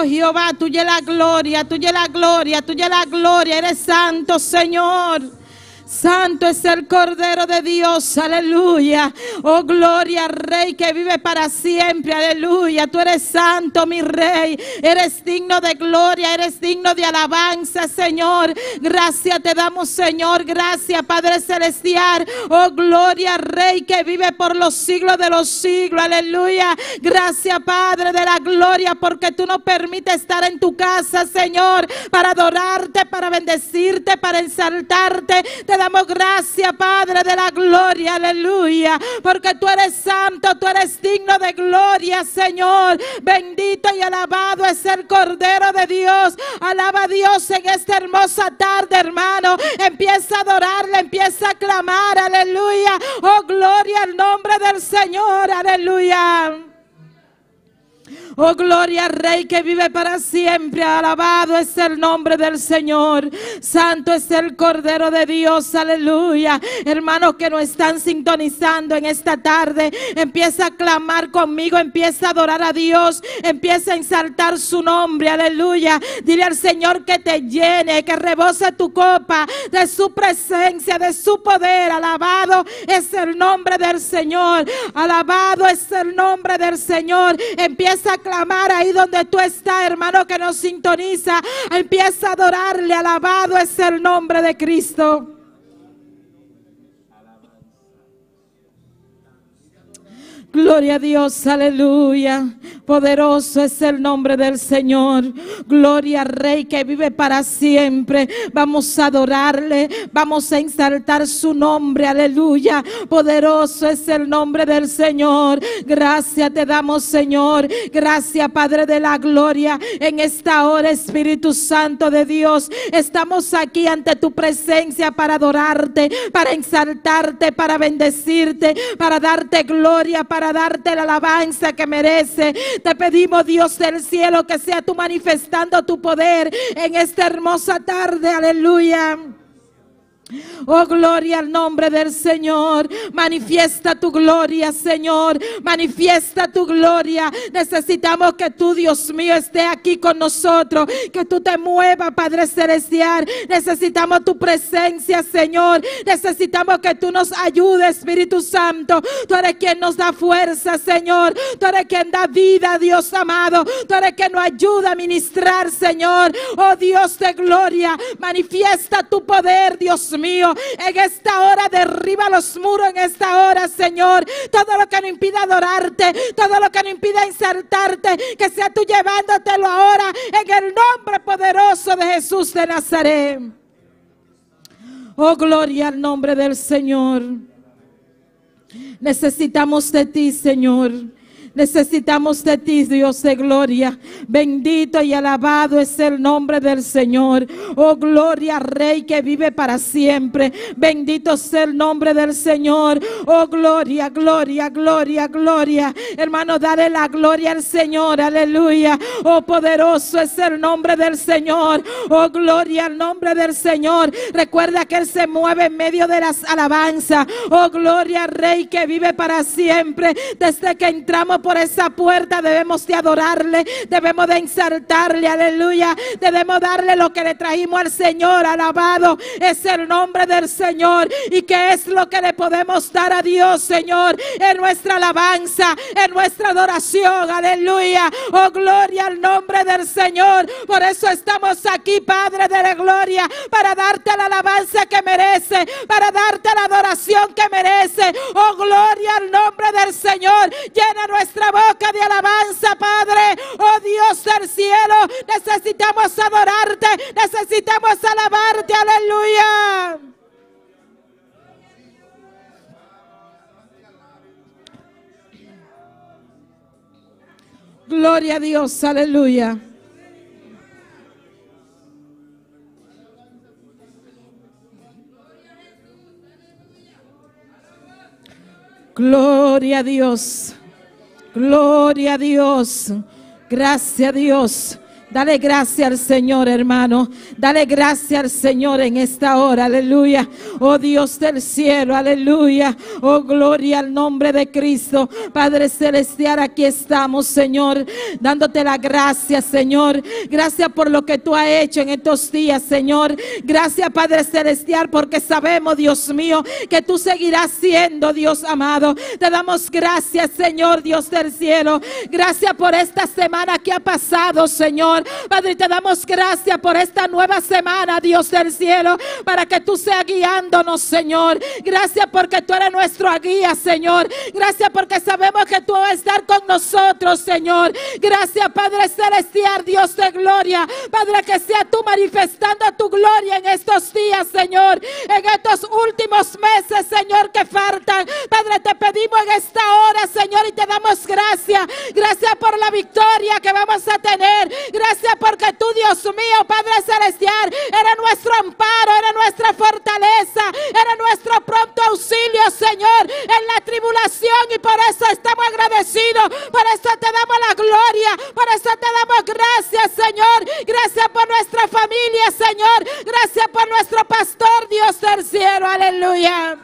Jehová, tuya es la gloria, tuya es la gloria, tuya es la gloria. Eres santo, Señor. Santo es el Cordero de Dios, aleluya. Oh, gloria al Rey que vive para siempre, aleluya. Tú eres santo, mi Rey. Eres digno de gloria, eres digno de alabanza, Señor. Gracias te damos, Señor. Gracias, Padre Celestial. Oh, gloria al Rey que vive por los siglos de los siglos, aleluya. Gracias, Padre de la gloria, porque tú nos permites estar en tu casa, Señor, para adorarte, para bendecirte, para exaltarte. Te damos gracias, Padre de la gloria, aleluya, porque tú eres santo, tú eres digno de gloria, Señor. Bendito y alabado es el Cordero de Dios. Alaba a Dios en esta hermosa tarde, hermano. Empieza a adorarle, empieza a clamar, aleluya. Oh, gloria al nombre del Señor, aleluya. Oh, gloria al Rey que vive para siempre. Alabado es el nombre del Señor. Santo es el Cordero de Dios, aleluya. Hermanos que nos están sintonizando en esta tarde, empieza a clamar conmigo, empieza a adorar a Dios, empieza a exaltar su nombre, aleluya. Dile al Señor que te llene, que rebose tu copa de su presencia, de su poder. Alabado es el nombre del Señor. Alabado es el nombre del Señor. Empieza a clamar ahí donde tú estás, hermano que nos sintoniza. Empieza a adorarle. Alabado es el nombre de Cristo. Gloria a Dios, aleluya. Poderoso es el nombre del Señor. Gloria al Rey que vive para siempre. Vamos a adorarle, vamos a exaltar su nombre, aleluya. Poderoso es el nombre del Señor. Gracias te damos, Señor. Gracias, Padre de la gloria. En esta hora, Espíritu Santo de Dios, estamos aquí ante tu presencia para adorarte, para exaltarte, para bendecirte, para darte gloria, para darte la alabanza que merece. Te pedimos, Dios del cielo, que sea tú manifestando tu poder en esta hermosa tarde, aleluya. Oh, gloria al nombre del Señor. Manifiesta tu gloria, Señor. Manifiesta tu gloria. Necesitamos que tú, Dios mío, esté aquí con nosotros. Que tú te muevas, Padre Celestial. Necesitamos tu presencia, Señor. Necesitamos que tú nos ayudes, Espíritu Santo. Tú eres quien nos da fuerza, Señor. Tú eres quien da vida, Dios amado. Tú eres quien nos ayuda a ministrar, Señor. Oh, Dios de gloria. Manifiesta tu poder, Dios mío. En esta hora derriba los muros, en esta hora, Señor. Todo lo que nos impida adorarte, todo lo que nos impida exaltarte, que sea tú llevándotelo ahora en el nombre poderoso de Jesús de Nazaret. Oh, gloria al nombre del Señor. Necesitamos de ti, Señor. Necesitamos de ti, Dios de gloria. Bendito y alabado es el nombre del Señor. Oh, gloria al Rey que vive para siempre. Bendito sea el nombre del Señor. Oh, gloria, gloria, gloria, gloria. Hermano, dale la gloria al Señor. Aleluya. Oh, poderoso es el nombre del Señor. Oh, gloria al nombre del Señor. Recuerda que Él se mueve en medio de las alabanzas. Oh, gloria al Rey que vive para siempre. Desde que entramos por esa puerta debemos de adorarle, debemos de exaltarle, aleluya. Debemos darle lo que le trajimos al Señor. Alabado es el nombre del Señor. ¿Y qué es lo que le podemos dar a Dios, Señor? En nuestra alabanza, en nuestra adoración, aleluya. Oh, gloria al nombre del Señor. Por eso estamos aquí, Padre de la gloria, para darte la alabanza que merece, para darte la adoración que merece. Oh, gloria al nombre del Señor. Llena nuestra boca de alabanza, Padre. Oh, Dios del cielo, necesitamos adorarte, necesitamos alabarte, aleluya. Gloria a Dios, aleluya. Gloria a Dios. Gloria a Dios. Gracias a Dios. Dale gracias al Señor, hermano. Dale gracias al Señor en esta hora, aleluya. Oh Dios del cielo, aleluya. Oh gloria al nombre de Cristo. Padre celestial, aquí estamos, Señor, dándote la gracia, Señor. Gracias por lo que tú has hecho en estos días, Señor. Gracias, Padre celestial, porque sabemos, Dios mío, que tú seguirás siendo, Dios amado. Te damos gracias, Señor, Dios del cielo. Gracias por esta semana que ha pasado, Señor. Padre, te damos gracias por esta nueva semana, Dios del cielo, para que tú seas guiándonos, Señor. Gracias porque tú eres nuestro guía, Señor. Gracias porque sabemos que tú vas a estar con nosotros, Señor. Gracias, Padre celestial, Dios de gloria. Padre, que sea tú manifestando tu gloria en estos días, Señor. En estos últimos meses, Señor, que faltan. Padre, te pedimos en esta hora, Señor, y te damos gracias. Gracias por la victoria que vamos a tener. Gracias porque tú, Dios mío, Padre celestial, eres nuestro amparo, eres nuestra fortaleza, eres nuestro pronto auxilio, Señor, en la tribulación, y por eso estamos agradecidos, por eso te damos la gloria, por eso te damos gracias, Señor. Gracias por nuestra familia, Señor. Gracias por nuestro pastor, Dios del cielo, aleluya.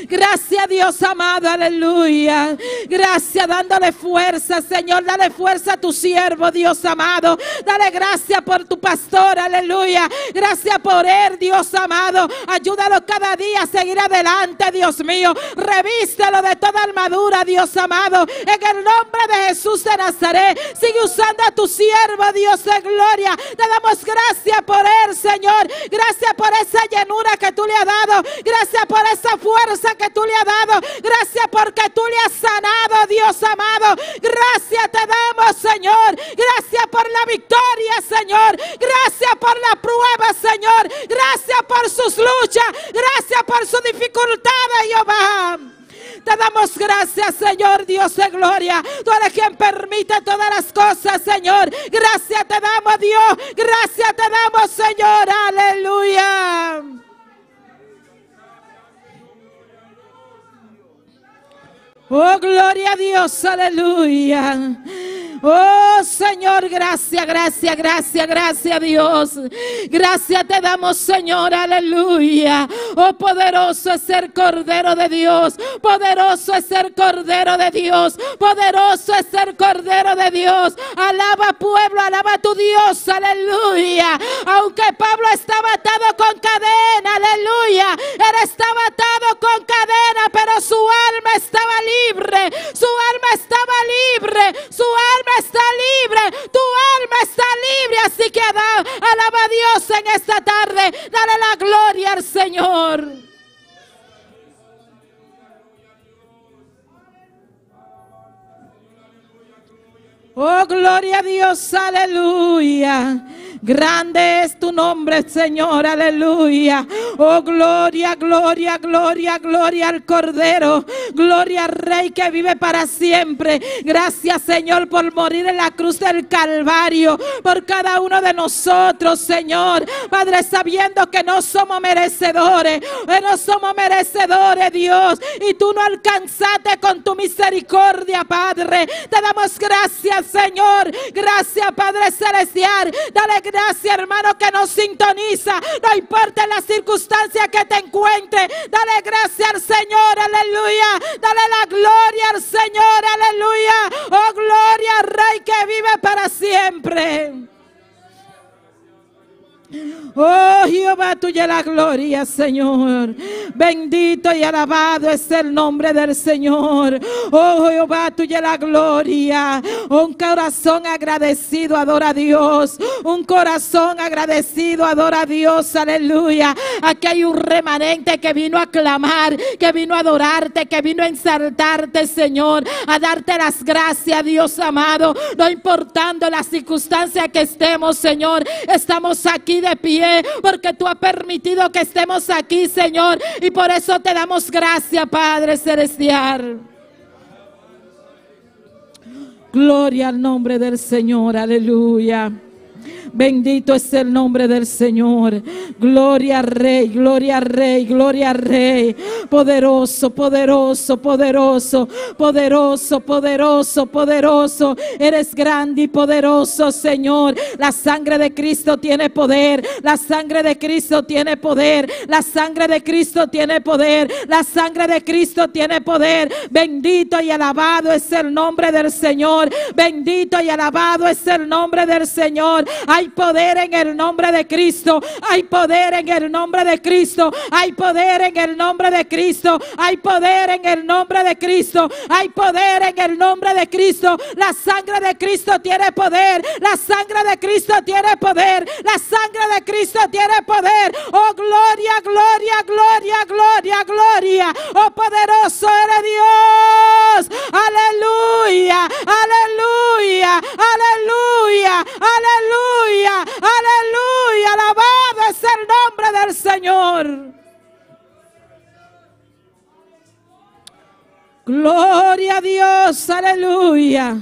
Gracias, Dios amado, aleluya. Gracias, dándole fuerza, Señor. Dale fuerza a tu siervo, Dios amado. Dale gracias por tu pastor, aleluya. Gracias por él, Dios amado. Ayúdalo cada día a seguir adelante, Dios mío. Revístelo de toda armadura, Dios amado. En el nombre de Jesús de Nazaret, sigue usando a tu siervo, Dios de gloria. Te damos gracias por él, Señor. Gracias por esa llenura que tú le has dado. Gracias por esa fuerza que tú le has dado. Gracias porque tú le has sanado, Dios amado. Gracias te damos, Señor. Gracias por la victoria, Señor. Gracias por la prueba, Señor. Gracias por sus luchas. Gracias por sus dificultades, Jehová. Te damos gracias, Señor, Dios de gloria. Tú eres quien permite todas las cosas, Señor. Gracias te damos, Dios. Gracias te damos, Señor. Aleluya. Oh, gloria a Dios, aleluya. Oh, Señor, gracias, gracias, gracias, gracias, Dios. Gracias te damos, Señor, aleluya. Oh, poderoso es el Cordero de Dios. Poderoso es el Cordero de Dios. Poderoso es el Cordero de Dios. Alaba, pueblo, alaba a tu Dios, aleluya. Aunque Pablo estaba atado con cadena, aleluya. Él estaba atado con cadena, pero su alma estaba libre. Su alma estaba libre. Su alma está libre. Tu alma está libre. Así que alaba a Dios en esta tarde. Dale la gloria al Señor. Oh, gloria a Dios, aleluya. Grande es tu nombre, Señor, aleluya. Oh, gloria, gloria, gloria, gloria al Cordero. Gloria al Rey que vive para siempre. Gracias, Señor, por morir en la cruz del Calvario. Por cada uno de nosotros, Señor. Padre, sabiendo que no somos merecedores. No somos merecedores, Dios. Y tú no alcanzaste con tu misericordia, Padre. Te damos gracias, Señor. Gracias, Padre celestial. Dale gracias, hermano, que nos sintoniza. No importa la circunstancia que te encuentre. Dale gracias al Señor, aleluya. Dale la gloria al Señor, aleluya. Oh, gloria al Rey que vive para siempre. Oh, Jehová, tuya la gloria, Señor. Bendito y alabado es el nombre del Señor. Oh, Jehová, tuya la gloria. Un corazón agradecido adora a Dios. Un corazón agradecido adora a Dios, aleluya. Aquí hay un remanente que vino a clamar, que vino a adorarte, que vino a exaltarte, Señor, a darte las gracias, Dios amado. No importando la circunstancia que estemos, Señor, estamos aquí de pie porque tú has permitido que estemos aquí, Señor, y por eso te damos gracias, Padre celestial. Gloria al nombre del Señor, aleluya. Bendito es el nombre del Señor. Gloria al Rey, gloria al Rey, gloria al Rey. Poderoso, poderoso, poderoso, poderoso, poderoso, poderoso. Eres grande y poderoso, Señor. La sangre de Cristo tiene poder. La sangre de Cristo tiene poder. La sangre de Cristo tiene poder. La sangre de Cristo tiene poder. Bendito y alabado es el nombre del Señor. Bendito y alabado es el nombre del Señor. Hay poder en el nombre de Cristo. Hay poder en el nombre de Cristo. Hay poder en el nombre de Cristo. Hay poder en el nombre de Cristo. Hay poder en el nombre de Cristo. La sangre de Cristo tiene poder. La sangre de Cristo tiene poder. La sangre de Cristo tiene poder. Oh, gloria, gloria, gloria, gloria, gloria. Oh, poderoso eres Dios. Aleluya, aleluya, aleluya, aleluya, aleluya. Alabado es el nombre del Señor. Gloria a Dios, aleluya.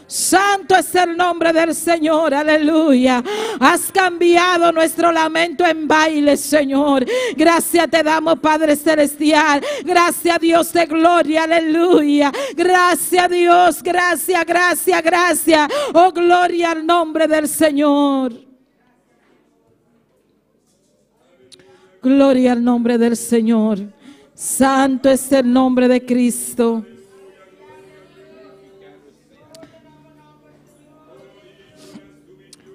Santo es el nombre del Señor, aleluya. Has cambiado nuestro lamento en baile, Señor. Gracias te damos, Padre Celestial. Gracias, Dios de gloria, aleluya. Gracias, Dios, gracias, gracias, gracias. Oh, gloria al nombre del Señor. Gloria al nombre del Señor. Santo es el nombre de Cristo.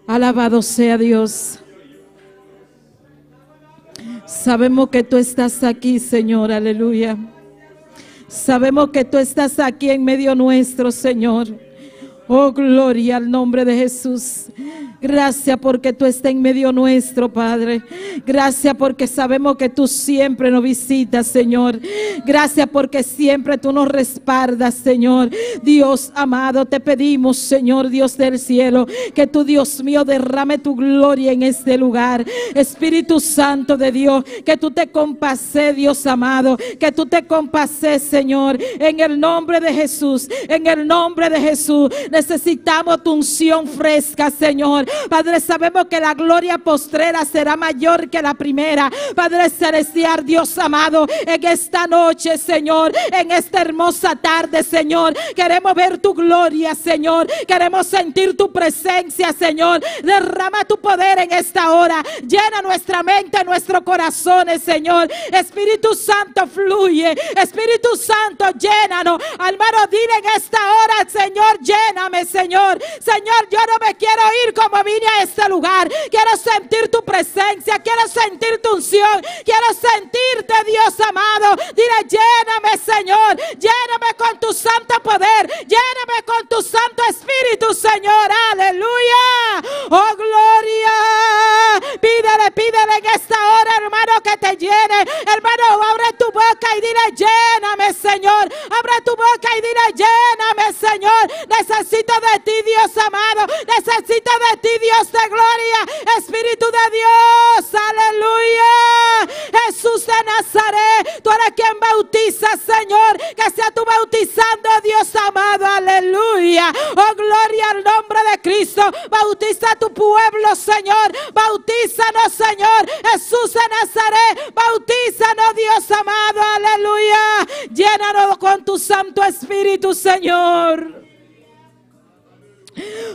Alabado sea Dios. Sabemos que tú estás aquí, Señor, aleluya. Sabemos que tú estás aquí en medio nuestro, Señor. Oh, gloria al nombre de Jesús. Gracias porque tú estás en medio nuestro, Padre. Gracias porque sabemos que tú siempre nos visitas, Señor. Gracias porque siempre tú nos respaldas, Señor. Dios amado, te pedimos, Señor, Dios del cielo, que tú, Dios mío, derrame tu gloria en este lugar. Espíritu Santo de Dios, que tú te compases, Dios amado, que tú te compases, Señor, en el nombre de Jesús, en el nombre de Jesús. Necesitamos tu unción fresca, Señor. Padre, sabemos que la gloria postrera será mayor que la primera. Padre celestial, Dios amado, en esta noche, Señor, en esta hermosa tarde, Señor, queremos ver tu gloria, Señor. Queremos sentir tu presencia, Señor. Derrama tu poder en esta hora. Llena nuestra mente, nuestros corazones, Señor. Espíritu Santo, fluye. Espíritu Santo, llénanos. Hermano, dile en esta hora, Señor, lléname, Señor. Señor, yo no me quiero ir como vine a este lugar. Quiero sentir tu presencia. Quiero sentir tu unción. Quiero sentirte, Dios amado. Dile, lléname, Señor. Lléname con tu santo poder. Lléname con tu santo espíritu, Señor. Aleluya. Oh, gloria. Pídele, pídele en esta hora, hermano, que te llene. Hermano, abre tu boca y dile, lléname, Señor. Abre tu boca y dile, lléname, Señor. Necesito de ti, Dios amado. Necesito de ti, Dios de gloria. Espíritu de Dios, aleluya. Jesús de Nazaret, tú eres quien bautiza, Señor. Que sea tú bautizando, Dios amado, aleluya. Oh, gloria al nombre de Cristo. Bautiza a tu pueblo, Señor. Bautízanos, Señor. Jesús de Nazaret, bautízanos, Dios amado, aleluya. Llénanos con tu Santo Espíritu, Señor.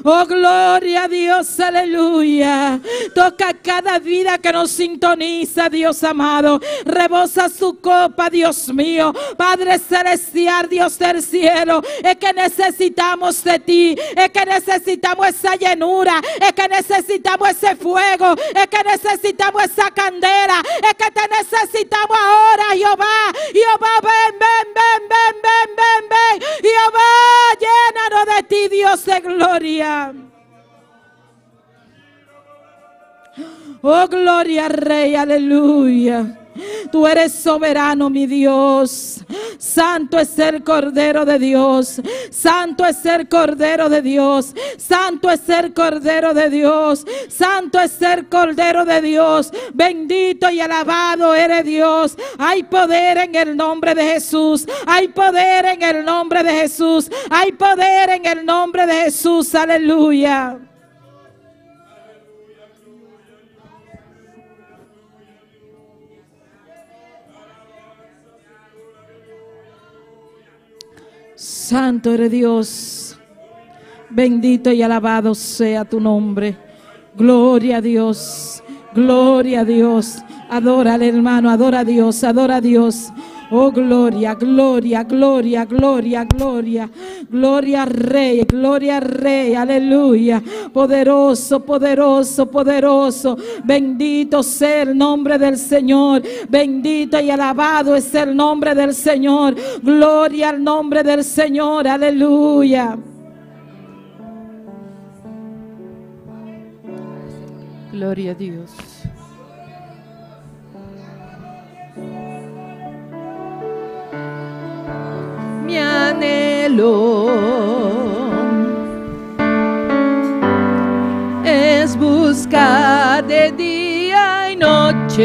Oh, gloria a Dios, aleluya. Toca cada vida que nos sintoniza, Dios amado. Rebosa su copa, Dios mío. Padre celestial, Dios del cielo, es que necesitamos de ti. Es que necesitamos esa llenura. Es que necesitamos ese fuego. Es que necesitamos esa candela. Es que te necesitamos ahora, Jehová. Jehová, ven, ven, ven, ven, ven, ven, ven. Jehová, llénanos de ti, Dios de gloria. Oh, gloria al Rey, aleluya. Tú eres soberano, mi Dios. Santo es el Cordero de Dios. Santo es el Cordero de Dios. Santo es el Cordero de Dios. Santo es el Cordero de Dios. Bendito y alabado eres Dios. Hay poder en el nombre de Jesús. Hay poder en el nombre de Jesús. Hay poder en el nombre de Jesús. Aleluya. Santo eres Dios. Bendito y alabado sea tu nombre. Gloria a Dios. Gloria a Dios. Adora al hermano, adora a Dios, adora a Dios. Oh, gloria, gloria, gloria, gloria, gloria. Gloria al Rey, aleluya. Poderoso, poderoso, poderoso. Bendito sea el nombre del Señor. Bendito y alabado es el nombre del Señor. Gloria al nombre del Señor, aleluya. Gloria a Dios. Mi anhelo es buscar de día y noche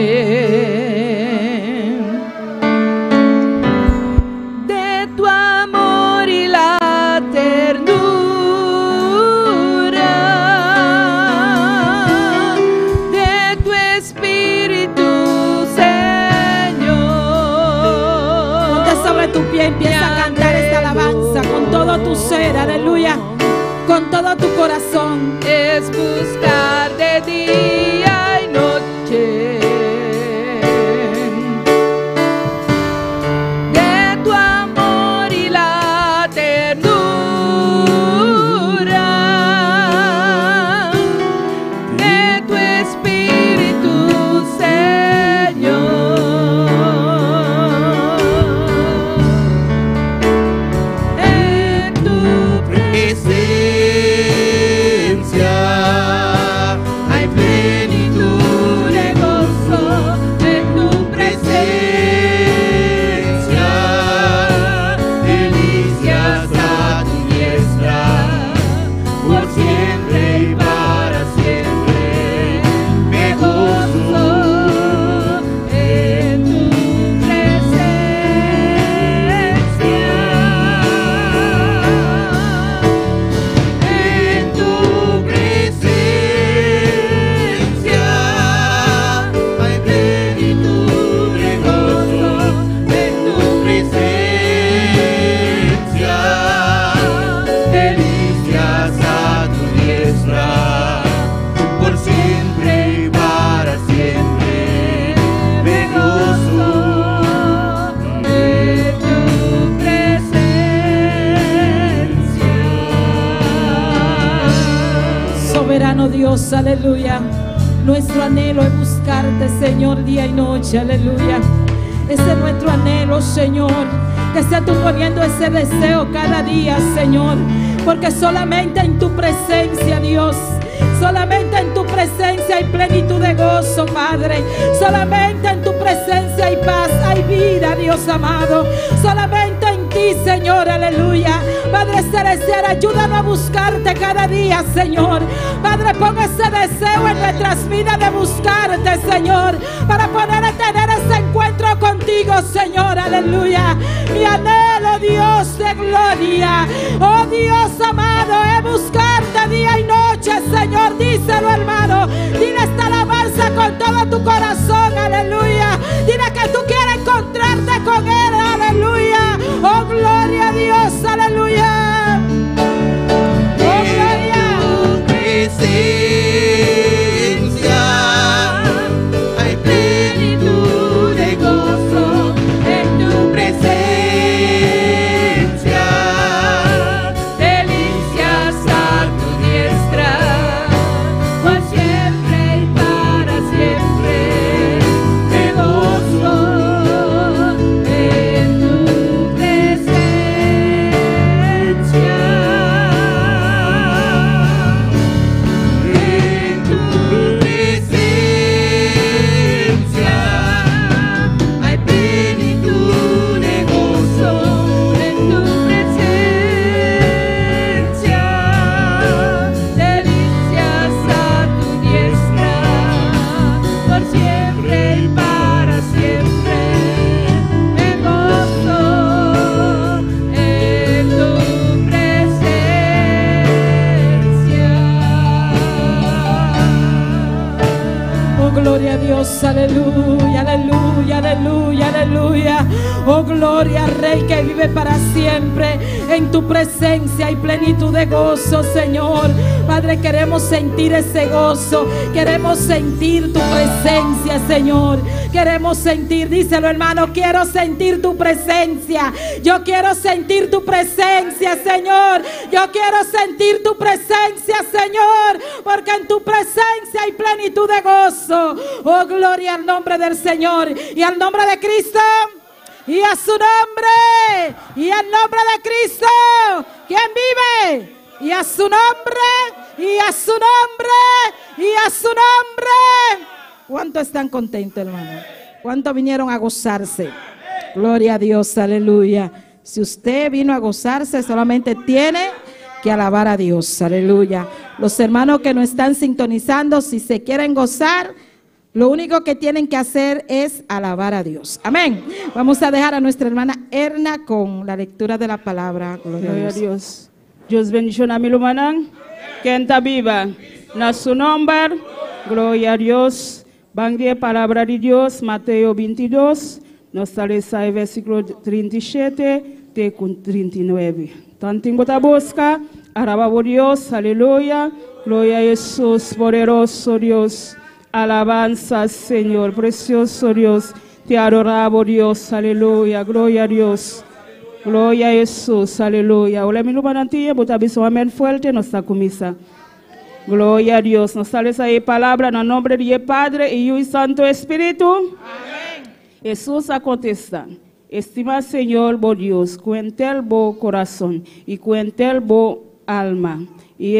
de tu amor y la ternura de tu Espíritu, Señor. Ponte sobre tu pie, empieza a cantar esta alabanza con todo tu ser, aleluya, con todo tu corazón. Es buscar de día y noche de tu amor y la ternura de tu Espíritu, Señor. En tu presencia hay plenitud de gozo, en tu presencia delicias a tu diestra, por siempre y para siempre me gozo en tu presencia. En tu presencia hay plenitud de gozo, en tu presencia delicias a tu diestra, por siempre y para siempre me gozo en tu presencia. Soberano Dios, aleluya. Nuestro anhelo es buscarte, Señor, día y noche, aleluya. Ese es nuestro anhelo, Señor. Que sea tú poniendo ese deseo cada día, Señor. Porque solamente en tu presencia, Dios, solamente en tu presencia hay plenitud de gozo, Padre. Solamente en tu presencia hay paz, hay vida, Dios amado. Solamente en ti, Señor, aleluya. Padre celestial, ayúdanos a buscarte cada día, Señor. Padre, pon ese deseo en nuestras vidas de buscarte, Señor, para poder tener ese encuentro contigo, Señor, aleluya. Mi anhelo, Dios de gloria, oh Dios amado, es buscarte día y noche, Señor. Díselo, hermano, dile esta alabanza con todo tu corazón, aleluya. Dile que tú quieres encontrarte con Él, aleluya. Oh, gloria a Dios, aleluya. Oh, gloria. Presencia hay plenitud de gozo, en tu presencia delicias a tu diestra, por siempre y para siempre Oh, gloria a Dios, aleluya, aleluya, aleluya, aleluya. Oh, gloria al Rey que vive para siempre. En tu presencia hay plenitud de gozo, Señor. Padre, queremos sentir ese gozo. Queremos sentir tu presencia, Señor. Queremos sentir, díselo, hermano, quiero sentir tu presencia. Yo quiero sentir tu presencia, Señor. Yo quiero sentir tu presencia, Señor, porque en tu presencia hay plenitud de gozo. Oh, gloria al nombre del Señor y al nombre de Cristo y a su nombre y al nombre de Cristo, quien vive, y a su nombre y a su nombre y a su nombre. ¿Cuántos están contentos, hermano? ¿Cuántos vinieron a gozarse? Gloria a Dios, aleluya. Si usted vino a gozarse, solamente tiene que alabar a Dios, aleluya. Los hermanos que nos están sintonizando, si se quieren gozar, lo único que tienen que hacer es alabar a Dios. Amén. Vamos a dejar a nuestra hermana Erna con la lectura de la palabra. Gloria a Dios. Dios bendiga mi lumanan, que está viva. Na su nombre, gloria a Dios. Van de palabra de Dios, Mateo 22, nos sale el versículo 37, de 39. Tanto bota busca, alabamos Dios, aleluya, gloria a Jesús, poderoso Dios, alabanza Señor, precioso Dios, te adoramos Dios, aleluya, gloria a Dios, gloria a Jesús, aleluya. Hola mi lumanantía, bota biso amén fuerte, nos está comisa. Gloria a Dios. Nos sale esa palabra en el nombre de Padre y Hijo y Santo Espíritu. Amén. Jesús a contestar. Estima Señor, bo Dios, cuente el bo corazón y cuente el bo alma y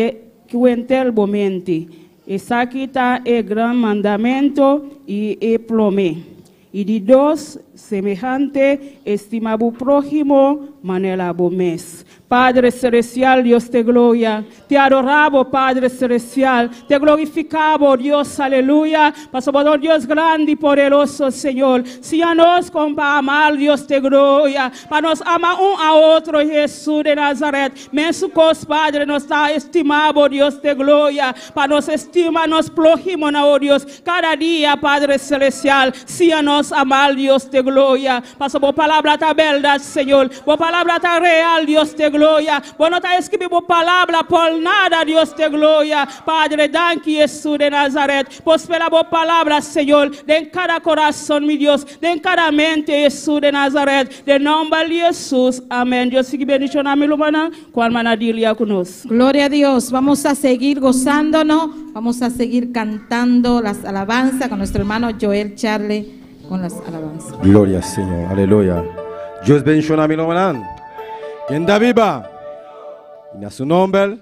cuente el bo mente. Esa quita el gran mandamiento y el plomé. Y de dos semejante, estima bu prójimo, manera bo mes. Padre Celestial, Dios te gloria, te adoramos, Padre Celestial, te glorificamos, Dios, aleluya, pasamos Dios grande y poderoso, Señor, si a nos para amar, Dios te gloria, para nos amar a otro, Jesús de Nazaret, mensucos, Padre, nos está estimado, Dios te gloria, para nos estima, nos plojimos, oh Dios, cada día, Padre Celestial, si a nos amar, Dios te gloria, pasamos palabra ta verdad, Señor, por palabra ta real, Dios te gloria. Bueno, está escrito palabra por nada, Dios te gloria. Padre, danke Jesús de Nazaret. Prospera por palabra, Señor, de cada corazón, mi Dios, de cada mente, Jesús de Nazaret. De nombre de Jesús. Amén. Dios sigue bendición a mi lumana, cual manadilia con nos. Gloria a Dios. Vamos a seguir gozándonos. Vamos a seguir cantando las alabanzas con nuestro hermano Joel Charlie con las alabanzas. Gloria al Señor. Aleluya. Dios bendiga a mi lumana. Quien da viva, en a su nombre,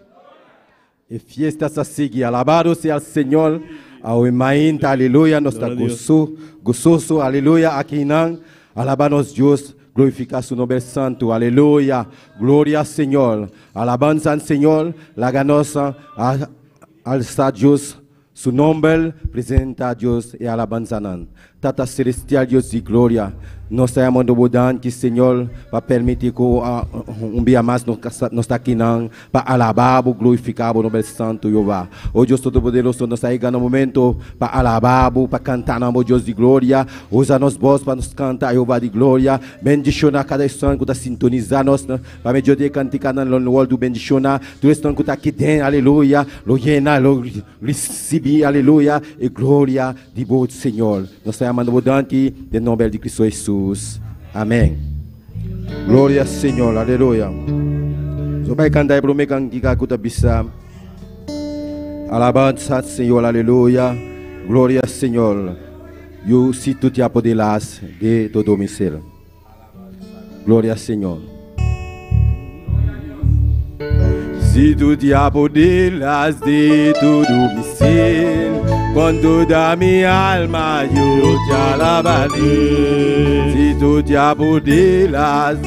y fiestas así, alabado sea el Señor, a Uimainta, aleluya, nos está gozoso, aleluya, aquí nan, alabanos Dios, glorifica su nombre santo, aleluya, gloria al Señor, alabanza al Señor, la ganosa, alza Dios, su nombre, presenta a Dios y alabanza nan. Tata celestial Dios y gloria. Nós estamos mandando que Senhor para permitir que dia mais nós está aqui para alabar, glorificar o nome santo Jeová. O Deus Todo-Poderoso, nós estamos no momento para alabar, para cantar no Deus de glória. Usa nos voz para nos cantar Jeová de glória. Bendiciona cada instante que está sintonizando nós para mediante cantar no world do bendiciona. Tu instante que está aqui dentro, aleluia. Lo llena, lo recibe, aleluia. E glória de bom Senhor. Nós estamos mandando em nome de Cristo Jesus. Amém. Glória ao Senhor, aleluia. So vai cantar para mim que kita bisa. Alabanza ao Senhor, aleluia. Glória ao Senhor. Eu se tu te apoderas de todo domicílio. Glória ao Senhor. Se tu te apoderas de todo domicílio, con toda mi alma yo te alabaré. Si tú te apoderas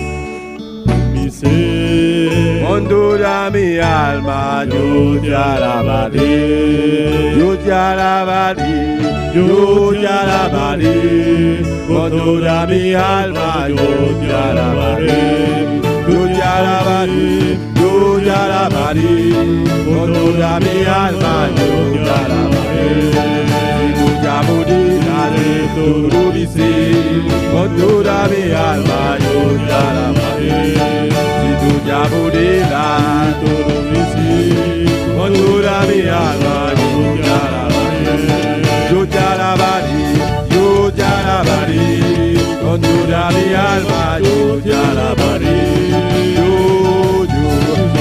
mi ser, con toda mi alma yo te alabaré. Yo te alabaré, yo te alabaré. Con toda mi alma yo te alabaré. Yo te alabaré, yo te alabaré. Con toda mi alma yo te alabaré. Si tú te todo mi ser, con toda mi alma yo te alabaré. Si tú te aburrirás, todo mi ser, con toda mi alma yo te alabaré. Yo te alabaré, yo te alabaré, con toda mi alma yo te alabaré.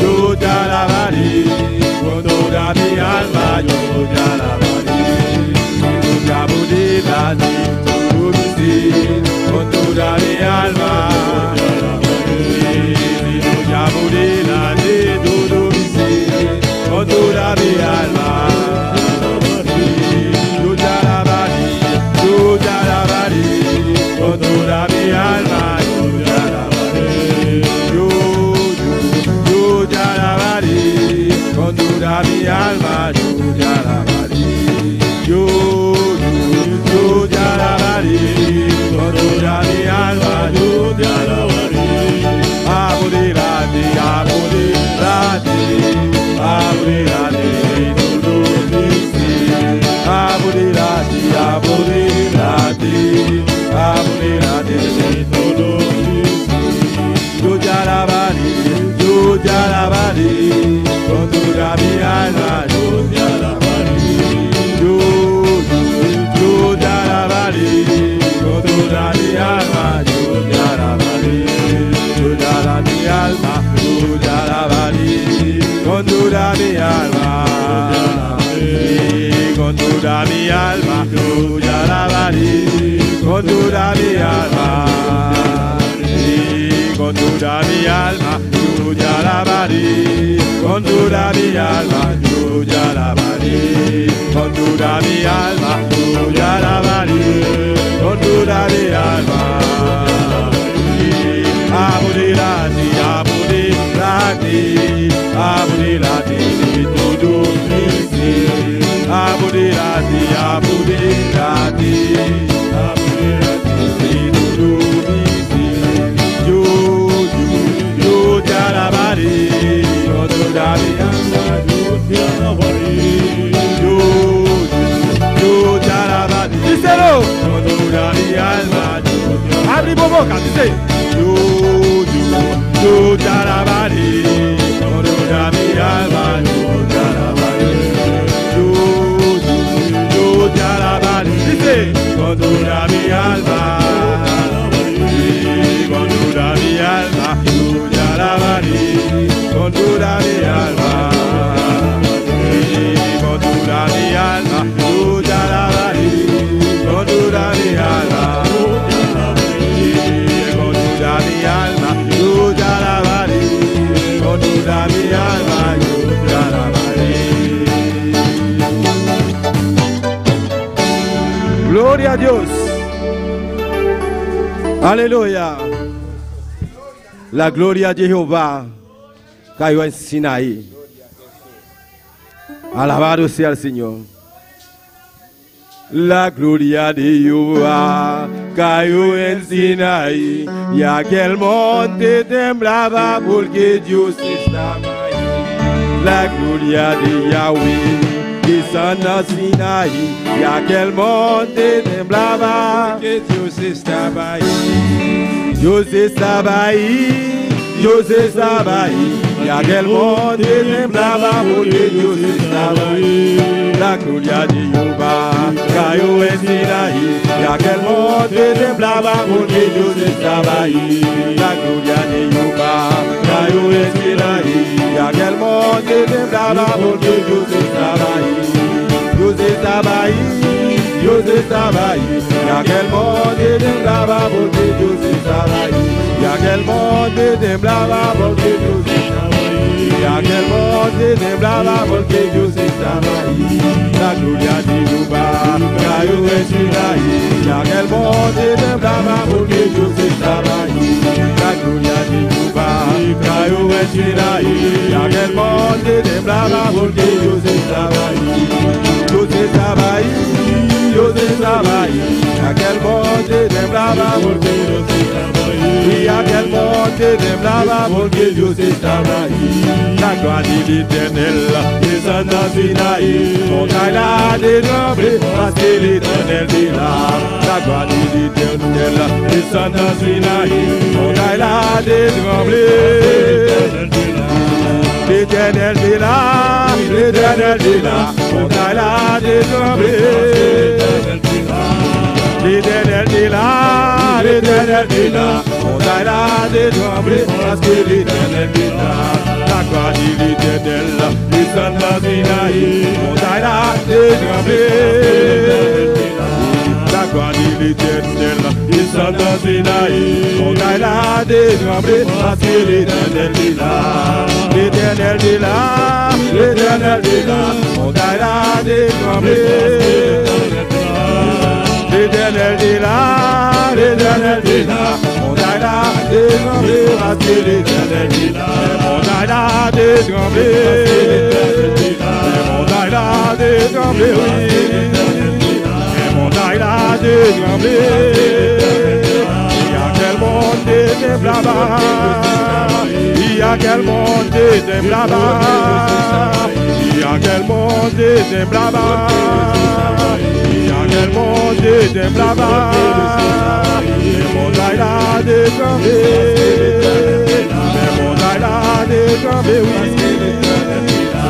Yo te alabaré, con toda mi alma yo te alabaré. Si tú te aburrirás, todo mi ser, con toda mi alma si tú te aburrirás, todo mi ser, con toda mi alma yo te alabaré, yo te alabaré, con toda mi alma yo te alabaré. Yo te alabaré, con toda mi alma yo te alabaré. Yo te alabaré, con toda mi alma yo te alabaré. Aburrirate, aburrirate, aburrirate, todo mi ser. Aburrirate, aburrirate, aburrirate, todo mi ser. Yo te alabaré, yo te alabaré, con toda mi alma yo te alabaré. Yo te alabaré, con toda mi alma yo te alabaré. Yo te alabaré, mi alma, yo te alabaré, con toda mi alma. Con toda mi alma yo te alabaré, con toda mi alma. Con toda mi alma yo te alabaré, con toda mi alma yo te alabaré, con toda mi alma yo te alabaré, con toda mi alma. Aburrirate, aburrirate, aburrirate de todo mi ser. Aburrirate, aburrirate, aburrirate de todo mi ser. Yo te alabaré, con toda mi alma yo te alabaré. Yo te alabaré, díselo, con toda mi alma yo te alabaré. Abre tu boca, dice. Yo te alabaré, con toda mi alma yo te alabaré. Yo te alabaré, dice, con toda mi alma. Con toda mi alma yo te alabaré, con toda mi alma. Con toda mi alma yo te alabaré, con toda mi alma. Con toda mi alma yo te alabaré, con toda mi alma yo te alabaré. Gloria a Dios. Aleluya. La gloria de Jehová cayó en Sinaí. Alabado sea el Señor. La gloria de Jehová cayó en Sinaí, y aquel monte temblaba porque Dios estaba ahí. La gloria de Yahweh descendió a Sinaí, y aquel monte temblaba porque Dios estaba ahí. Dios estaba ahí, Dios estaba ahí, y aquel monte temblaba porque Dios estaba ahí. La gloria de Jehová cayó en Sinaí, y aquel monte temblaba porque Dios estaba ahí. La gloria de Jehová cayó en Sinaí, y aquel monte temblaba porque Dios estaba ahí. Dios estaba ahí, Dios estaba ahí, y aquel monte temblaba porque Dios estaba ahí. Y aquel monte temblaba porque Dios estaba ahí. Y aquel monte temblaba porque Dios estaba ahí. La gloria de Jehová cayó en Sinaí, y aquel monte temblaba porque Dios estaba ahí. La gloria de Jehová cayó en Sinaí, y aquel monte temblaba porque Dios estaba ahí. Dios estaba ahí, Dios estaba ahí, y aquel monte temblaba porque Dios estaba ahí. Y aquel monte montait tremblava, mon Dieu s'établit. La gloire de l'Éternel descend dans Sinaï. Montagne là de trembler, parce que l'Éternel est là. La gloire de l'Éternel descend dans Sinaï. Montagne là de trembler. L'Éternel est là, l'Éternel est là. Montagne là de trembler. L'Éternel est là, l'Éternel est là. Montagne là de trembler, parce que l'Éternel est là. La gloire de l'Éternel descend dans Sinaï. Montagne là de trembler. La gloire de l'Éternel descend dans Sinaï. Montagne là de trembler, parce que l'Éternel est là. L'Éternel est là, l'Éternel est là. Montagne là de trembler. L'Éternel est là, l'Éternel est là. Montagne là de trembler, parce que l'Éternel est là. Montagne là de trembler. Montagne là de trembler, oui. Montagne là de trembler. Il y a quel monde de là-bas. Il y a quel monde de là-bas. Il y a quel monde de là-bas. Il y a quel monde de là-bas. Les montagnes là de trembler. Les montagnes là de trembler, oui.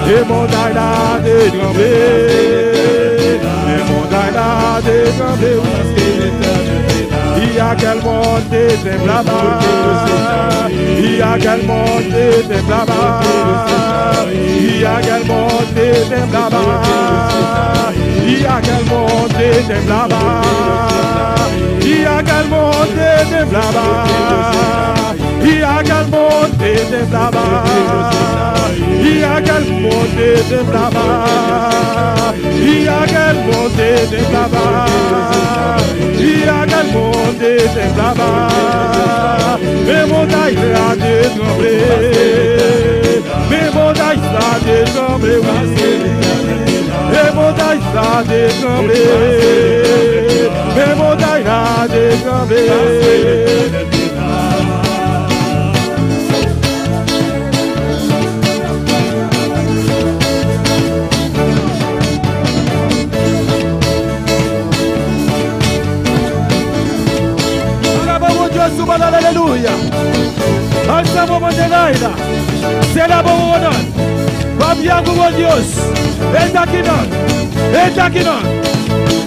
Les montagnes là de trembler. Les montagnes là de trembler, oui. Il y a quel monde de là-bas. Il y a quel monde de là-bas. Il y a quel monde de là-bas. Il y a quel monde de là-bas. Il y a quel monde de là-bas. Il y a quel monde de là-bas. Il y a quel monde de là-bas. Il y a quel monde de là-bas. Il y a quel monde de là-bas. Mes montagnes là de trembler. Mes montagnes là de trembler, oui. Mes montagnes là de trembler. Mes montagnes là de trembler. Alléluia. Alza moment de naida. C'est la bonne. Va bien pour Dieu. Et taquinon. Et taquinon.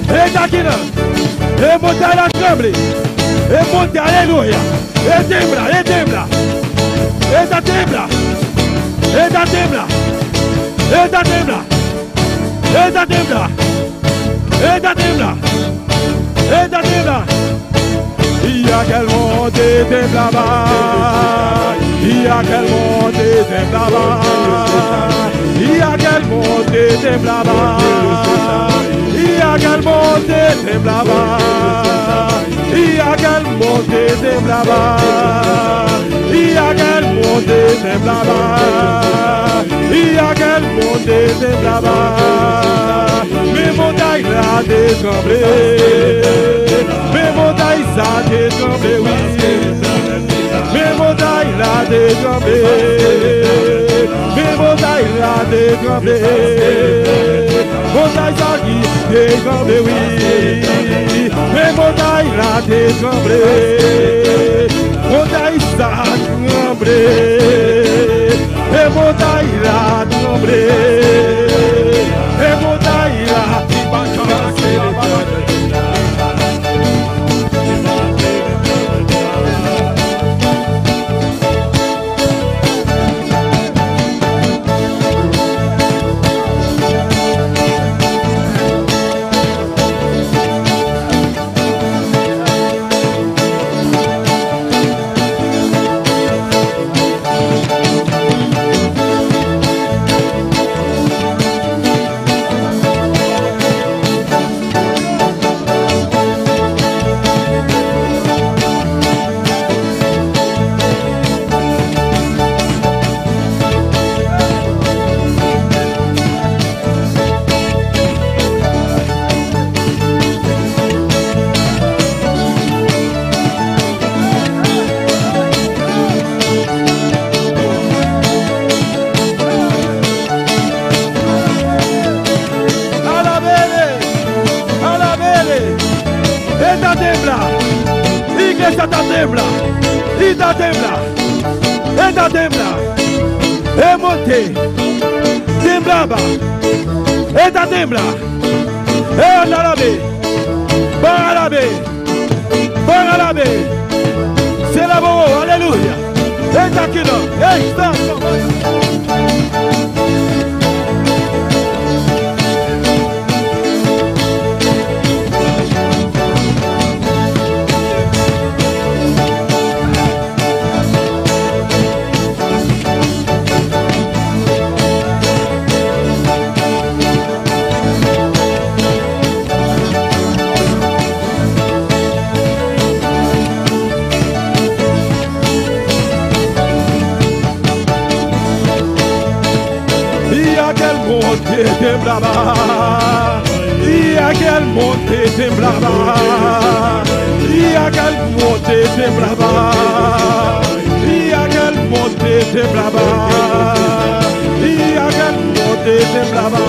Et taquinon. Et monte à la tremble. Et monte alléluia. Et tembla, et tembla. Et ta tembla. Et ta tembla. Et ta tembla. Et ta tembla. Et ta tembla. Et ta tembla. Il y a quel monde de là-bas. Il y a quel monde de là-bas. Il y a quel monde de là-bas. Il y a quel monde de là-bas. Il y a quel monde de là-bas. Il y a quel monde de là-bas. Il y a quel monde de là-bas. Mes montagnes là de trembler. Mes montagnes ça de trembler, oui. Mes montagnes là de trembler. Mes montagnes là de trembler. Montagnes ça qui de trembler, oui. Mes montagnes là de trembler. Montagnes ça trembler. Mes montagnes là trembler. Mes montagnes là trembler. Está temblar. Iglesia está temblar. Está temblar. Está temblar. É monte. Temblaba. Está temblar. É andarabe. Barabe. Barabe. C'est la boue. Alléluia. Está aqui não. Está. Temblaba, y aquel monte temblaba, y aquel monte temblaba, y aquel monte temblaba, y aquel monte temblaba,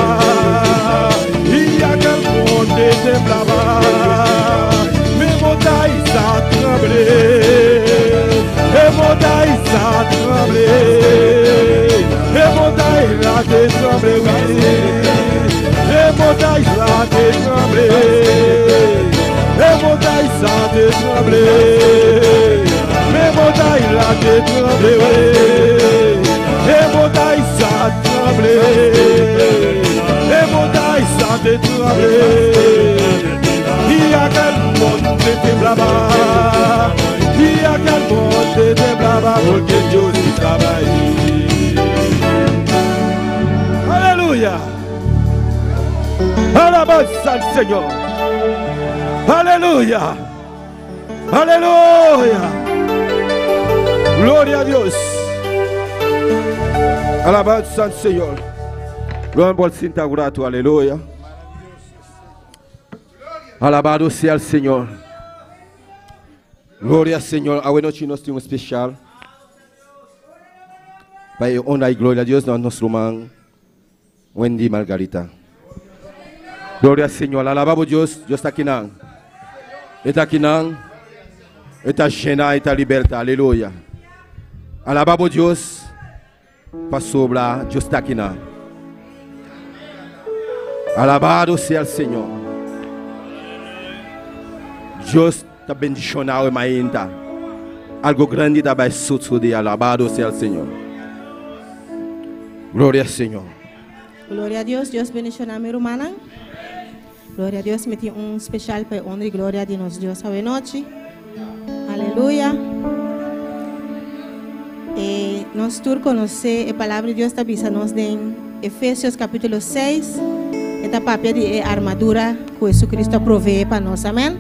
y aquel monte temblaba, mes montagnes a tremblé, mes montagnes a tremblé, mes montagnes a tremblé. Les montagnes sont tremblées, les montagnes sont tremblées, les montagnes sont tremblées, les montagnes sont tremblées, les montagnes sont tremblées. Il y a quel monde de blabla, il y a quel monde de blabla pour que Dieu s'y travaille. Alléluia. Alabanza al Señor. Aleluya. Aleluya. Gloria a Dios. Alabanza al Señor. Gloria por cinta grato. Aleluya. Alabado sea el Señor. Gloria al Señor. A noite nós temos um especial. Para honrar e glória a Deus, nosso irmão Wendy Margarita. Glória ao Senhor, alabamos Deus, Deus está aqui não. Ele está aqui não. Ele está cheio, ele está liberta, aleluia. Alabamos Deus, para sobrar, Deus está aqui não. Alabado seja o Senhor. Deus está bendicionado e mainta. Algo grande está vai suceder, alabado seja o Senhor. Glória ao Senhor. Glória a Deus, Deus bendicionar minha irmã. Glória a Deus, me tem especial para honra e glória de nós Deus esta noite. Aleluia. E nós todos conhecemos a palavra de Deus está bisa nós em Efésios capítulo 6. Esta papel de armadura que Jesus Cristo provee para nós, amém?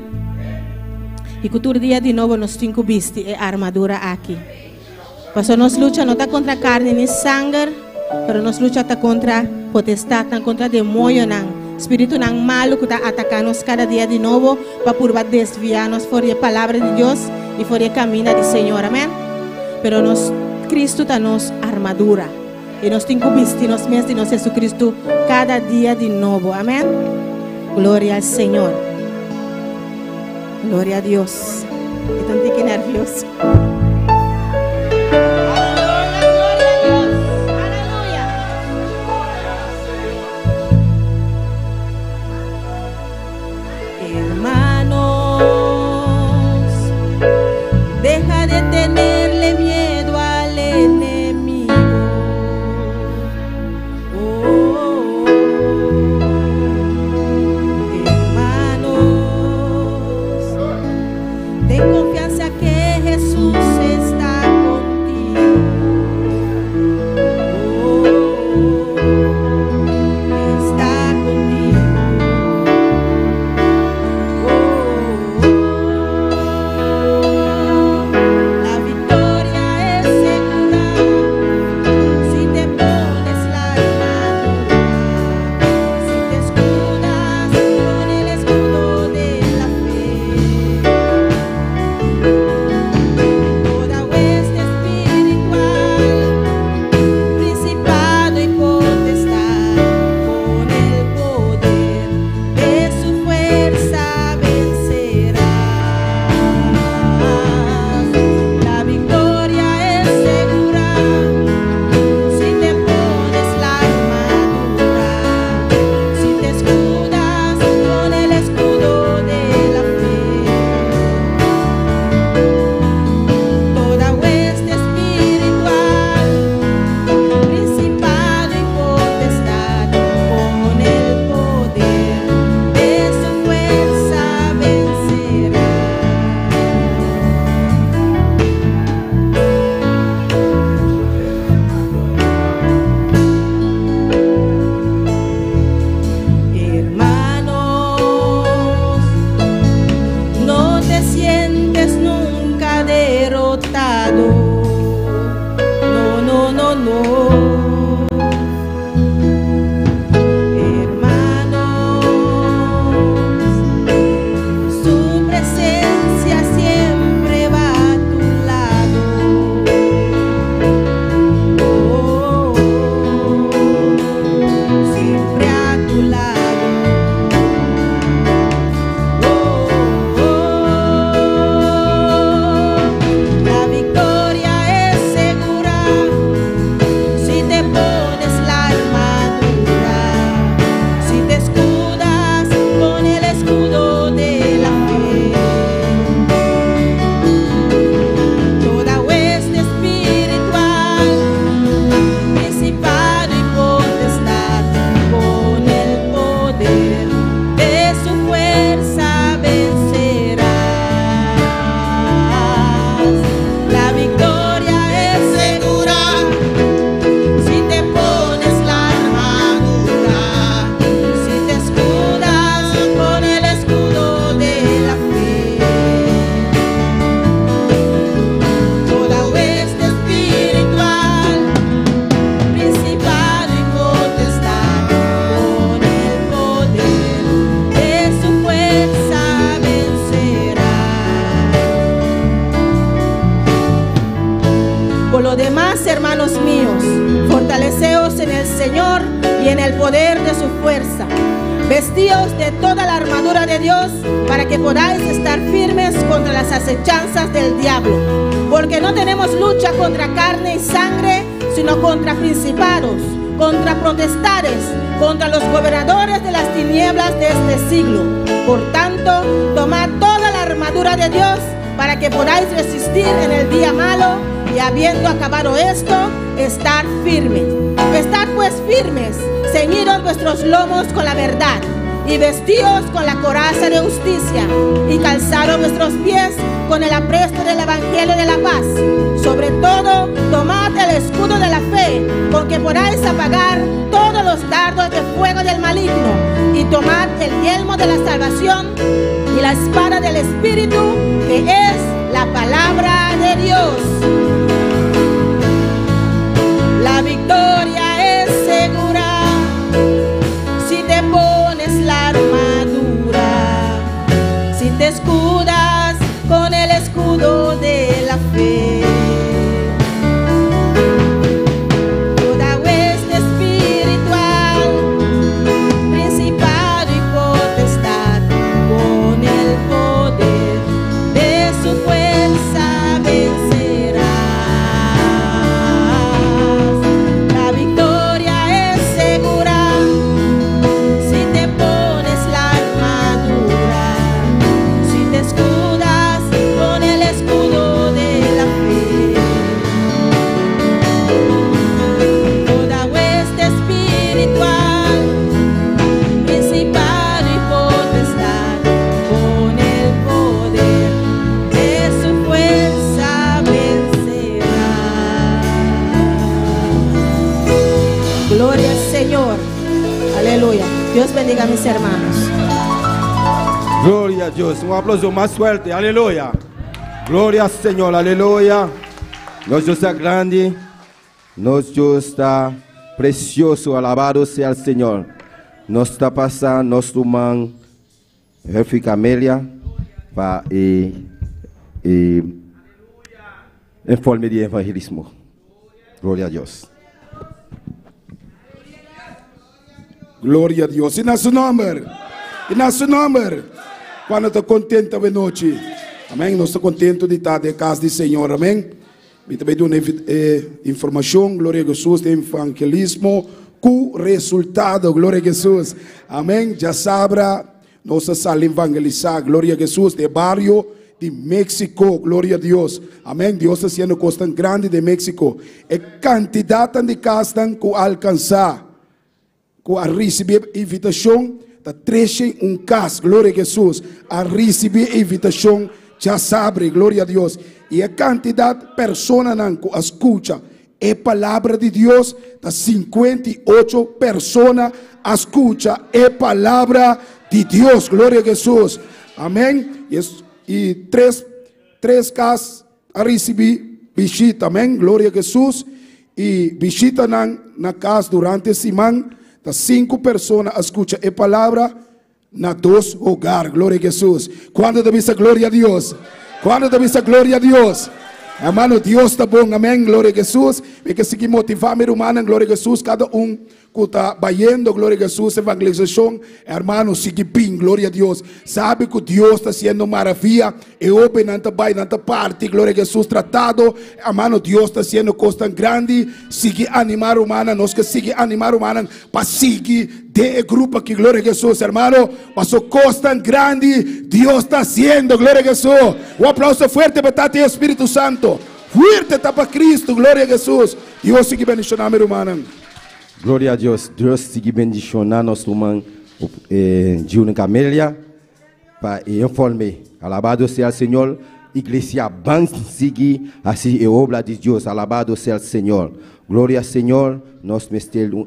E que todo dia de novo nós temos que vestir a armadura aqui. Porque nós luta não está contra carne nem sangue, mas nós luta está contra potestade, contra demônio, espírito não malo que está atacando-nos cada dia de novo para por desviar-nos fora a palavra de Deus e fora o caminho do Senhor, amém? Pero nós, Cristo está nos armadura e nós temos que vestir nós mesmos de nosso Jesus Cristo cada dia de novo, amém? Glória ao Senhor. Glória a Deus. Estou um pouco nervioso. Ten confianza que Jesús te sientes nunca derrotado. No, no, no, no. Hermanos míos, fortaleceos en el Señor y en el poder de su fuerza. Vestíos de toda la armadura de Dios para que podáis estar firmes contra las acechanzas del diablo. Porque no tenemos lucha contra carne y sangre, sino contra principados, contra potestades, contra los gobernadores de las tinieblas de este siglo. Por tanto, tomad toda la armadura de Dios para que podáis resistir en el día malo, y habiendo acabado esto, estar firmes. Estad pues firmes, ceñidos vuestros lomos con la verdad, y vestíos con la coraza de justicia, y calzados vuestros pies con el apresto del evangelio de la paz. Sobre todo, tomad el escudo de la fe, con que podáis apagar todos los dardos de fuego del maligno, y tomad el yelmo de la salvación y la espada del Espíritu, que es la palabra de Dios. La victoria es segura si te pones la armadura, si te escudas con el escudo de la fe. Toda hueste espiritual, principado y potestad, con el poder de su fuerza vencerás. La victoria es segura si te pones la armadura, si te escudas con el escudo de la fe. Toda hueste espiritual, principado y potestad, con el poder de su fuerza vencerá. Gloria al Señor. Aleluya. Dios bendiga a mis hermanos. Gloria a Dios. Un aplauso más fuerte. Aleluya. Gloria al Señor. Aleluya. Nuestro Dios está grande. Nuestro Dios está precioso. Alabado sea el Señor. Nos está pasando nuestro man Jefe Camelia para informe de evangelismo. Gloria a Dios. Glória a Deus. E na seu nome. E na seu nome. Quando estou contente de noite. Amém. Nós estamos contentes de estar na casa do Senhor. Amém. E também dou informação. Glória a Jesus. De evangelismo com resultado. Glória a Jesus. Amém. Já sabrá. Nós estamos evangelizar. Glória a Jesus. De barrio de México. Glória a Deus. Amém. Deus está sendo coisa grande de México. E quantidade de casas que alcançar. A receber invitação, da treche casa, glória a Jesus, a receber invitação, já sabe, glória a Deus, e a quantidade de pessoas que escuta a palavra de Deus, da 58 pessoas escuta a palavra de Deus, glória a Jesus, amém, e três casas a receber visita, amém? Glória a Jesus. E visita na casa durante a semana, 5 pessoas escutam a palavra na 2 hogares, glória a Jesus. Quando te visa glória a Deus? Quando te visa glória a Deus? Hermano, Deus está bom, amém, glória a Jesus. E que seguir motivar a humana, glória a Jesus, cada que está vayendo, glória a Jesus, evangelização, hermano, sigue bem, glória a Deus. Sabe que Deus está sendo maravilha, e open nanta parte, glória a Jesus, tratado, hermano, Deus está sendo coisa grande, sigue animar humana, nós que sigue animar humana, para seguir de grupo aqui, glória a Jesus, hermano, mas o coisa grande, Deus está sendo, glória a Jesus. Um aplauso forte para o Espírito Santo, fuerte para Cristo, glória a Jesus. Deus sigue bendicionando a humana. Glória a Deus. Deus sigue bendicionando nosso irmão Júnior Camélia para informar. Alabado seja o Senhor. Igreja van seguir assim a obra de Deus. Alabado seja o Senhor. Glória ao Senhor. Nós mestemos.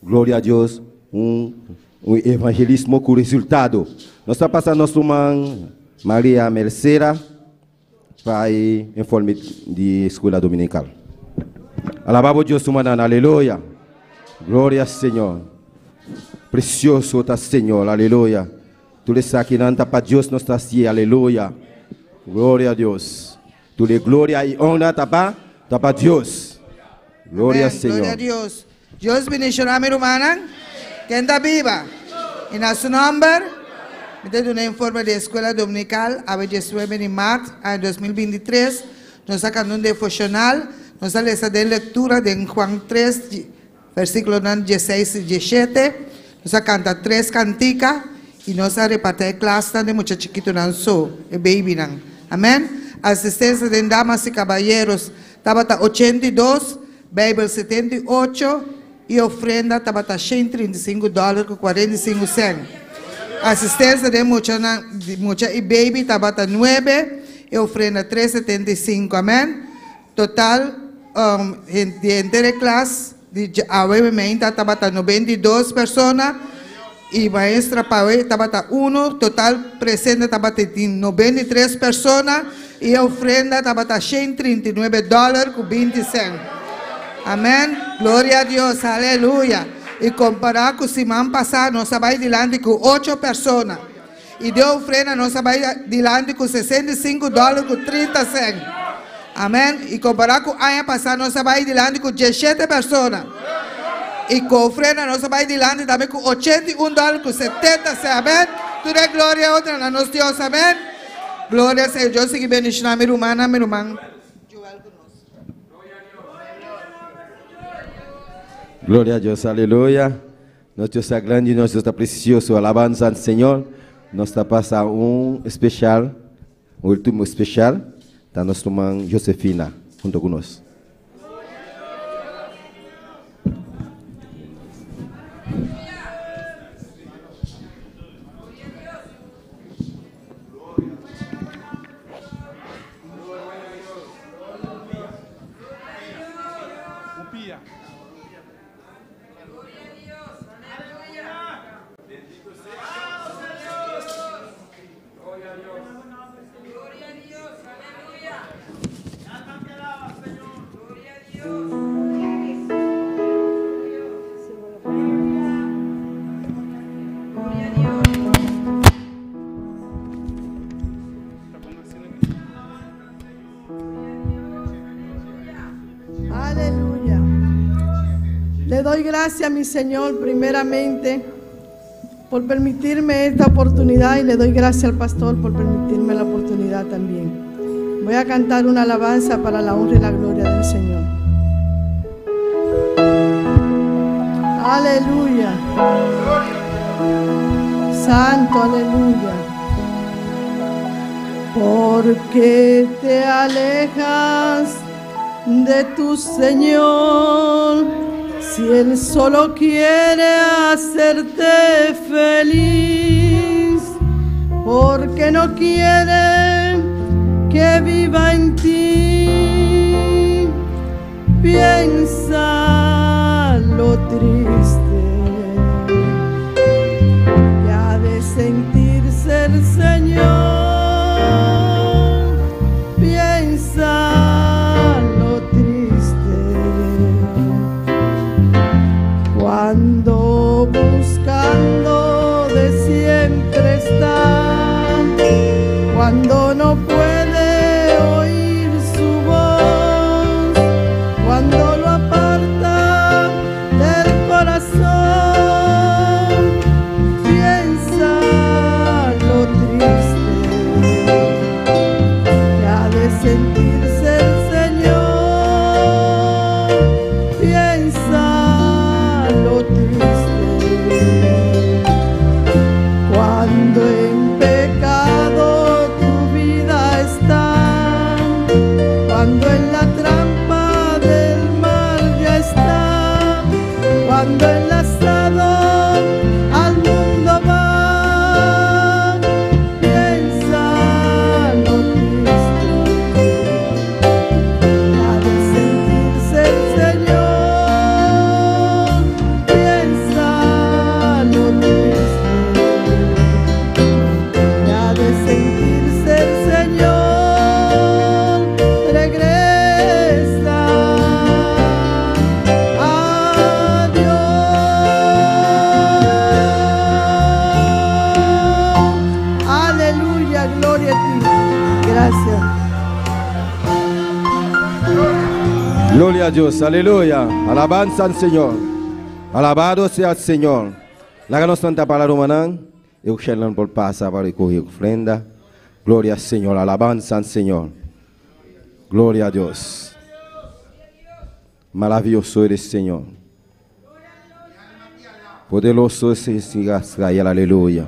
Glória a Deus. Evangelismo com resultado. Nós estamos passando nosso irmão Maria Mercera para informar de escola dominical. Alabado Deus, humano, aleluia. Glória ao Senhor. Precioso está o Senhor, aleluia. Tu le saque nanta para Deus nos está assim, aleluia. Glória a Deus. Tu le glória e honra está para Deus. Glória ao Senhor. Glória a Deus. Deus bendicionar a humana. Quem está viva? E na seu nome, me deu uma informe da escola dominical, a 19 de março de 2023. Nós sacamos um devocional. Nós vamos ler a leitura de Juan 3, versículo 16 e 17. Nós cantamos 3 canticas e nós repartimos a classe de muchos chiquitos e baby. Amém? Assistência de damas e caballeros estava 82, Bible 78 e ofrenda estava $135 com 45 centavos. Assistência de muchos e baby estava 9 e ofrenda 375. Amém? Total de entre classe de obviamente estava 92 pessoas e maestra Paulo estava 1, total presente estava 93 pessoas e ofrenda estava $139 com 20 centavos. Amém? Glória a Deus, aleluia. E comparar com o semana passada, nós vai dilante com 8 pessoas e de ofrenda nós vai dilante com $65 com 30 centavos. Amém. E comparar com o ano passado, nós vamos dilante com 17 pessoas. E com a ofrenda, nós vamos dilante também com $81 com 70 centavos. Amém. Tudo é glória a outra, nosso Deus. Amém. Glória a Deus. Deus sigue bendicionando a minha irmã. Glória a Deus, aleluia. Nosso Deus é grande, nosso Deus é precioso. Alabança ao Senhor. Nós estamos passando especial, último especial. Está nossa irmã Josefina junto conosco. Aleluya. Le doy gracias a mi Señor primeramente por permitirme esta oportunidad y le doy gracias al pastor por permitirme la oportunidad también. Voy a cantar una alabanza para la honra y la gloria del Señor. Aleluya. Santo, aleluya. Porque te alejas de tu Señor, si Él solo quiere hacerte feliz, porque no quiere que viva en ti. Piensa lo triste que ha de sentirse el Señor gloria a ti. Gracias. Gloria a Dios, aleluya. Alabanza al Señor. Alabado sea el Señor. La que nos tanta palabra humana, eu chelan por pasar para recoger ofrenda. Gloria al Señor, alabanza al Señor. Gloria a Dios. Maravilloso eres, Señor. Poderoso es Israel, aleluya.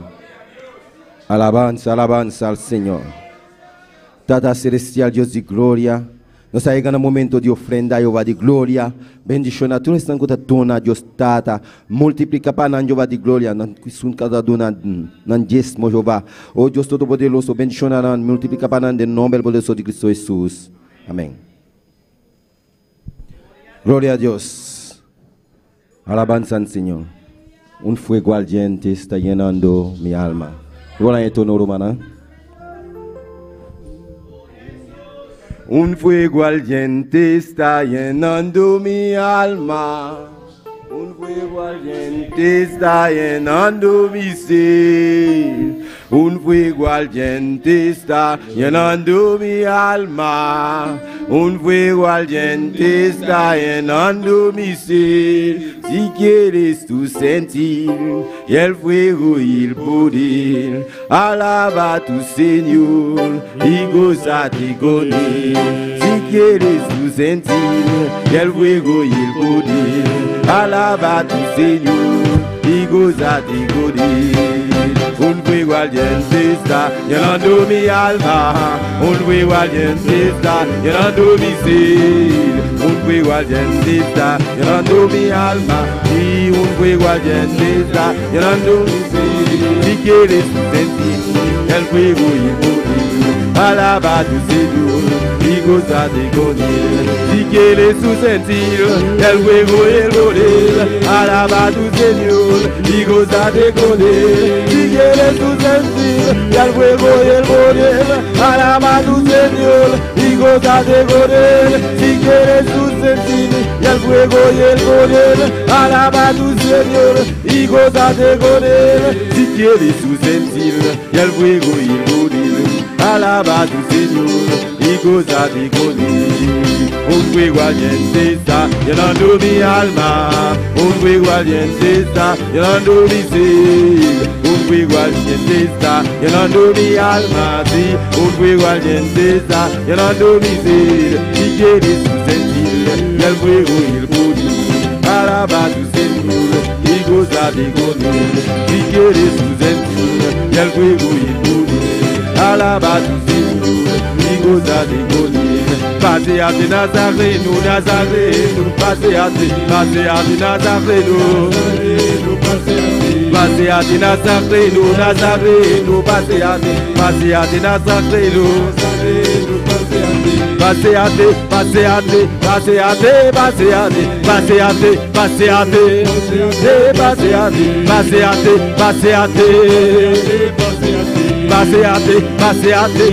Alabanza, alabanza al Señor. Tata celestial, Dios de gloria. Nós chegamos no momento de ofrenda, Jeová de glória. Bendição a todos que estão dona, Deus Tata. Multiplica para nós, Jeová de glória. Não cada dona, não dízimo, Jeová. Oh Deus Todo-Poderoso, bendição a nós. Multiplica para nós, em nome poderoso de Cristo Jesus. Amém. Glória a Deus. Alabanza al Señor. Un fuego ardiente está llenando mi alma. Glória a tono romana. Un fuego ardiente está llenando mi alma. Un fuego ardiente está llenando mi ser. Un fuego ardiente está llenando mi alma. Un fuego ardiente está llenando mi ser. Si quieres tú sentir el fuego y el poder, alaba a tu Señor y gózate con él. Si quieres tú sentir el fuego y el poder, alaba a tu Señor y gózate con él. Un fuego ardiente está llenando mi alma. Un fuego ardiente está llenando mi ser. Un fuego ardiente está llenando mi alma. Y un fuego ardiente está llenando mi ser. Si quieres sentir el fuego y el poder, alaba a tu Señor y gózate con él. Si quieres tú sentir el fuego y el poder, alaba a tu Señor y gózate con él. Si quieres tú sentir el fuego y el poder, alaba a tu Señor y gózate con él. Si quieres tú sentir el fuego y el poder, alaba a tu Señor y gózate con él. Si quieres tú sentir el fuego y el poder, alaba a tu Señor y gózate con él. Un fuego ardiente está llenando mi alma. Un fuego ardiente está llenando mi ser. Un fuego ardiente está llenando mi alma. Sí, un fuego ardiente está llenando mi ser. Si quieres tú sentir el fuego y el poder, alaba a tu Señor y gózate con él. Si quieres tú sentir el fuego y el poder, alaba a tu Señor y gózate con él. Paseate Nazareno, Nazareno, paseate, paseate Nazareno, paseate Nazareno, Nazareno, paseate, paseate Nazareno, paseate, paseate, paseate, paseate, paseate, paseate, paseate, paseate, paseate, paseate.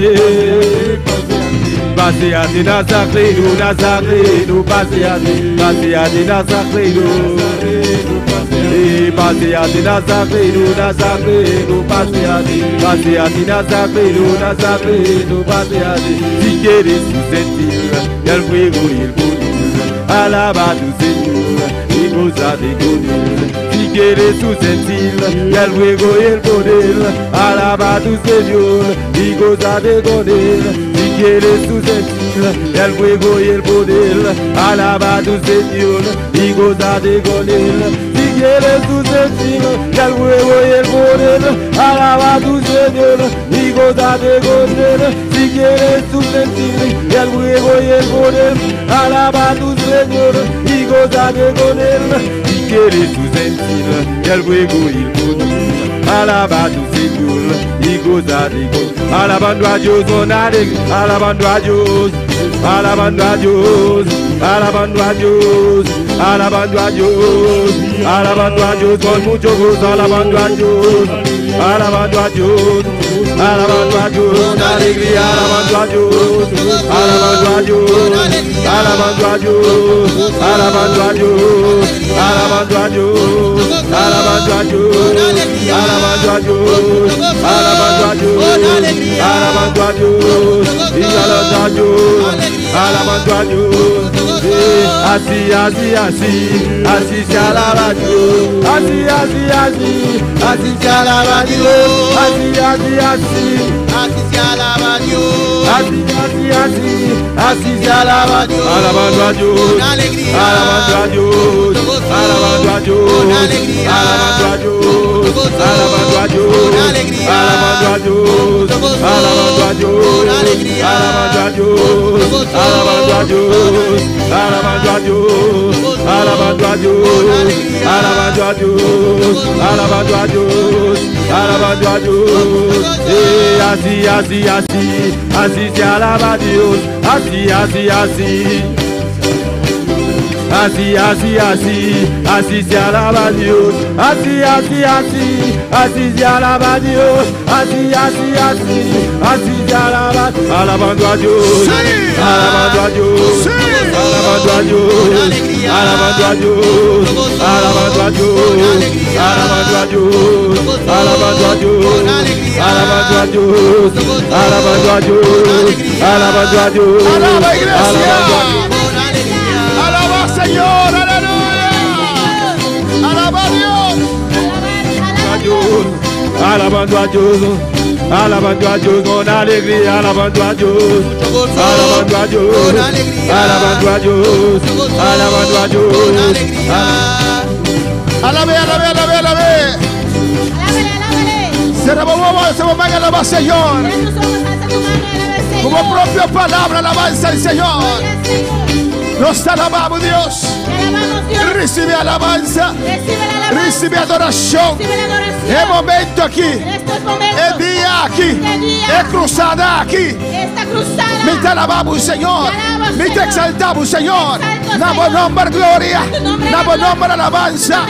Paseate Nazareno, Nazareno, paseate, paseate Nazareno, paseate Nazareno, Nazareno, paseate, paseate Nazareno, Nazareno, paseate. Si quieres tú sentir el fuego y el poder, alaba a tu Señor y gózate con él. Si quieres tú sentir el fuego y el poder, alaba a tu Señor y gózate con él. Si quieres tú sentir el fuego y el poder, alaba a tu Señor y gózate con él. Si quieres tú sentir el fuego y el poder, alaba a tu Señor y gózate con él. Si quieres tú sentir el fuego y el poder, alaba a tu Señor y gózate con él. Si quieres tú sentir el fuego y el poder, alaba a tu Señor y gózate con él. Alabando a Dios con alegría, alabando a Dios, alabando a Dios, alabando a Dios, alabando a Dios, alabando a Dios con mucho gozo, alabando a Dios, alabando a Dios, alabando a Dios con alegría, alabando a Dios, alabando a Dios, alabando a Dios, alabando a Dios, alabando a Dios, alabando a Dios, alabando a Dios, alabando a Dios, alabando a Dios, alabando Dios, alabando a Dios. Así, así, así, así se alaba a Dios. Así, así, así, así se alaba a Dios. Así, así, así, así se alaba a Dios. así, así, así, así se alaba a Dios. Alabando a Dios, Con alegría, alabando a Dios, alabando a Dios, con alegría, alabando a Dios, alabando a Dios, con alegría, alabando a Dios, alabando a Dios, con alegría, alabando a Dios, alabando a Dios, alabando a Dios, alabando a Dios, alabando a Dios, alabando a Dios, alabando a Dios. Así, así, así, así se alaba a Dios. Así, así, así. Así, así, así, así se alaba a Dios. Así, así, así, así se alaba a Dios. Así, así, así, así se alaba. Alabando a Dios, alabando a Dios, alabando a Dios, alabando a Dios, alabando a Dios, alabando a Dios, alabando a Dios, alabando a Dios, alabando a Dios, alabando a Dios, Alaba, iglesia. alabando a Dios. Alaba, Señor, aleluya. Alaba a Dios. A Dios, alabando a Dios, alabando a Dios con alegría, alabando a Dios, alabando a Dios, alabando a Dios, alabando a Dios. Alabe, alabe, alabe, alabe. Se removó, alaba al Señor. Como propia palabra, alabanza al Señor. Nos alabamos, Dios. Recibe alabanza, recibe adoración. Es momento aquí, es día aquí, es cruzada aquí. Me te alabamos, Señor. Me te exaltamos, Señor. Damos nombre gloria, damos nombre alabanza,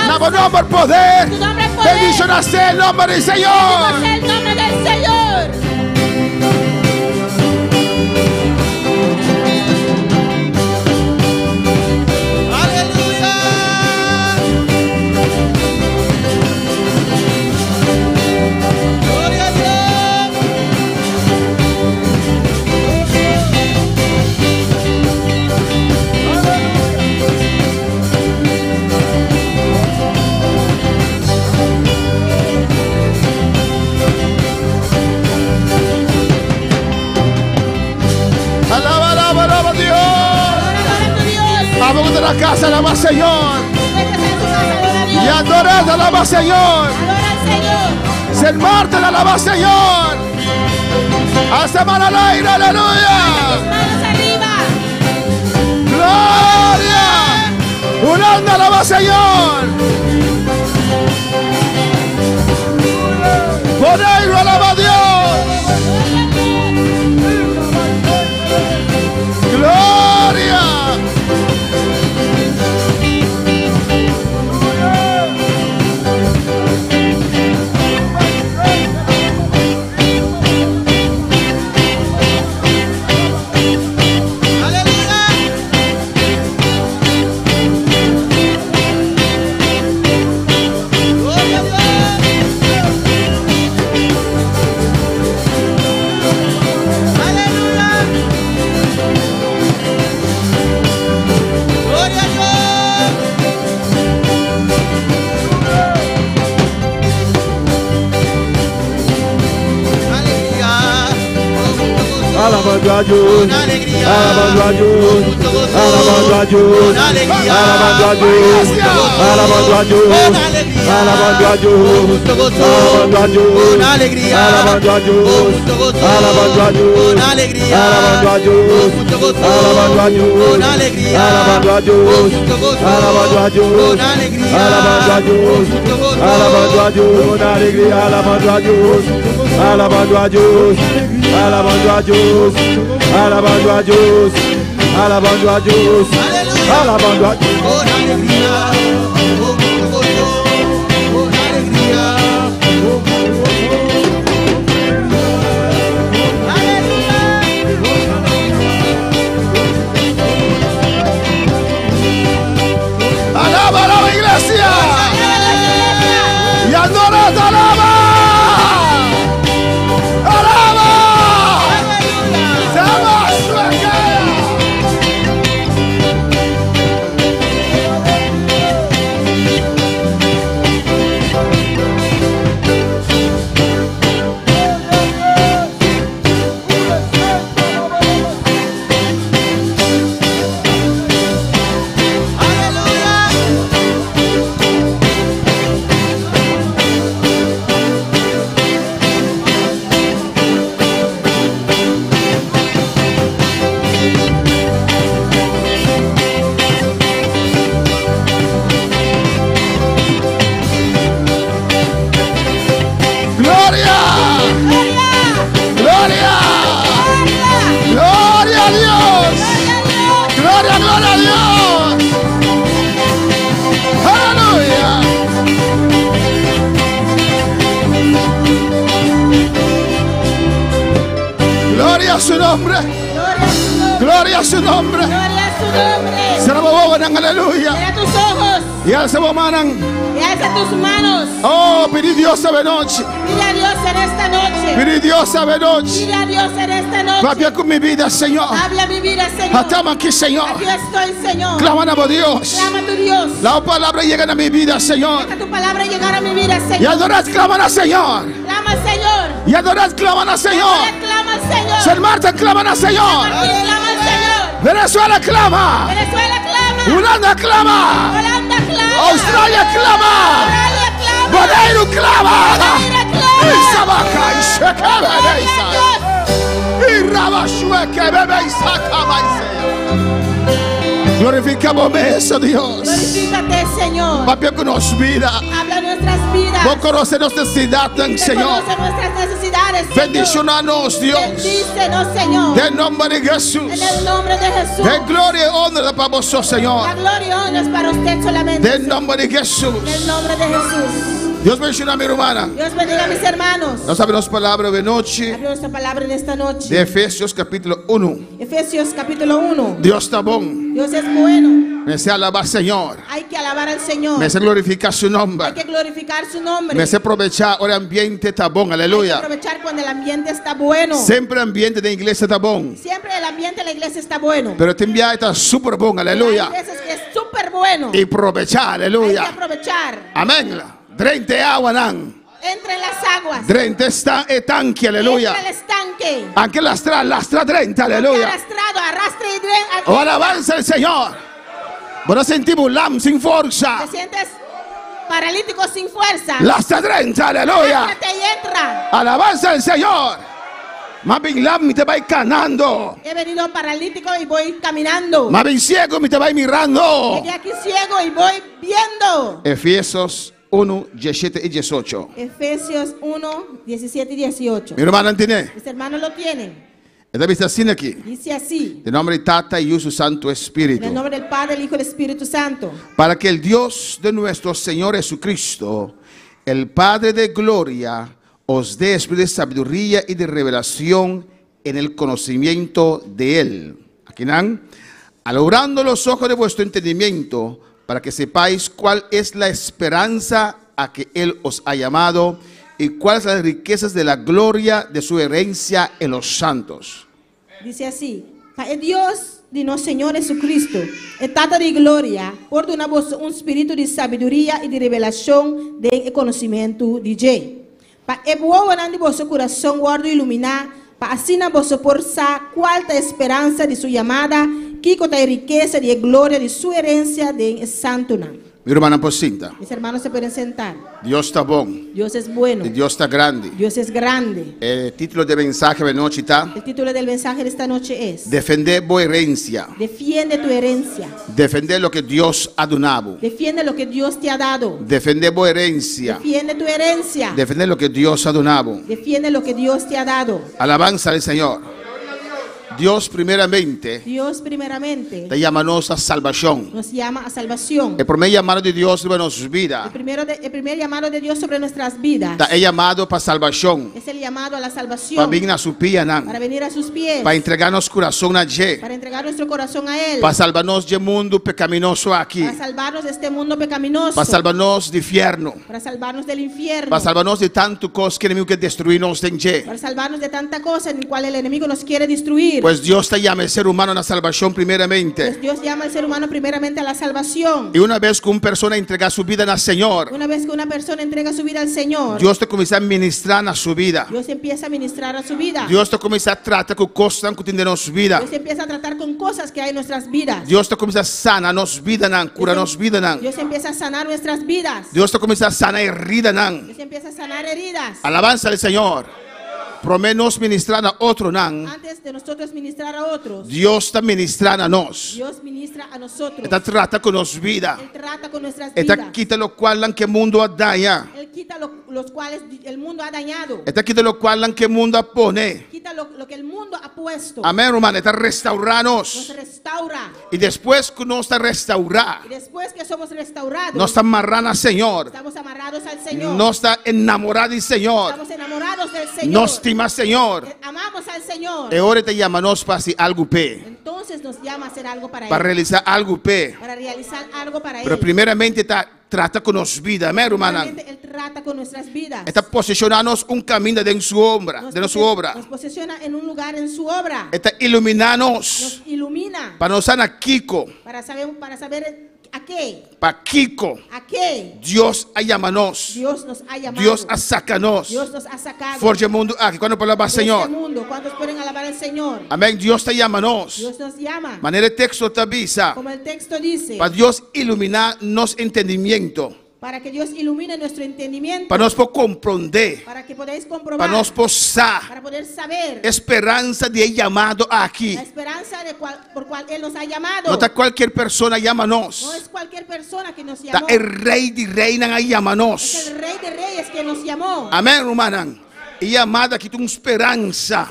damos nombre poder. Bendición sea el nombre del Señor. Vamos de la casa, alaba al Señor. Y adorad, alaba al Señor. Ser Marte, alaba al Señor. Hasta mano al aire, aleluya. Gloria. Un anda, alaba al Señor. Por ello, alaba a Dios. Gloria. Alabando a Dios, alabando a Dios, alabando a Dios, alabando a Dios, alabando a Dios, alabando a Dios, alabando a Dios, alabando a Dios, alabando a Dios, alabando a Dios, alabando a Dios, alabando a Dios, alabando a Dios, alabando a Dios, alabando a Dios, con alegría, alabando a Dios, alabando a Dios, alabando a Dios, alabando a Dios, alabando a Dios, alabando a Dios. Con alegría, con alegría. Alaba, alaba, iglesia. Y adora, alaba. Alaba. Sabas. Gloria. Gloria a Dios. Gloria, gloria a Dios. Aleluya. Gloria a su nombre. Gloria a su nombre. Gloria a su nombre. Será aleluya. Mira tus ojos Y alza manan. y alza tus manos. Oh, pidi Dios sabe noche. Pide a Dios en esta noche. Pidi Dios sabe noche. Pide a Dios en esta noche. Papia con mi vida, Señor. Habla mi vida, Señor. Atama aquí, Señor. Aquí estoy, Señor. Claman a Dios. Clama a tu Dios. La palabra llega a mi vida, Señor. Deja tu palabra llegar a mi vida, Y Señor. adorad, claman al Señor. Clama al Señor. Y adorad, claman al Señor. Ahora clama al Señor. San Marta, claman al Señor. Aquí clama al Señor. Venezuela, clama. Venezuela clama. Holanda, clama. Holanda clama. Australia, clama. Australia clama. Bonaire, clama. Bonaire clama. Y Sabaca, y Shekebeleisa. Y Rabashue, que bebe y saca, glorificamos eso, Dios. Glorifícate, Señor. Papi, que nos vida. Habla nuestras vidas. Vos conoces nuestras necesidades, Señor. Conoce nuestras necesidades, Señor. Bendicionanos, Dios. Bendícenos, Señor. En nombre de Jesús. En el nombre de Jesús. En gloria y honra para vos, La Señor. gloria y honra es para usted solamente. En nombre de Jesús. En el nombre de Jesús. Dios bendiga a mi hermana. Dios bendiga a mis hermanos. Nos abrimos palabra de noche. Abre nuestra palabra en esta noche. De Efesios capítulo 1. Efesios capítulo 1. Dios está bon. Dios es bueno. Me se alaba, Señor. Hay que alabar al Señor. Me se glorificar su Hay nombre. que glorificar su nombre. Me se aprovechar el ambiente está bon. Hay que Aleluya. aprovechar cuando el ambiente está bueno. Siempre el ambiente de iglesia está bon. Siempre el ambiente de la iglesia está bueno. Pero te envía está súper bon. Hay Aleluya. veces que es súper bueno. Y aprovechar. Hay que Aleluya. aprovechar. Amén. Drente agua nan. Entre las aguas. Drente está etanque. Aleluya. Entra el estanque. Aunque lastra drente. Aleluya. Arrastrado, arrastre y dren. O alabanza al Señor. Bueno, sentimos lam sin fuerza. Te sientes paralítico sin fuerza. Lastra drente. Aleluya. Arrástrate y entra. Alabanza al Señor. Más bien lam me te va canando. He venido paralítico y voy caminando. Más bien ciego me te va mirando. Llegué aquí ciego y voy viendo. Efesios 1, 17 y 18. Efesios 1, 17 y 18. Mi hermana tiene. Mis hermanos lo tienen. Esta vista así aquí. Dice así. De nombre de Tata y su Santo En Espíritu. el nombre del Padre, del Hijo y del Espíritu Santo. Para que el Dios de nuestro Señor Jesucristo, el Padre de gloria, os dé espíritu de sabiduría y de revelación en el conocimiento de Él. Aquí están. Alumbrando los ojos de vuestro entendimiento, para que sepáis cuál es la esperanza a que Él os ha llamado y cuáles son las riquezas de la gloria de su herencia en los santos. Dice así. Para Dios de nuestro Señor Jesucristo, estado de gloria, por una voz, un espíritu de sabiduría y de revelación de conocimiento de J. Para el bueno de vuestro corazón guardo iluminar, para así na vuestra fuerza, cuarta esperanza de su llamada, que con la riqueza de gloria de su herencia de santo nam. Mi hermana Pocinta, Mis hermanos se pueden sentar. Dios está bon, Dios es bueno. Dios está grande. Dios es grande. El título de mensaje de noche está: El título del mensaje de esta noche es: defender vuestra herencia. Defiende tu herencia. Defender lo que Dios ha donado. Defiende lo que Dios te ha dado. Defender vuestra herencia. Defiende tu herencia. Defender lo que Dios ha donado. Defiende lo que Dios te ha dado. Alabanza al Señor. Dios primeramente Dios primeramente te llama a salvación. nos llama a salvación. El primer llamado de Dios sobre nuestras vidas El primer llamado de Dios sobre nuestras vidas está llamado para salvación. es el llamado a la Para salvación. venir a su pie, Para venir a sus pies. para entregarnos corazón a Él. Para entregar nuestro corazón a Él. Para salvarnos del mundo pecaminoso aquí. Para salvarnos de este mundo pecaminoso. Para salvarnos del infierno. Para salvarnos del infierno. Para salvarnos de tanto cosas que el enemigo quiere destruirnos en Él. Para salvarnos de tanta cosa en la cual el enemigo nos quiere destruir. Pues Dios te llama al ser humano a la salvación primeramente. Pues Dios llama al ser humano primeramente a la salvación. Y una vez que una persona entrega su vida al Señor, Una vez que una persona entrega su vida al Señor, Dios te comienza a ministrar a su vida. Dios empieza a ministrar a su vida. Dios te comienza a tratar con cosas que tienen en su vida. Dios empieza a tratar con cosas que hay en nuestras vidas. Dios te comienza a sanar nos vida, curar nos vida. Dios empieza a sanar nuestras vidas. Dios te comienza a sanar heridas. Dios empieza a sanar heridas. Alabanza al Señor. Promenos ministrar a otro nan. Antes de nosotros ministrar a otros, Dios está ministrando a nos. Dios ministra a nosotros. Está trata con nos vida. Él trata con nuestras Está vidas. quita lo cual que el mundo da ya. Él quita los cuales el mundo ha dañado. Esta quita lo cual que el mundo pone. Quita lo que el mundo ha puesto. Amén, hermano. Esta Nos restaurarnos. restaura. Y después que nos está restaurar, Y después que somos restaurados, nos está amarrando al Señor. estamos amarrados al Señor. Nos está enamorado del Señor. Estamos enamorados del Señor. Nos estima Señor. Amamos al Señor. Y ahora te llamamos para hacer algo pe. Entonces nos llama a hacer algo para Para Él. realizar algo pe. Para realizar algo para Pero Él. primeramente trata con nos vida. Amén, hermana. Realmente Él trata con nuestras vidas. Está posicionándonos un camino de su obra. De su obra. Nos posiciona en un lugar en su obra. Está iluminándonos. Nos ilumina Para nos sanar Kiko. para saber a qué. Para Kiko. ¿A qué? Dios ha llamado. Dios nos ha llamado. Dios ha sacado. Dios nos ha sacado. Forge el mundo aquí. Cuando palabra de este Señor. mundo. ¿Cuántos pueden alabar al Señor? Amén. Dios te llama. Dios nos llama. Manera el texto te avisa. Como el texto dice. Para Dios iluminar nos entendimiento. Para que Dios ilumine nuestro entendimiento. Para nos comprender. Para que podáis comprobar. Para nos posar. Para poder saber. Esperanza de llamado aquí. La esperanza por cual Él nos ha llamado. No está cualquier persona llámanos. No es cualquier persona que nos Está llamó. el rey de reina ahí llamanos. Es el Rey de Reyes que nos llamó. Amén, hermana. Y llamada aquí tu esperanza.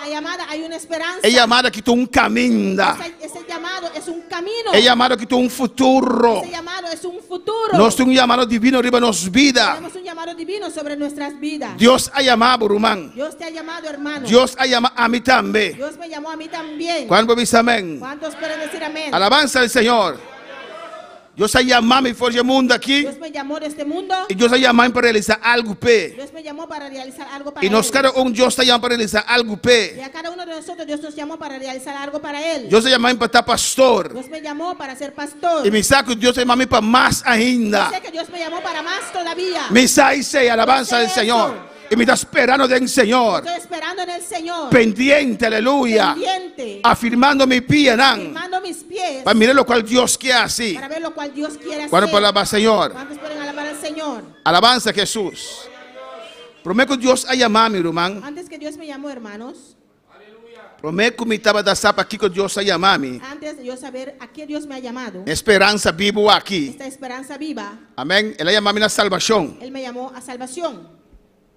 La llamada hay una esperanza. Es llamada aquí tu un camino. Ese llamado es un camino. Es llamado aquí tu un futuro. Ese llamado es un futuro. No es un llamado divino arriba nos vida. Tenemos un llamado divino sobre nuestras vidas. Dios ha llamado, hermano. Dios te ha llamado, hermano. Dios ha llamado a mí también. Dios me llamó a mí también. ¿Cuándo dice amén? ¿Cuántos pueden decir amén? Alabanza al Señor. Dios ha llamado y forge el mundo aquí. Dios me llamó de este mundo. Y Dios ha llamado para realizar algo pe. Dios me llamó para realizar algo para Y nos Él. cada un Dios te llama para realizar algo Y pe. a cada uno de nosotros Dios nos llamó para realizar algo para Él. Dios te llama para estar pastor. Dios me llamó para ser pastor. Y me saco Dios te llama para más ainda. Sé que Dios me llamó para más todavía. Me dice alabanza del Señor. Y me está esperando del Señor. Estoy esperando en el Señor. Pendiente, aleluya. Pendiente. Afirmando mi pie, nan. Firmando mis pies. Para mirar lo cual Dios quiere así. Para ver lo cual Dios quiere hacer. Cuando palabra Señor. ¿Cuántos pueden alabar al Señor? Alabanza a Jesús. Prometo que Dios ha llamado, mi hermano. Antes que Dios me llamó, hermanos. Prometo que me estaba da sapa aquí que Dios ha llamado. Antes de yo saber a qué Dios me ha llamado. Esperanza vivo aquí. Esta esperanza viva. Amén. Él ha llamado a la salvación. Él me llamó a salvación.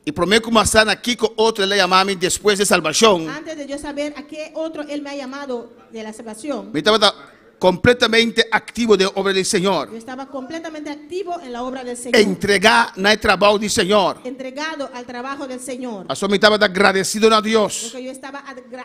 Y prometo que más aquí con otro Él ha llamado después de salvación. Antes de yo saber a qué otro Él me ha llamado de la salvación. Me estaba completamente activo de obra del Señor. Yo estaba completamente activo en la obra del Señor. Entregar en el trabajo del Señor. Entregado al trabajo del Señor. Eso me estaba agradecido a Dios. Porque yo estaba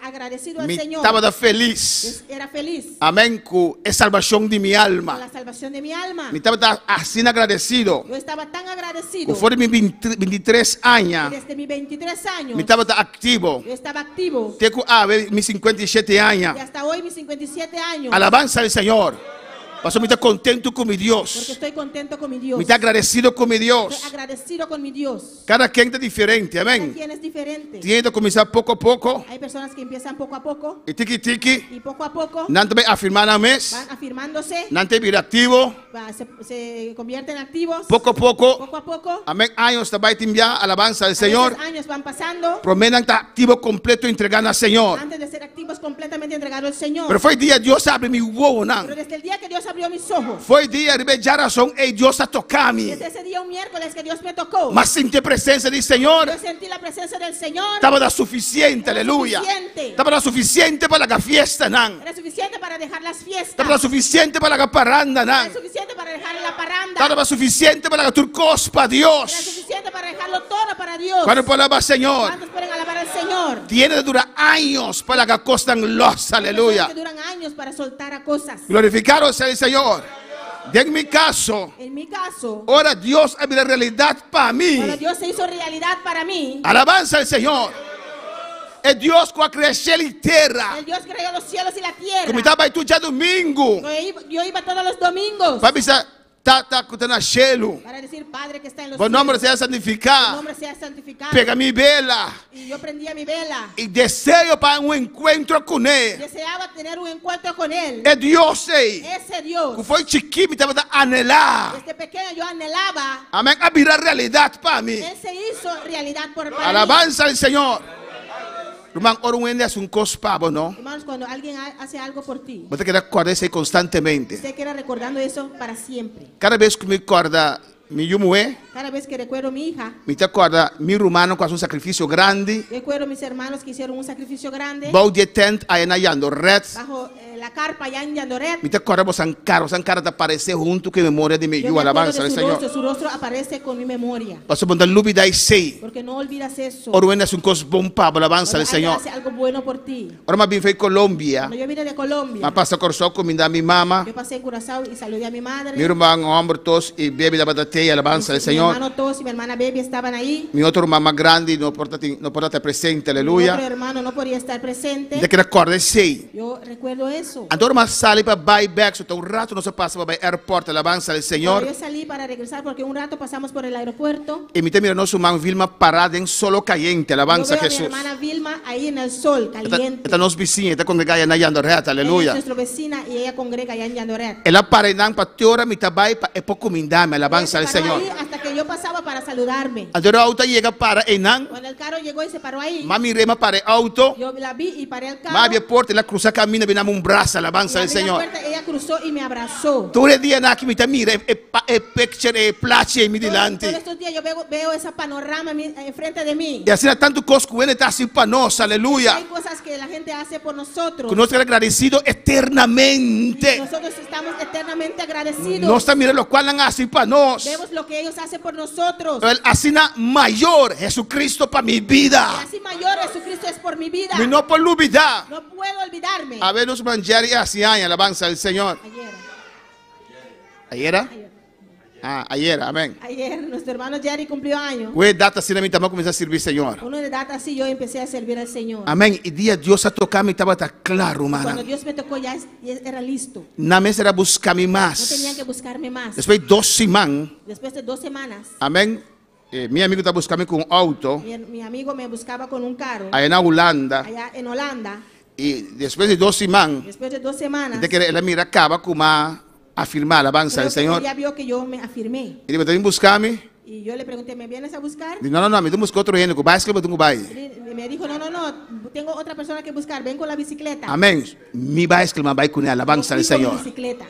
agradecido al Me Señor. estaba feliz. Yo era feliz Amén. Con la salvación de mi con alma. la salvación de mi alma. Me estaba así agradecido. Yo estaba tan agradecido. Fue mis 23 años. Desde mis 23 años. Me estaba activo. Yo estaba activo. Tengo mis 57 años. Y hasta hoy mis 57 años. Alabanza al Señor. Pasó, me está contento con mi Porque Dios. estoy contento con mi Dios. Me está agradecido con mi Estoy Dios. agradecido con mi Dios. Cada quien es diferente. Cada Amén. quien es diferente. Tiene que comenzar poco a poco. Hay personas que empiezan poco a poco. Y tiki tiki. Y poco a poco Nante me afirmar a mes. van afirmándose. Nante vir activo. Se convierten activos. Poco a poco. Poco a poco. Amén. Años está ya alabanza al A Señor. veces años van pasando. Promedan estar activo completo entregando al Señor. Antes de ser activos completamente entregados al Señor. Pero fue el día Dios abre mi huevo. Pero desde el día que Dios abrió mis ojos. Foi dia de já razão e Deus a tocar-me. Desde ese día un miércoles que Dios me tocó. Mas senti a presença do Senhor. Yo sentí la presencia del Señor. Estava da suficiente, Era aleluia. suficiente. Estava da suficiente para a fiesta, não. Era suficiente para dejar las fiestas. Estava da suficiente para a parranda, Era não. suficiente para dejar la parranda. Estava suficiente para a turcos para Era Deus. suficiente para dejarlo todo para Dios. Quando falava Senhor, ¿Cuántos pueden alabar al Señor? tiene de durar anos para que costan los, Hay aleluya. personas que duran años para soltar a cosas. Glorificado sea el Señor. En mi caso, En mi caso, ahora Dios abre la realidad para mí. cuando Dios se hizo realidad para mí, Alabanza al Señor. Es Dios que creó cielo y tierra. el Dios creó los cielos y la tierra. Como estaba ahí tú ya domingo. Yo iba todos los domingos Para pensar, tá cutando cielo. para decir, Padre que está en los O nome cielos, seja tu santificado. nombre sea santificado. Pega mi vela. Y yo prendía mi vela. Y deseo para un encuentro con Él. Deseaba tener un encuentro con Él. Es Dios ahí. Ese Dios. Que foi chiquito, estava a anhelar. Desde pequeño yo anhelaba. Amém. A virar realidade para mim. Él se hizo realidad para mí. Alabanza al Señor. Irmão, ora es un cospavo, ¿no? Hermanos, cuando alguien hace algo por ti, Você quer recordar isso constantemente. usted queda recordando eso para siempre. Cada vez que me acorda mi yumue, Cada vez que recuerdo a mi hija, me te acorda mi rumano com um sacrifício grande, recuerdo a mis hermanos que hicieron un sacrificio grande bau de tent aí na yando red. bajo la carpa allá en Yandoret. Me te acorda Sancara de aparecer junto com a memória de meu Yo me acuerdo alabança de ao Senhor. su rostro aparece con mi memoria. Passo bom da lubi dai sei. Porque no olvidas eso. Ora é um cos bom para alabança ao Cuando alguien Senhor. hace algo bueno por ti. Ora mas bem foi Colômbia. Cuando yo vine de Colombia, Mas passa corso com minha mama. yo pasé en Curazao y saludé a mi madre. Meu irmão ombro tos e bebe da batateia alabança ao Mi Senhor. hermano Tos y mi hermana Baby estaban ahí. Meu outro irmão grande não porta presente, Mi otro aleluia. hermano no podía estar presente. De que recorda sei. Yo recuerdo eso. Andor mas sali para buyback, so um rato não se passa para aeroporto alabança ao Senhor. Cuando yo salí para regresar porque un rato pasamos por el aeropuerto. E me mira nosso irmão Vilma parada em solo caliente, Yo alabança veo a a mi Jesus. hermana Vilma ahí en el sol, caliente. Está nos vizinhos, está congregada na yando reta, Ella es aleluia. nuestra vecina y ella congrega allá en Yandoret. Ela para não para teora me tabai para é pouco mindame, alabança ao Ella se paró Senhor. ahí hasta que yo pasaba para saludarme. Andor auto chega para Enang, Cuando el carro llegó y se paró ahí, mami rema para auto, yo la vi y paré el carro. mas a porta ela cruza caminho bem um braço, Y alabança ao abrí la Senhor. puerta, ella cruzó y me abrazó. Todo dia na que me mira é picture é place em Todos dilante. estos días yo veo ese panorama enfrente de mí. E assim tanto cosco ele está assim para nós, aleluia. Hay cosas que la gente hace por nosotros. Que nós estamos agradecidos eternamente. Nosotros estamos eternamente agradecidos. Nós estamos mirando o qual não assim para nós. Vemos lo que ellos hacen por nosotros. El asina mayor Jesucristo para mi Y vida. así mayor Jesucristo es por mi vida. Me no por olvidar. No puedo olvidarme. A ver, nos manjar y así hay alabanza al Señor. Ayer, ¿Ayer? Ayer, amén. ayer nuestro hermano Jerry cumplió años. Fue data así, también comencé a servir Señor. Uno de data así yo empecé a servir al Señor. Amén. Y día Dios a tocar me estaba tan claro, Cuando hermana. Dios me tocó ya era listo. Na mesa era buscarme No más. tenían que buscarme más. Después de 2 semanas, Después de 2 semanas, amén. Mi amigo está buscando con un auto mi amigo me buscaba con un carro allá en Holanda. allá en Holanda. Y después de 2 semanas, Después de 2 semanas, de que él mira acaba como a afirmar la alabanza creo del que Señor. ella vio que yo me afirmé. Y dice, ¿también buscarme? Y yo le pregunté, ¿me vienes a buscar? Dice, no, me busco otro gente, que vais que me tengo que Y me dijo, no, tengo otra persona que buscar, ven con la bicicleta. Amén. Mi bicycle me va con la alabanza Yo del fui con mi Señor. bicicleta,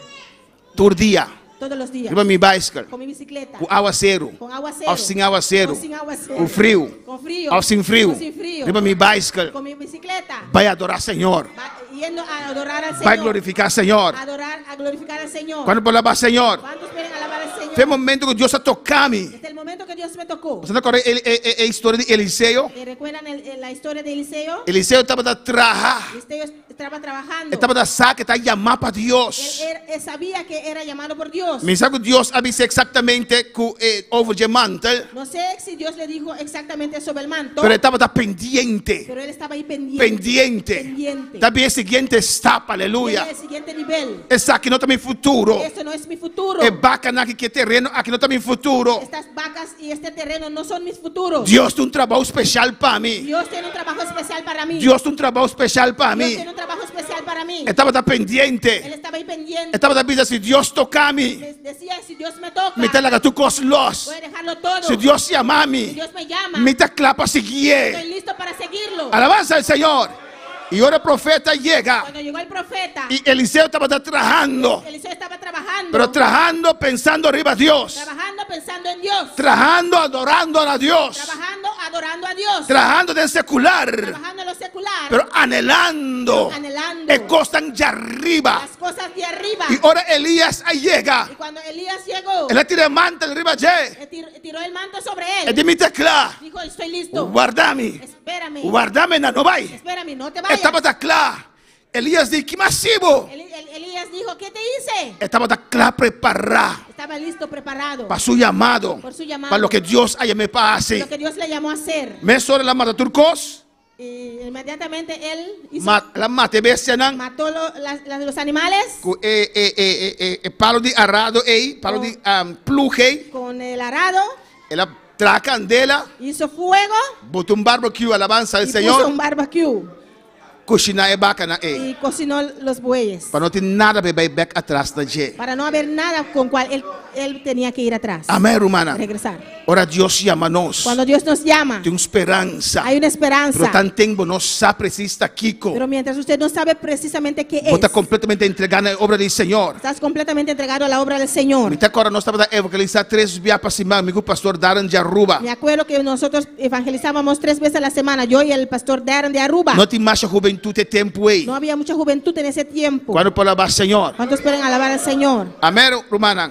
Todo día. todos los días, Lleva mi bicycle. con mi bicicleta, Com aguaceiro. con aguacero, Ou sem aguaceiro. o sin aguacero, Com frio. con frío, Ou sem frio. o sin frío, Lleva mi bicycle. con mi bicicleta, Vai adorar Señor. yendo a adorar al Señor, Vai glorificar Señor. a glorificar al Señor. Quando por alabar Señor. ¿Cuántos quieren alabar al Señor? Foi o momento que Deus a tocar-me. Desde el momento que Dios me tocó. Você não recorda a história de Eliseu? ¿Recuerdan la historia de Eliseo? Eliseu estava a trabalhar. Eliseo estaba trabajando. Estava a saque, estava a chamar para Deus. Él sabía que era llamado por Dios. Me sabe que Deus avisa exatamente com over de mantel. No sé si Dios le dijo exactamente sobre el manto, Pero estava pendiente. pero él estaba ahí pendiente. Pendiente. Também a seguinte etapa, aleluia. Tiene el siguiente nivel. Essa aqui não está meu futuro. Esto no es mi futuro. É bacana que é terreno, aqui não está meu futuro. Estas vacas y este terreno no son mis futuros. Deus tem trabalho especial para mim. Dios tiene un trabajo especial para mí. Deus tem trabalho especial para Dios mí. tiene un trabajo especial para mí. Estava Él pendiente. estaba ahí pendiente. Estava dizendo se Deus tocar-me, Decía, si Dios me toca, me está lá tu coslos. voy a dejarlo todo. Se Deus Si chamar-me, Dios me llama, me está claro para seguir. estoy listo para seguirlo. Alabança ao Senhor. E ora o profeta chega. Cuando llegó el profeta, E Eliseu estava trabajando. Eliseo estaba trabajando. Pero trabajando pensando arriba a Deus. Trabajando pensando en Dios. Trabajando adorando a Deus. Trabajando adorando a Dios. Trabajando de secular. Trabajando en lo secular. Pero anhelando Anhelando cosas de arriba. las cosas de arriba. Y ahora Elías ahí llega. Y cuando Elías llegó, Él tira el manto arriba allí. tiró el manto sobre Él él. dice claro. Dijo, estoy listo. Guardame. Espérame. Guardame na no vai. Espérame, no te vayas. Estava claro. Elías dice, ¿qué masivo? Elías dijo, ¿qué te hice? Estaba claro preparado Estaba listo, preparado. para su llamado. Por su llamado. Para lo que Dios haya me para hacer. Lo que Dios le llamó a hacer. Me sobre la mata turcos. Y inmediatamente él hizo, La mate bestia nan. mató los animales Palo de arado palo de pluje. con el arado, Ela trae candela. hizo fuego Botó un barbecue alabanza y al puso Señor. un barbecue. Kushina e baka na y cocinó los bueyes Para não ter nada bebê back atrás da G. para no haber nada con cual él tenía que ir atrás, Amém, romana. regresar. Ora Deus chama-nos. Cuando Dios nos llama, Tem esperança. hay una esperanza. Pero tanto tempo não sabe precisa Kiko. Pero mientras usted no sabe precisamente qué es, Está completamente entregado na obra do Senhor. estás completamente entregado a la obra del Señor. Até agora nós estamos a evangelizar 3 vezes para cima, amigo pastor Darren de Aruba. Me acuerdo que nosotros evangelizábamos 3 veces a la semana, yo y el pastor Darren de Aruba. Não tem mais juventude tempo aí. No había mucha juventud en ese tiempo. Quando para alabar Senhor. ¿Cuántos pueden alabar al Señor? Amém, romana.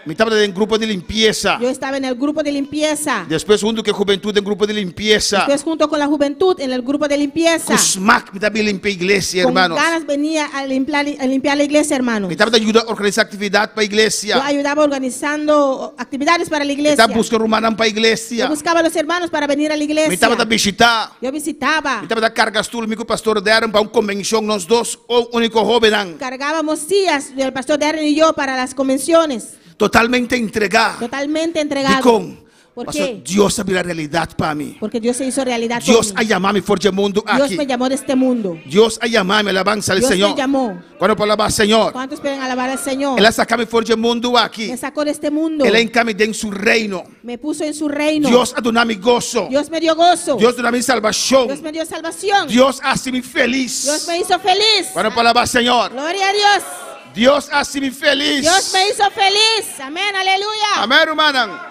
Me estava em grupo de limpeza. Yo estaba en el grupo de limpieza. Depois junto com a juventude em grupo de limpeza. Después junto con la juventud en el grupo de limpieza. Cusmac me estava limpar a igreja, Con hermanos. ganas venía a limpiar la iglesia, hermanos. Me estava ajudando a organizar atividade para a Yo igreja. ayudaba actividades actividades para la Me iglesia. estava buscando romana para a Yo igreja. buscaba a los hermanos para venir a la Me iglesia. estava a visitar. Yo visitaba. Me estava a cargas tudo, amigo pastor Darren para uma convenção nós dois, o único jovem. Cargábamos sillas del pastor Darren y yo para las convenciones. Totalmente entregado. Totalmente E entregado. com ¿Por pastor, qué? Deus sabe a realidade para mim. Porque Dios se hizo realidad. Deus a conmigo. chamar-me fora do mundo Dios aqui. me llamó de este mundo. Deus a chamar-me, alabança ao Dios me Senhor. llamó. Quando para alabar Senhor, ¿Cuántos pueden alabar al Señor? ela saca-me fora do mundo aqui. Me sacó de este mundo. Ela encaminha em seu reino. Me puso en su reino. Deus a donar-me gozo. Dios me dio gozo. Deus donar-me salvação. Dios me dio salvación. Deus hace-me feliz. Dios me hizo feliz. Quando para alabar Senhor, Gloria a Dios. Deus hace-me feliz. Dios me hizo feliz. Amén, aleluya. Amém, irmã.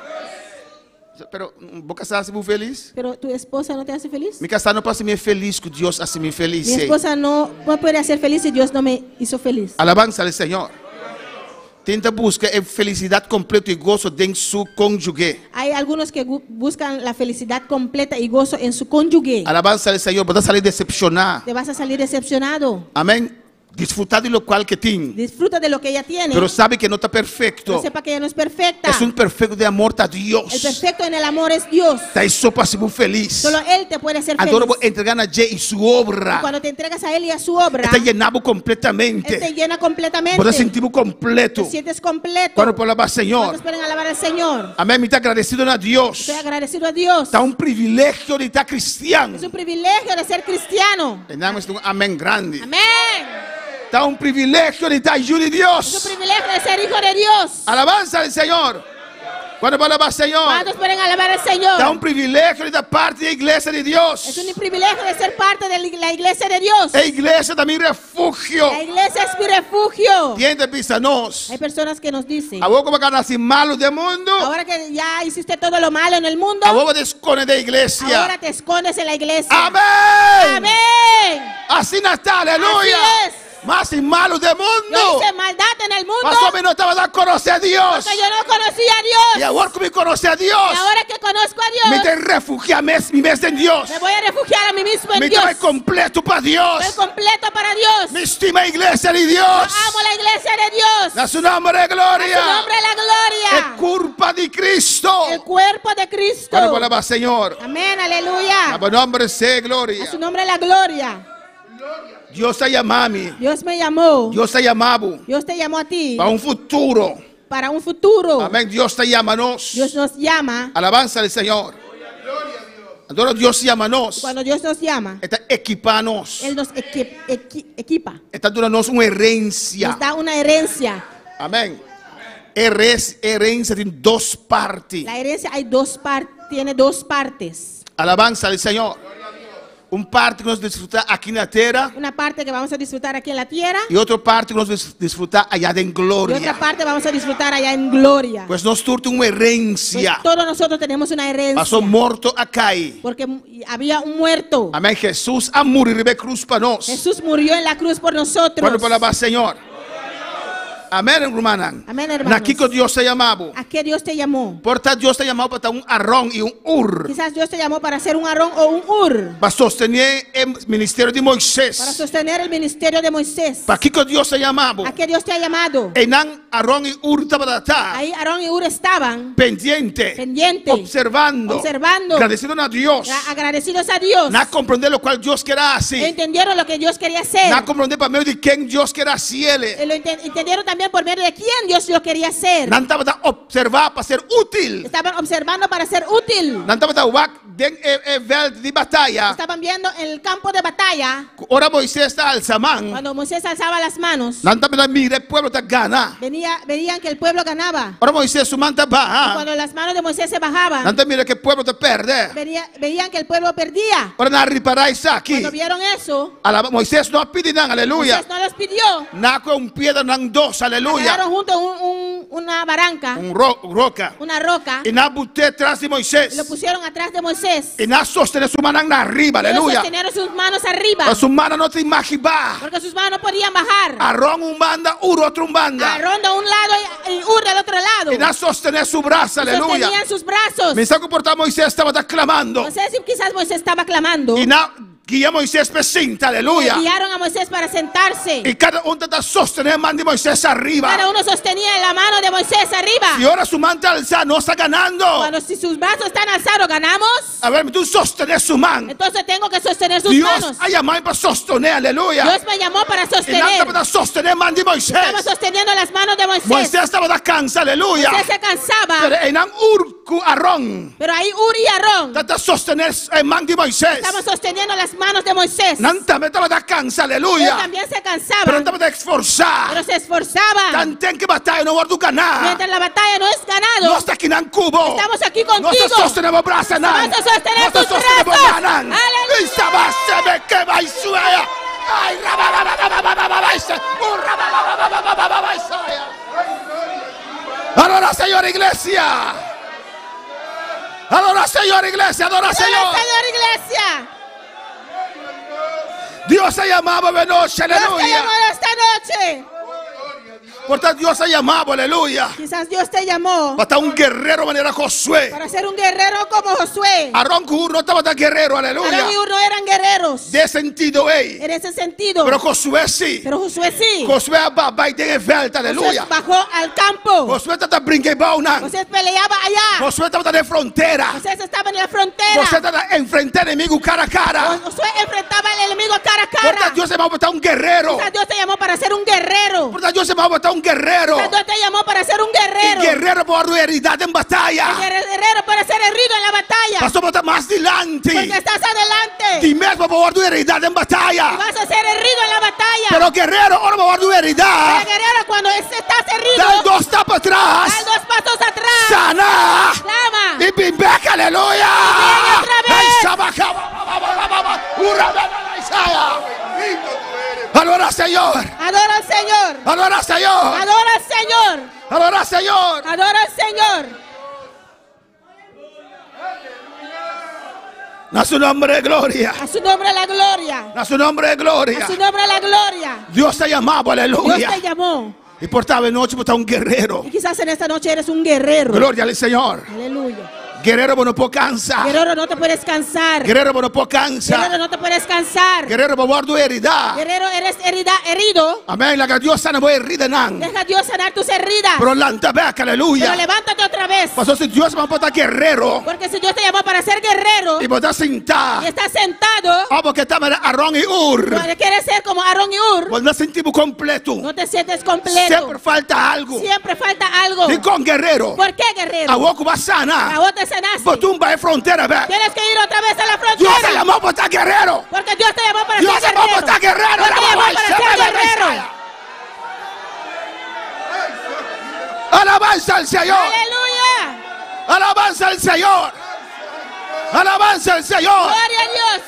Pero, vou casar-se muito feliz? Pero tu esposa no te hace feliz. Me casar não pode ser feliz que Deus hace-me feliz. Mi esposa no puede hacer feliz si Dios no me hizo feliz. Alabança ao Senhor. Tenta buscar a felicidade completa e gozo dentro do seu cônjuge. Hay algunos que buscan la felicidad completa y gozo en su cónyuge. Alabança ao Senhor, para sair decepcionado. Te vas a salir decepcionado. Amém. Desfrutar de lo qual que tem. Disfruta de lo que ella tiene. Pero sabe que não está perfeito. Pero sepa que ella no es perfecta. É perfeito de amor a Deus. El perfecto en el amor es Dios. Está isso para ser muito feliz. Solo Él te puede hacer Adoro feliz. entregar a Jay e sua Y obra. cuando te entregas a Él y a su obra, Está llenado Él completamente. te llena completamente. Pode sentir completo. Te sientes completo. Quando para alabar Senhor. ¿Cuántos pueden alabar al Señor? Amém. Me está agradecido a Deus. Estoy agradecido a Dios. Está privilégio de estar cristiano. Es un privilegio de ser cristiano. Tenemos um amém grande. Amén. Está privilégio de estar junto de Es un Deus. privilegio de ser hijo de Dios. Alabança ao Senhor. Quando para alabar Senhor. ¿Cuántos pueden alabar al Señor? Está privilégio de estar parte da igreja de Es Deus. un privilegio de ser parte de la iglesia de Dios. A igreja também refúgio. La iglesia es mi refugio. Gente pensa nós. Hay personas que nos dicen, A boca para nascer malo do mundo. ahora que ya hiciste todo lo malo en el mundo, A boca descone da igreja. ahora te escondes en la iglesia. Amém. Amén. Assim não está, aleluia. Así es. Mas em malo do Yo mundo. hice maldad en el mundo Mas homem não estava dando a conhecer a Deus. porque yo no conocía a E Dios. agora que me conhece a Y Deus. ahora que conozco a Me Dios, tem refugiar mesmo em Deus. me voy a refugiar a mí mismo en Me Dios. tem completo para Deus. Soy completo para Dios. Me estima a igreja de Yo Deus. amo la iglesia de Dios. Na seu nome é A su glória. nombre la É gloria. culpa de Cristo. El cuerpo de Cristo. Quando falava Senhor. Amén, aleluya. A nombre de A glória. su nombre la gloria. Deus te chamou-me. Dios me llamó. Deus te chamou Dios te llamó a ti para futuro. para un futuro. Amém. Deus te chama a nós. Dios nos llama. Alabança ao Senhor. Adoro Deus chama a nós. Cuando Dios nos llama, Está equipando-nos. Él nos equipa. Está dando-nos uma herência. Nos da una herencia. Amém. Herência tem duas partes. La herencia hay tiene dos partes. Alabança ao Senhor. Parte que nós desfrutar aqui na terra. Una parte que vamos a disfrutar aquí en la tierra E outra parte que nós desfrutar allá em y glória. otra parte vamos a disfrutar allá en gloria. Pois nós temos uma Pues herência. todos nosotros tenemos una herencia. Passou morto a cair. Porque había un muerto. Amém. Jesus a morrer na cruz para nós. Jesús murió en la cruz por nosotros. Quando falava Senhor. Amém, irmã. Amén, hermanos. Aqui que Deus te chamava. ¿A qué Dios te llamó? Portanto, Deus te chamou para estar Arão e Ur. Quizás Dios te llamó para ser un Aarón o un Ur. Para sostener o ministério de Moisés. Para sostener el ministerio de Moisés. Para que Deus te chamava. ¿A qué Dios te ha llamado? E não Arão e Ur estavam estar Ahí Aarón y Ur estaban pendiente, observando, agradeciendo a Deus, agradecidos a Dios. não compreender lo qual Deus quer fazer, Entendieron lo que Dios quería hacer. não compreender para meio de quem Deus quer fazer, Entendieron también por medio de quién Dios lo quería hacer. não estava a observar para ser útil, Estaban observando para ser útil. não estava a den veld di battaglia. estaban viendo el campo de batalla. Ora Moisés está al samán. Cuando Moisés alzaba las manos, Nanta me mire el pueblo te gana. veían que el pueblo ganaba. Ora Moisés sumanta Y baja. cuando las manos de Moisés se bajaban, Nanta mire que el pueblo te perde. veían que el pueblo perdía. Ora na riparai saki. Cuando vieron eso, Moisés no pide nada, aleluya. Moisés no los pidió. Naco un piedra nang dos, aleluya. Quedaron junto a una barranca, Roca. una roca, Y na buté tras de y Moisés. lo pusieron atrás de Moisés. Y na sostener su mano arriba, Ellos aleluya. sostenieron sus manos arriba, Su mano no te imagiba. porque sus manos no podían bajar. Arón un banda, uro otro un banda. Aarón de un lado y Ur del otro lado. Y na sostener su brazo, aleluya. Sostenían sus brazos. Me está comportando Moisés estaba clamando. No sé si quizás Moisés estaba clamando. Y na guía Moisés presinta, aleluya. Guiaron a Moisés para sentarse. Y cada uno está sostener mano de Moisés arriba. Cada uno sostenía la mano de Moisés arriba. Y ahora su manta alza no está ganando. Cuando si sus brazos están alzados, ganamos. A ver, tú sostener su mano. Entonces tengo que sostener sus Dios manos. ha llamado para sostener, aleluya. Dios me llamó para Y sostener. nada para sostener mano de Moisés. Estaba sosteniendo las manos de Moisés. Moisés estaba da cansa, aleluya. Moisés se cansaba. Pero en urku Arón. Pero ahí Ur y Aarón Trata sostener mano de Moisés. estaban sosteniendo las manos de Moisés. Nanta me estaba da cansa, Ellos aleluya. también se Pero cansaban. estaba da esforzar. Pero se esforzaban. Tanten que batalla no guardo ganar. Mientras la batalla no es ganado. No está aquí en cubo. Estamos aquí No contigo. está sostenemos brazos, Vamos a sostener tus brazos. Aleluya. Aleluya. Estaba se me que va y suaya. Ay, adora Señor iglesia. Adora Señor iglesia. Adora Adora, Señor. Señor, iglesia. Dios ha llamado de noche, Dios te aleluya. llamó esta noche. Por tanto, Dios ha llamado, aleluya. Quizás Dios te llamó Para estar un guerrero de manera Josué. para ser un guerrero como Josué. Aarón no estaba tan guerrero, aleluya. Aarón y Ur no eran guerreros De sentido, en ese sentido. Pero Josué sí. Pero Josué sí. Josué va y tiene vuelta, Josué aleluya. bajó al campo. Josué está brinquebaunan. Josué peleaba allá. Josué estaba de frontera. Josué estaba en la frontera. Josué estaba enfrentar enemigo cara a cara. Josué enfrentaba al enemigo cara a Por cara. tanto, Dios se va a botar un guerrero. Quizás Dios te llamó para ser un guerrero. Por tanto, Dios se va a botar un guerrero. Quizás Dios te llamó para ser un Y guerrero. guerrero por tu heredad en batalla. Guerrero para ser herido en la batalla. Pastor, botar más Porque adelante. estás adelante. Y mismo por tu heredad en Y batalla. vas a ser herido en la batalla. Pero guerrero, ahora por tu heredad. Pero guerrero, cuando estás herido, Da dos tapas atrás. da dos pasos atrás. Sana. Clama. Y bimbeca, aleluya. viene otra vez. Ay, sabacaba. Adora Señor. Adora al Señor. Adora Señor. Adora al Señor. Adora Señor. Adora al Señor. A su nombre de gloria. A su nombre la gloria. A su nombre de gloria. A su nombre la gloria. Dios te llamaba, Dios aleluya. te llamó. Y por esta noche por un guerrero. Y quizás en esta noche eres un guerrero. Gloria al Señor. Aleluya. Guerrero, bueno, no cansa. Guerrero, no te puedes cansar. Guerrero, bueno, no Guerrero, cansa. no te puedes cansar. Guerrero, por tu herida. Guerrero, eres herido. Amén. La que Dios sana voy herida nan. Deja a Dios sanar tus heridas. Pero lanta beca, Pero aleluya. levántate otra vez. Pastor, si Dios va a botar guerrero. Porque si Dios te llamó para ser guerrero Y botar cinta. y estás sentado, Ah, porque estaba Aarón y Ur. porque quieres ser como Aarón y Ur, Pues no sentimos completo. no te sientes completo. Siempre falta algo. Siempre falta algo. Y con guerrero. ¿Por qué, guerrero? A vos va sana. A vos te sanaste. Pues tú vas de frontera, ve. Tienes que ir otra vez a la Dios te frontera. llamó para estar guerrero. Porque Dios te llamó para Dios ser te llamó para guerrero. estar guerrero. Dios te llamó para ser guerrero. Alabanza al Señor. Aleluya. Alabanza al Señor. Alabanza al Señor. Gloria a Dios.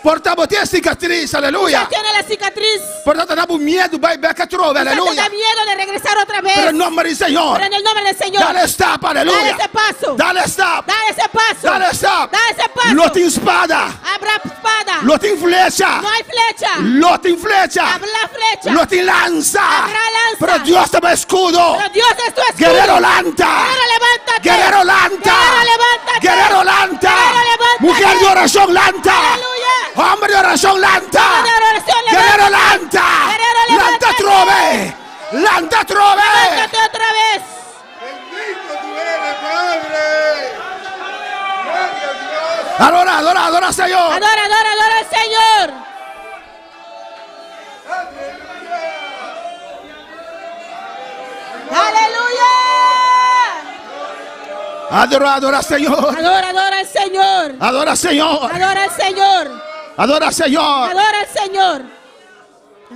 Portamos 10 cicatriz, aleluya. Tiene la cicatriz. Por tanto, tenemos miedo, vai beca trove, Te da aleluya. miedo de regresar otra vez. Pero en nombre del Señor. Pero en el nombre del Señor. Dale stop, aleluya. Dale ese paso. Dale stop. Da ese paso. Dale stop. Da ese paso. Lo tem espada. Habrá espada. Lo tem flecha. No hay flecha. Lo tem flecha. Habrá flecha. Lo tem lanza. Habrá lanza. Pero Dios te va escudo. Pero Dios es tu escudo. Guerrero lanta. Guerrero, levántate. Guerrero lanta. Guerrero, levántate. Guerrero lanta. Guerrero, levántate. Mujer de oración lanta. Aleluya. Hombre de oración lanta. Hombre de oración, Guerrero levántate. lanta. Guerrero, Lanta levántate. trove. Lanta trove. Levántate otra vez. Bendito tú eres, Padre. Gloria a Dios. Adora, adora, adora, Señor. Adora, adora, adora al Señor. Aleluya. Adora, adora, Señor. Adora, adora al Señor. Adora, Señor. Adora al Señor. Adora, Señor. Adora al Señor.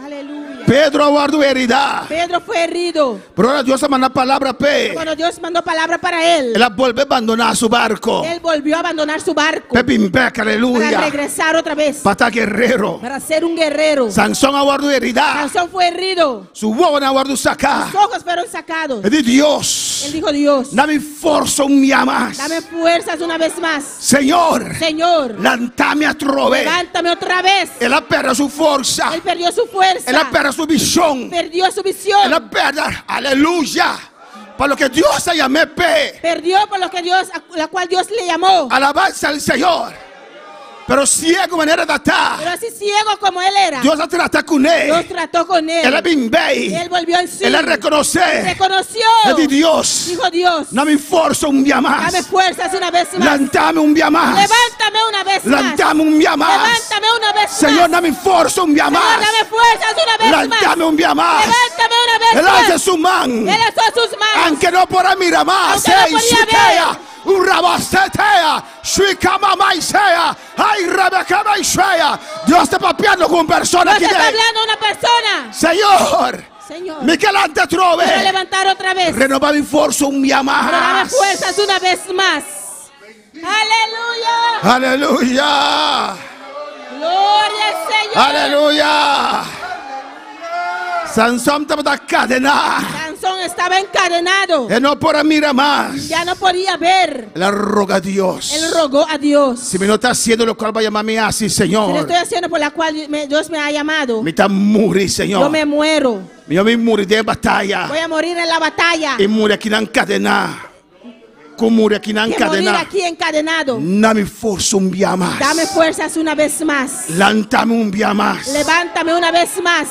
Aleluya. Pedro aguardó herida. Pedro fue herido. Pero ahora Dios manda palabra pe. Cuando Dios mandó palabra para él, Él vuelve a abandonar su barco. él volvió a abandonar su barco Pepimbeca, para aleluya. regresar otra vez, Pata guerrero. para ser un guerrero. Sansón aguardó herida. Sansón fue herido. Su boca aguardó sacar. Sus ojos fueron sacados. Es de Dios. Él dijo: Dios, Dame fuerza un día más. dame fuerzas una vez más. Señor, Señor, lantame a trove. levántame otra vez. Él ha perdido su fuerza. Él perdió su fuerza. Él ha perdido su visión. Perdió su Él visión. ha perdido, aleluya. Para lo que Dios se llame pe. Perdió por lo que Dios, a la cual Dios le llamó. Alabanza al Señor. Pero ciego manera de estar. Pero así ciego como él era, Dios ha tratado con él. Dios trató con él. Él ha bimbei. Él volvió en sí. Él ha reconocido. Reconoció. Es de Dios. Dijo: Dios, Dame fuerza un día más. dame fuerzas una vez más. Lantame un día más. Levántame una vez más. Lantame un día más. Levántame una vez Señor, más. dame fuerza un día Señor, más. dame fuerzas una vez Lantame más. un día más. Levántame una vez Él más. hace su man. Él alzó sus manos. Aunque no podrá mirar más. Aunque no podía Shikea, Urabasetea, Shikamaisea, ay Rebecamaisea. Dios está papeando con personas Dios aquí. está hablando a una persona. Señor, Señor, Michelante quiero trove. levantar otra vez. Renova mi fuerza un día Pero dame más. fuerzas una vez más. Aleluya. Aleluya. Gloria al Señor. Aleluya. Sansón estaba cadenado. Sansón estaba encadenado. Él no podrá mirar más. Ya no podía ver. Él roga a Dios. Él rogó a Dios. Si me no está haciendo lo cual va a llamarme así, Si lo Señor. estoy haciendo por la cual Dios me ha llamado, Me está morir, yo Señor. me muero. Yo me morir de batalla. Voy a morir en la batalla. Y morir aquí en cadena. Como morir aquí en Que morir cadena. aquí encadenado. Dame fuerza un día más. Dame fuerzas una vez más. Lántame un día más. Levántame una vez más.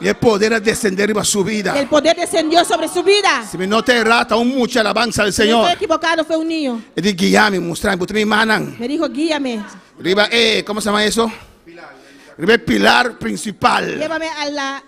Y el poder es descender a su Y vida. el poder descendió sobre su vida. Si me no te errata, aún mucha alabanza al Si no Señor. estoy equivocado, fue un niño. Y di guíame, mostrame, ustedes me manan. Me dijo: guíame. Arriba, ¿cómo se llama eso? Arriba el pilar principal. Llévame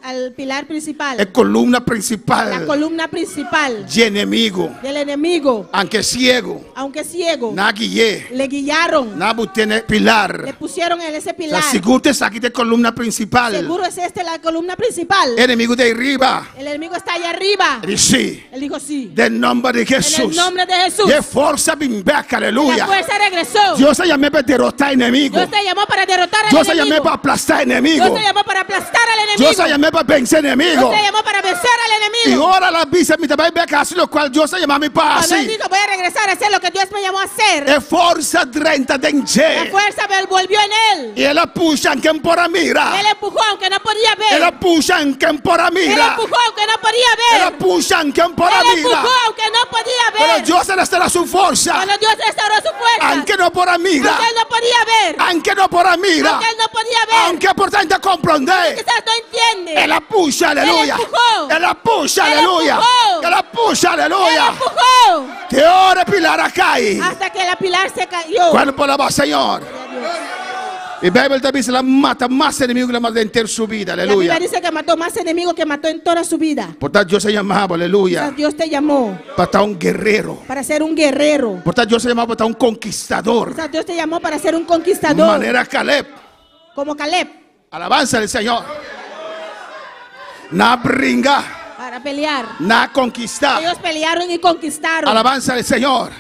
al pilar principal. Es columna La principal. columna principal Y enemigo. del enemigo. Aunque ciego. Aunque ciego, Na guié. le guiaron. Na tiene pilar. Le pusieron en ese O pilar. sea, seguro te saqué de columna principal. Seguro es la columna principal. Enemigo de arriba. El enemigo está allá arriba. Y sí. Él dijo: sí. Del nombre de En Jesús. el nombre de Jesús. Y fuerza bimbeca, La aleluya. fuerza regresó. Dios se llamó para derrotar enemigo. Dios te llamó para derrotar al Dios se llamó enemigo. para aplastar Dios enemigo. te llamó para aplastar al enemigo. Dios se llamó para vencer enemigo. Dios te llamó para vencer al Y enemigo. ahora la visa mi también ve casi lo cual Dios se llama a mí para Cuando él así. dijo: voy a regresar a hacer lo que Dios me llamó a hacer, Es fuerza 30 de la enche. fuerza volvió en él. Y él la pucha en quien por mira. Él empujó aunque no podía Él ver. la pucha en quien por Él mira. empujó aunque no podía Él la ver. pucha en quien por Él mira. empujó aunque no podía Pero ver. Dios se le estará su fuerza. Cuando Dios restauró su fuerza, Aunque no por mira. aunque él no podía ver, Aunque no por mira. aunque él no podía ver, Aunque por tanto comprender. quizás no entiende. Él la pucha, aleluya. empujó. Él la pucha, Él aleluya. empujó. Él la pucha, Él aleluya. empujó Te ore pilar acá. hasta que la pilar se cayó. ¿Cuál por la va, Señor? Y Bible también se la mata más enemigos que la mata entera su vida, La Biblia aleluya. dice que mató más enemigos que mató en toda su vida. Por tanto, Dios se llamaba, aleluya, Dios te llamó para estar un guerrero. para ser un guerrero. Por tanto, Dios se llamaba para estar un conquistador. Dios te llamó para ser un conquistador. Manera Caleb. Como Caleb, Alabanza del Señor. Na bringa, para pelear. na conquistar. Ellos pelearon y conquistaron. Alabanza del Señor.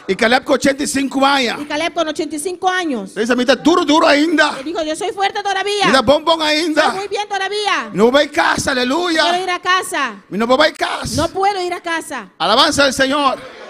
Y Caleb con 85 años. Y Caleb con 85 años. Le dice, mira, duro ainda. Le dijo: yo soy fuerte todavía. Mira, bombón Estoy ainda. muy bien todavía. No voy a casa, Quiero aleluya. ir a casa. No voy a casa. No puedo ir a casa. Alabanza del Señor.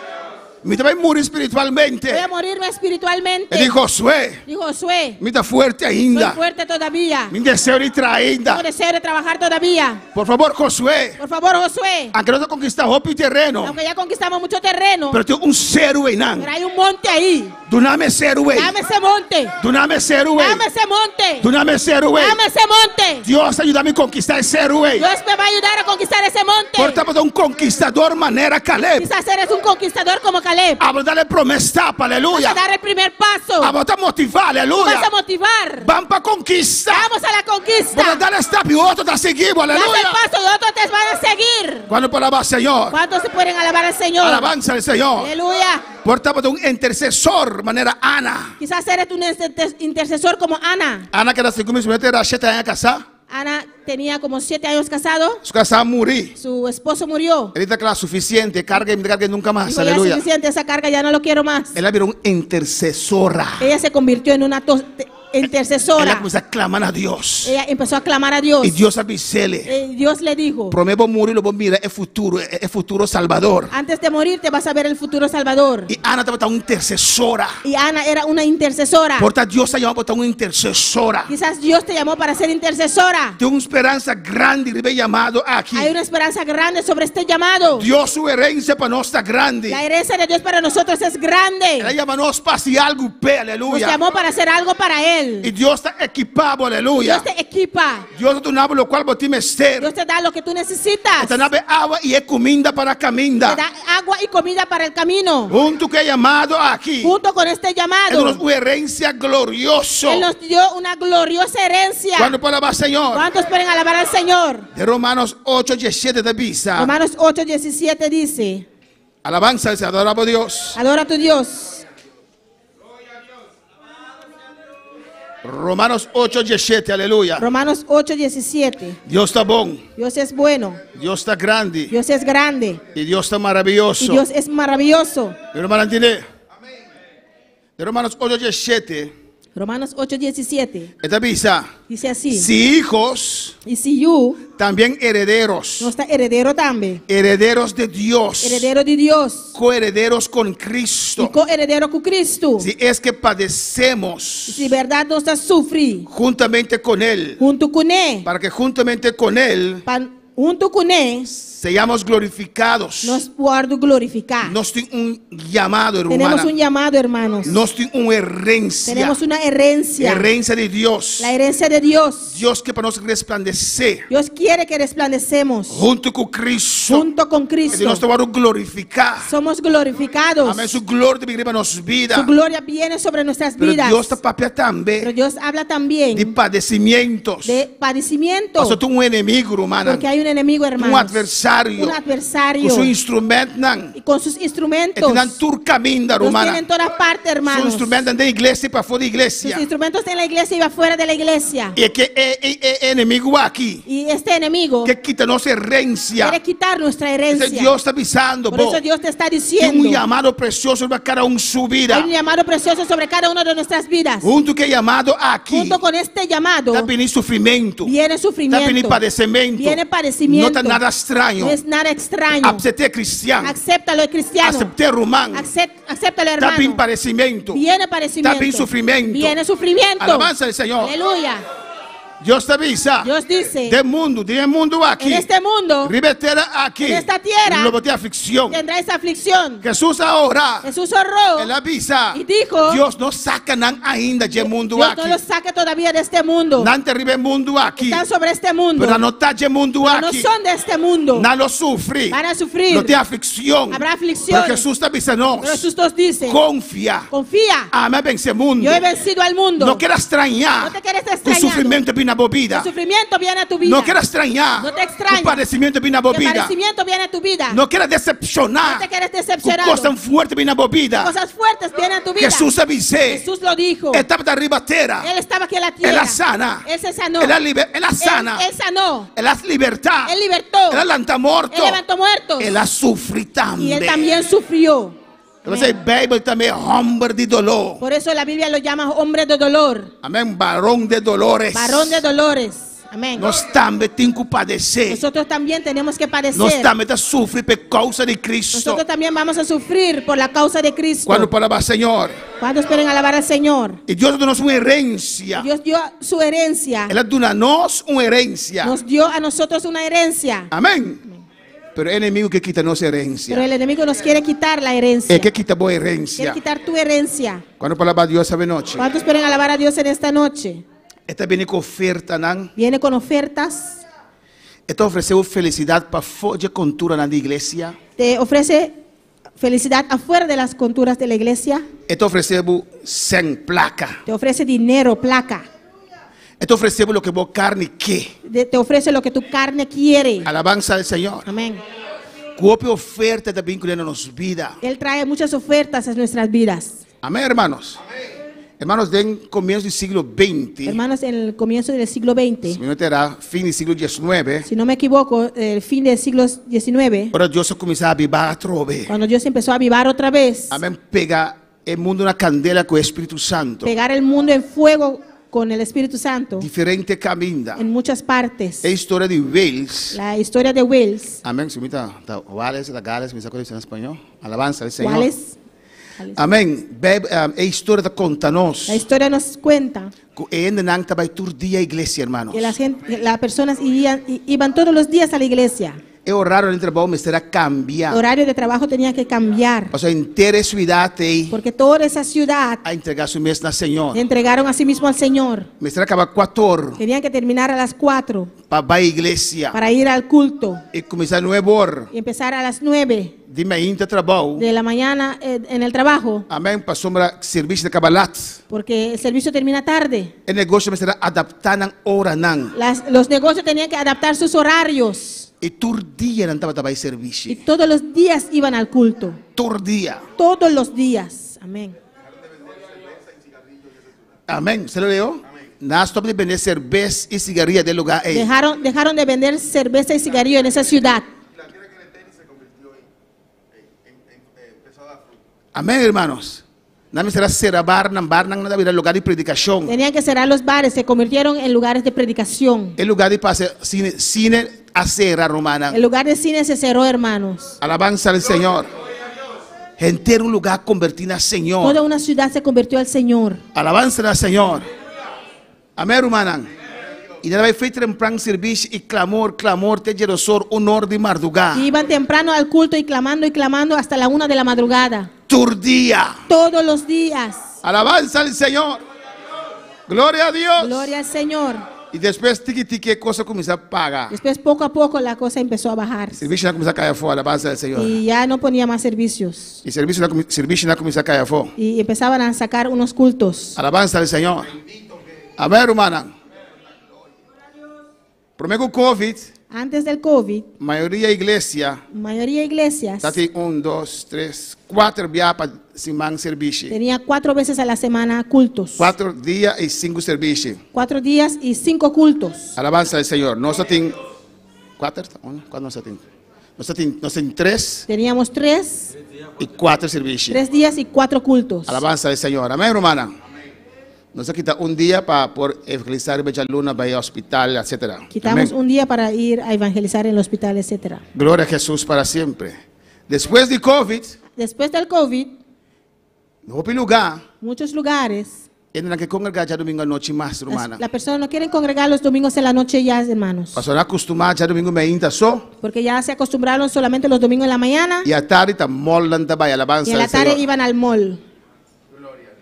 Me también morir Voy espiritualmente. a morirme espiritualmente. Y dijo Josué, Dijo Josué: me está fuerte soy ainda. fuerte todavía. Mi deseo de Tengo ainda. deseo de trabajar todavía. Por favor, Josué. Por favor, Josué. Aunque no te conquista hopi terreno. Aunque ya conquistamos mucho terreno, Pero tiene un cero en pero hay un monte ahí. Duname serue. Dame ese monte. Duname serue. Dame ese monte. Duname serue. Dame esse monte. Dios ayúdame a conquistar ese serue. Dios me va a ayudar a conquistar ese monte. Por tanto, un conquistador manera Caleb. Quizás eres un conquistador como Caleb. Vamos a darle promesa, Vas aleluya. a dar el primer paso. Vamos a motivar, Vas aleluya. a motivar. Vamos para conquistar. Vamos a la conquista. Vamos a darle step y otro te seguimos, Das el aleluya. paso y otros te van a seguir. Cuando palabra Señor, ¿Cuántos se pueden alabar al Señor? alabanza al Señor. Aleluya. Por tanto, un intercesor manera Ana. Quizás eres un intercesor como Ana. Ana que era según mi era 7 años casada. Ana tenía como 7 años casado. Su casa morí. Su esposo murió. Él dice que la suficiente, carga y me cargue nunca más, Dijo, ya es aleluya. suficiente, esa carga ya no lo quiero más. Ella era una intercesora. Ella se convirtió en una Ella intercesora. comenzó a clamar a Dios. Ella empezó a clamar a Dios. Y Dios avisele. Dios le dijo, Prometo morir, lo voy a mirar el futuro salvador. antes de morir te vas a ver el futuro Salvador. Y Ana estaba una intercesora. Y Ana era una intercesora. Por tanto, Dios se llamó para una intercesora. Quizás Dios te llamó para ser intercesora. Tiene una esperanza grande y llamado aquí. Hay una esperanza grande sobre este llamado. Dios su herencia para nosotros está grande. La herencia de Dios para nosotros es grande. Él llamó para hacer algo, pe, Nos aleluya. llamó para hacer algo para Él. Y Dios está equipado, aleluya. Dios te equipa. Dios te da lo cual vos tienes ser. Dios te da lo que tú necesitas. Te da agua y es comida para Te caminda. da agua y comida para el camino. Junto que llamado aquí. Junto con este Es llamado, una herencia gloriosa. Él nos dio una gloriosa herencia. Cuando palabra Señor. ¿Cuántos pueden alabar al Señor? De Romanos 8, 17 de visa. Romanos 8, 17 dice, Alabanza, se adoramos a Dios. adora a tu Dios. Romanos 8, 17, aleluya. Romanos 8, 17. Dios está bueno. Dios es bueno. Dios está grande. Dios es grande. Y Dios está maravilloso. Y Dios es maravilloso. Mi hermano entiende. De Romanos 8, 17. Romanos 8, 17. Esta visa. Dice así. Si hijos, Y si you también herederos. no está heredero también. Herederos de Dios. Heredero de Dios. Coherederos con Y Cristo. coheredero con Cristo. Si es que padecemos Si verdad nos está sufrir juntamente con Él. junto con Él. Para que juntamente con Él Junto con Él seamos glorificados. nos guardo glorificar. Nos tiene un llamado, Tenemos hermana. un llamado, hermanos. Nos tiene una herencia. Tenemos una herencia. Herencia de Dios. La herencia de Dios. Dios que para nosotros resplandecer Dios quiere que resplandecemos junto con Cristo. junto con Que Dios Cristo. te va a glorificar. Somos glorificados. Amén. Su gloria viene para nuestras vidas. Su gloria viene sobre nuestras Pero vidas. Dios está papia Pero también Dios habla de también padecimientos. de padecimiento. Pastor, tú un enemigo, hermana. Porque hay un enemigo, Un hermanos. adversario. Un adversario. Con su instrumento. Y con sus instrumentos. Están tur caminda, Los hermana. tiene en todas partes, Su hermanos. instrumento de iglesia y para fuera de Sus iglesia. instrumentos en la iglesia y afuera de la iglesia. Y es que enemigo aquí. Y este enemigo Que quita nuestra herencia. quiere quitar nuestra Ese herencia. Dios está avisando. Por vos. eso Dios te está Tiene diciendo. un llamado precioso para cada uno su vida. Hay un llamado precioso sobre cada una de nuestras vidas. Junto que llamado aquí. Junto con este llamado Está viniendo sufrimiento. viene Está sufrimiento. viniendo padecimiento. Viene padecimiento. No está nada extraño. No es nada extraño. Acepté cristiano. Acéptalo, cristiano. Acepté romano. Acéptalo, Está bien hermano. padecimiento. Viene padecimiento. Está bien sufrimiento. Viene sufrimiento. Alabanza al Señor. Aleluya. Dios te avisa. Dios dice, Del mundo aquí. en este mundo Ribetera aquí. en esta tierra, Lo boté aflicción. tendrá esa aflicción. Jesús ahora. Jesús oró Él avisa. y dijo, Dios no saca nan ainda de mundo Dios aquí. no los saque todavía de este mundo. Nante ribe mundo aquí. Están sobre este mundo. Pero no está de mundo Pero no aquí. son de este mundo. No lo sufrí. Van a sufrir. No te aflicción. Habrá aflicción. Pero Jesús te avisa no. Pero Jesús nos dice, Confía. confía. Amén, vence mundo. Yo he vencido al mundo. No quieras extrañar. No te quieres Tu extrañar. sufrimiento viene a bobida. El sufrimiento viene a tu vida. No quieras extrañar. No te extrañas. Tu padecimiento viene a El bobida. padecimiento viene a tu vida. No quieras decepcionar. No te quieres Tu decepcionar. cosa fuerte viene a bobida. Cosas fuertes vienen a tu vida. Jesús avisé. Jesús lo dijo. Estaba de arriba tierra. Él estaba aquí en la Él tierra. la sana. Él se sanó. Él la sana. Él sanó. Él la libertad. Él libertó. Él levanta muerto. Él levantó muertos. Él la sufrí Y también. él también sufrió. Entonces el Bible también hombre de dolor. Por eso la Biblia lo llama hombre de dolor. Amén. Varón de dolores. Varón de dolores. Amén. Nós também temos que padecer. Nosotros también tenemos que padecer. Nós também temos que sofrer por causa de Cristo. Nosotros también vamos a sufrir por la causa de Cristo. Quando falava Senhor, ¿Cuántos quieren alabar al Señor? e Deus deu-nos uma herência. Dios dio su herencia. Ela deu a nós uma herência. Nos dio a nosotros una herencia. Amém. Pero el enemigo que quita nuestra herencia. Pero el enemigo nos quiere quitar la herencia. El que quita tu Quiere herencia. quitar tu herencia. Cuando palabra Dios esta noche. ¿Cuántos pueden alabar a Dios en esta noche? Esta viene con oferta, nan. Viene con ofertas. Esta ofrece felicidad para fuera cultura en la iglesia. Te ofrece felicidad afuera de las conturas de la iglesia. Esta ofrece sin placa. Te ofrece dinero, placa. Esta ofrece lo que vos carne que. Te ofrece lo que tu carne quiere. Alabanza al Señor. Amén. Cuopia oferta también que nos vida. Él trae muchas ofertas a nuestras vidas. Amén, hermanos. Hermanos, den comienzo del siglo XX. Hermanos, en el comienzo del siglo XX, Si no era fin del siglo XIX. si no me equivoco, el fin del siglo XIX, Ahora Dios comienza a vivir a trove. cuando Dios empezó a avivar otra vez, Amén. Pega el mundo una candela con el Espíritu Santo. pegar el mundo en fuego con el Espíritu Santo Diferente camina. en muchas partes. Es historia de Wales. La historia de Wales. Amén. Si me Wales, la Gales, me saco de en español. Alabanza al Señor. Wales. Amén. Es historia de contanos. La historia nos cuenta día iglesia, hermanos. que las personas iban todos los días a la iglesia. El horario del trabajo me será El cambiar. horario de trabajo tenía que cambiar, O sea, entera ciudad porque toda esa ciudad a entregar su mes al Señor. le entregaron a sí mismo al Señor. Me será acabar 4 Tenían que terminar a las 4 para la iglesia. para ir al culto Y comenzar 9 horas. y empezar a las 9 Dime, inter trabajo. de la mañana en el trabajo, Amén. Para sombra servicio de cabalat. porque el servicio termina tarde. El negocio me será adaptar hora nan. Los negocios tenían que adaptar sus horarios Y todo día no estaba y servicio. todos los días iban al culto. Todo día. Todos los días. Amén. Amén. ¿Se lo leo? Nada, stop de vender cerveza y cigarrillas del lugar. Dejaron de vender cerveza y cigarrillo en esa ciudad. Amén, hermanos. Nada me será cerrar barnan, nada el lugar de predicación. Tenían que cerrar los bares, se convirtieron en lugares de predicación. El lugar de pase, cine acera romana. El lugar de cine se cerró, hermanos. Alabanza al Señor. Entero un lugar convertido al Señor. Toda una ciudad se convirtió al Señor. Alabanza al Señor. Amén, hermana. Y de la fe temprano servicio y clamor, te jerosor, honor de madrugada. Y iban temprano al culto y clamando hasta la 1 de la madrugada. Turdía. Todos los días. Alabanza al Señor. Gloria a Dios. Gloria al Señor. Y después, tiki cosa comienza a pagar. Después, poco a poco, la cosa empezó a bajar. Servicio no comienza a caer fuera, alabanza al Señor. Y ya no ponía más servicios. Y servicio no comienza a caer fuera. Y empezaban a sacar unos cultos. Alabanza al Señor. Amén, hermana. Primero COVID, Antes del COVID, mayoría de iglesias, iglesias está 1, 2, 3, 4 días para semana servicio. tenía 4 veces a la semana cultos. 4 días y 5 servicios. 4 días y 5 cultos. Alabanza al Señor. No se tiene 4, ¿cuándo no se tiene? No se tiene 3 Teníamos 3 y 4 servicios. 3 días y 4 cultos. Alabanza al Señor. Amén, hermana. No se quita un día para por evangelizar Bella Luna, vaya al hospital, etc. Quitamos un día para ir a evangelizar en el hospital, etc. Gloria a Jesús para siempre. Después de COVID, Después del COVID, no hubo lugar muchos lugares, en la que congregar ya domingo noche más, hermana. las personas no quieren congregar los domingos en la noche ya, hermanos. Pasó a acostumar ya domingo me inta so. Porque ya se acostumbraron solamente los domingos en la mañana Y a tarde está molando vaya alabanza y en la al tarde Señor. iban al mall.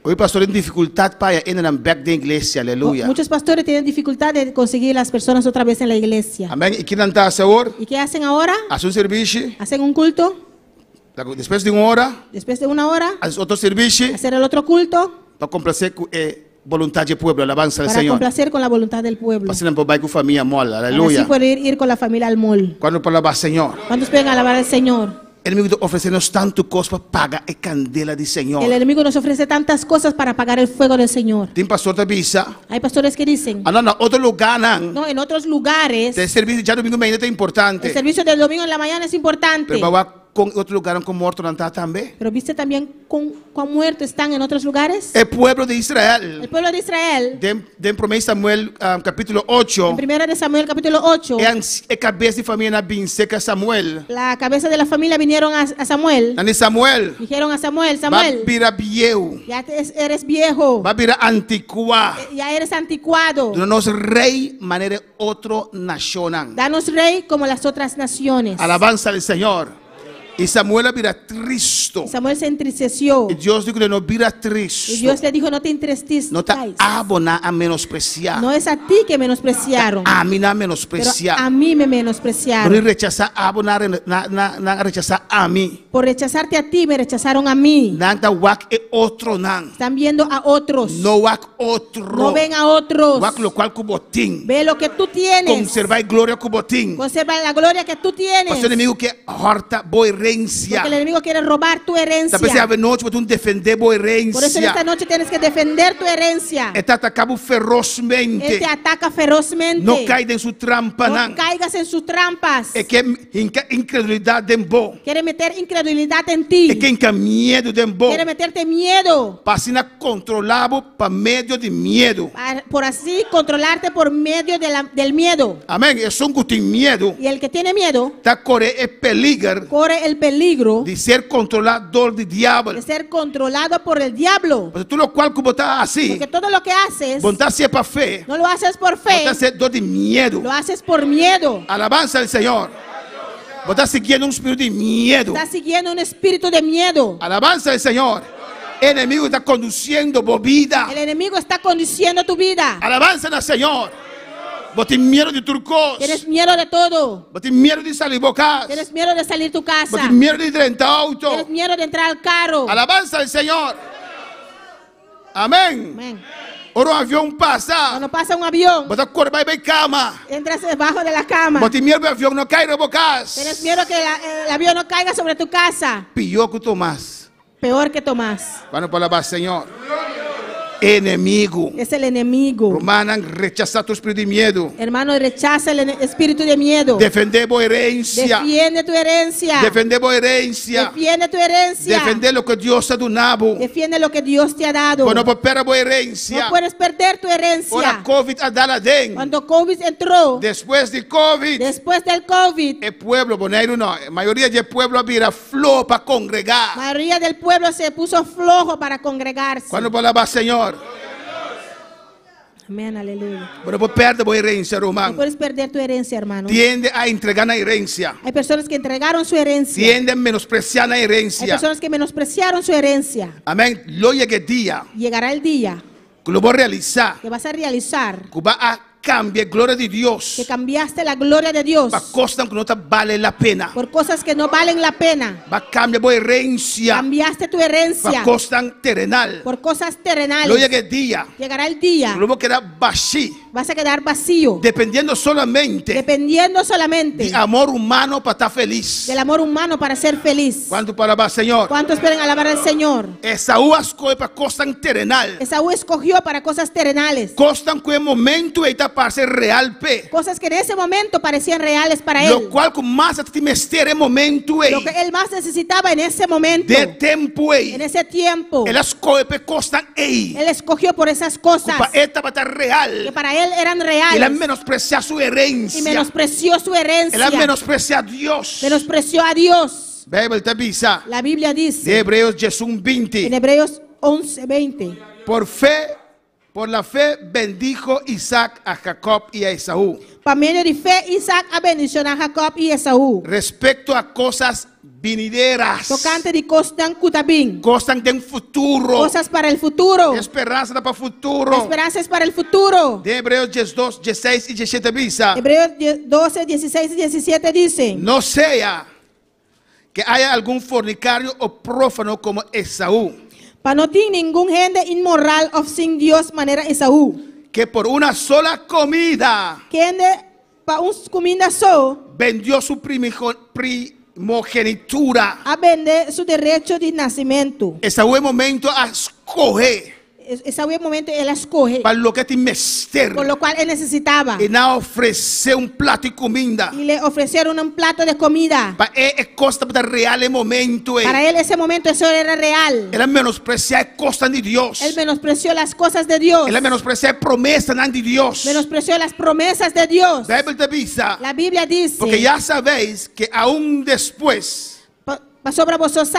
Hoy pastor en dificultad para en el back de iglesia, aleluya. Muchos pastores tienen dificultad de conseguir las personas otra vez en la iglesia. Amén. ¿Y quién anda a hacer? ¿Y qué hacen ahora? Hace un servicio. Hacen un culto, Después de 1 hora, después de 1 hora, hace otro servicio hacer el otro culto para complacer voluntad del pueblo, alabanza al para Señor. complacer con la voluntad del pueblo. Pasen por baile con familia mola, Para así aleluya. poder ir con la familia al mall. Cuando por la Señor. ¿Cuántos pueden alabar al Señor? El enemigo ofrecernos tanto cosas para pagar el candela del Señor. El enemigo nos ofrece tantas cosas para apagar el fuego del Señor. Tiene pastor te avisa. Hay pastores que dicen, No, otro lugar, no, en otros lugares, el servicio ya domingo me es importante. el servicio del domingo en la mañana es importante. Pero va a con otro lugar con muerto también. Pero viste también cuán muertos están en otros lugares. El pueblo de Israel. El pueblo de Israel. De 1 Samuel capítulo 8. En 1 de Samuel capítulo 8. Cabeza de familia binseca Samuel. La cabeza de la familia vinieron a Samuel. Samuel. Dijeron a Samuel, Samuel. Ya eres viejo. Ya eres anticuado. Danos rey manera otro nación. Danos rey como las otras naciones. Alabanza al Señor. Y Samuel vira triste. Samuel se entristeció. Y Dios dijo que no vira triste. Y Dios le dijo, no te entristezcas. No te abona a menospreciar. No es a ti que menospreciaron. A mí no menospreciar. Pero a mí me menospreciaron. Por rechazar abonar, rechazar a mí. Por rechazarte a ti, me rechazaron a mí. Están viendo a otros. No ven a otros. Ve lo que tú tienes. Conserva gloria Conserva la gloria que tú tienes. Porque el enemigo que harta boa herencia. Porque el enemigo quiere robar tu herencia. Por eso en esta noche tienes que defender tu herencia. Él te ataca ferozmente. Él te ataca ferozmente. No caigas en su trampa. No caigas en sus trampas. Es que incredulidad dembo. Quiere meter incredulidad en ti. Es que miedo dembo. Quiere meterte miedo. Para controlado por medio de miedo. Por así controlarte por medio del miedo. Amén. Es un que miedo. Y el que tiene miedo. Corre el peligro de ser controlador del diablo. De ser controlado por el diablo. Porque todo lo cual como está así. Porque todo lo que haces. Por fe. No lo haces por fe. De miedo. Lo haces por miedo. Alabanza al Señor. Estás siguiendo un espíritu de miedo. Estás siguiendo un espíritu de miedo. Alabanza al Señor. El enemigo está conduciendo tu vida. El enemigo está conduciendo tu vida. Alabanza al Señor. Vos tienes miedo de turcos. Tienes miedo de todo. Vos tienes miedo de salir de casa. Tienes miedo de salir de tu casa. Vos tienes miedo de entrar en auto. Tienes miedo de entrar al carro. Alabanza al Señor. Amén. Amén. Ahora un avión pasa. Cuando pasa un avión. Vos estás corriendo en cama. Entras debajo de la cama. Vos tienes miedo que el avión no caiga en tu casa. Tienes miedo que el avión no caiga sobre tu casa. Peor que Tomás. Peor que Tomás. Bueno, para alabar al Señor. Enemigo. Es el enemigo. Romana, rechaza tu espíritu de miedo. Hermano, rechaza el espíritu de miedo. Defender tu herencia. Defiende tu herencia. Defender tu herencia. Defiende tu herencia. Defender lo que Dios te ha dado. Defiende lo que Dios te ha dado. Cuando perder tu herencia. No puedes perder tu herencia. Ahora COVID ha dado Cuando COVID entró. Después de COVID. Después del COVID. El pueblo, la mayoría del pueblo había flojo para congregar. La mayoría del pueblo se puso flojo para congregarse. Cuando palabra Señor. Amén, aleluya. Pero por perder tu herencia, hermano. No puedes perder tu herencia, hermano. Tiende a entregar la herencia. Hay personas que entregaron su herencia. Tiende a menospreciar la herencia. Hay personas que menospreciaron su herencia. Amén. Lo llega el día. Llegará el día. Que lo voy a realizar. Que vas a realizar. Que va a cambiar gloria de Dios. Que cambiaste la gloria de Dios. Para cosas que no te vale la pena. Por cosas que no valen la pena. Va a cambiar tu herencia. Cambiaste tu herencia. Para cosas terrenal. Por cosas terrenales. Lo llega el día. Llegará el día. Luego quedar vacío. Vas a quedar vacío. Dependiendo solamente. De amor humano para estar feliz. Del amor humano para ser feliz. ¿Cuánto para alabar al Señor? ¿Cuánto esperan alabar al Señor? Esaú escogió para cosas terrenal. Esaú escogió para cosas terrenales. Cosas que en momento está para ser real. Cosas que en ese momento parecían reales para él. Lo cual más en momento. Lo que él más necesitaba en ese momento. De tiempo. En ese tiempo. Él escogió por esas cosas. Que para él eran reales. Él menospreció su herencia. Y menospreció su herencia. Él menospreció a Dios. Menospreció a Dios. La Biblia dice. De Hebreos 11:20. En Hebreos 11:20. Por la fe bendijo Isaac a Jacob y a Esaú. Por medio de fe, Isaac ha bendicionado a Jacob y Esaú. Respecto a cosas venideras. Tocante de cosas kutabing. Cosas de un futuro. Cosas para el futuro. Esperanza para el futuro. Esperanzas para el futuro. De Hebreos 12, 16 y 17 dice. Hebreos 12, 16 y 17 dice. No sea que haya algún fornicario o prófano como Esaú. Para no tener ningún gente inmoral o sin Dios manera Esaú. Que por una sola comida. Que para una comida so. Vendió su primogenitura. A vender su derecho de nacimiento. Esaú es momento a escoger. ese momento Él escoge, para lo que te mester. por lo cual Él necesitaba. E na oferecer prato de comida. Y le ofrecieron un plato de comida. Para costa para real momento. Para Él ese momento eso era real. Ela menospreciar costa de Dios. Él menospreció las cosas de Dios. Ela menospreciar promesa de Dios. Menospreció las promesas de Dios. La Biblia dice, porque ya sabéis que aún después, pasó para vosotros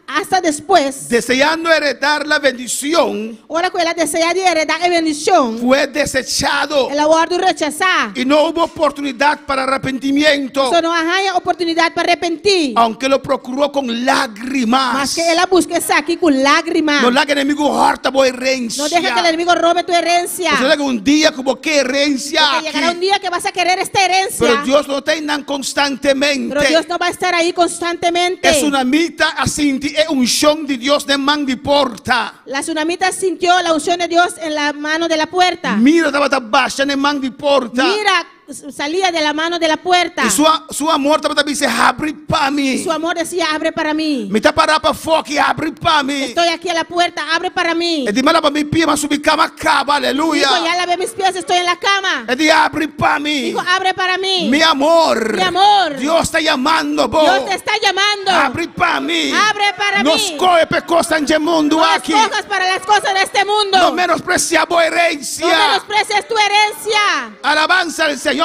hasta después, deseando heredar la bendición, ahora que Él desea de heredar la bendición, fue desechado Él guardó rechazar. y no hubo oportunidad para arrepentimiento, Eso no hay oportunidad para arrepentir. aunque lo procuró con lágrimas. Más que Él busque aquí con lágrimas. No la que el enemigo harta por herencia. No deja que el enemigo robe tu herencia. O sea, que un día como que herencia Porque llegará un día que vas a querer esta herencia. pero Dios no tenga constantemente. Pero Dios no va a estar ahí constantemente. Es una mitad así, es un unción de Dios de man de porta. La tsunamita sintió la unción de Dios en la mano de la puerta. Mira, estaba baja en man de porta. Mira, salía de la mano de la puerta. Y su amor estaba dice, abre para mí. Su amor decía, abre para mí. Me está parado para foco y abre para mí. Estoy aquí a la puerta, abre para mí. Y dime para mi pie, más subir cama cava, aleluya. Dijo, ya lavé mis pies, estoy en la cama. Y dice, abre para mí. Dijo, abre para mí. Mi amor. Mi amor. Dios está llamando, vos. Dios te está llamando. Abre para mí. Abre para Nos mí. coge pe cosas en el mundo No aquí. escojas para las cosas de este mundo. No menospreciamos herencia. No menosprecies tu herencia. Alabanza al Señor.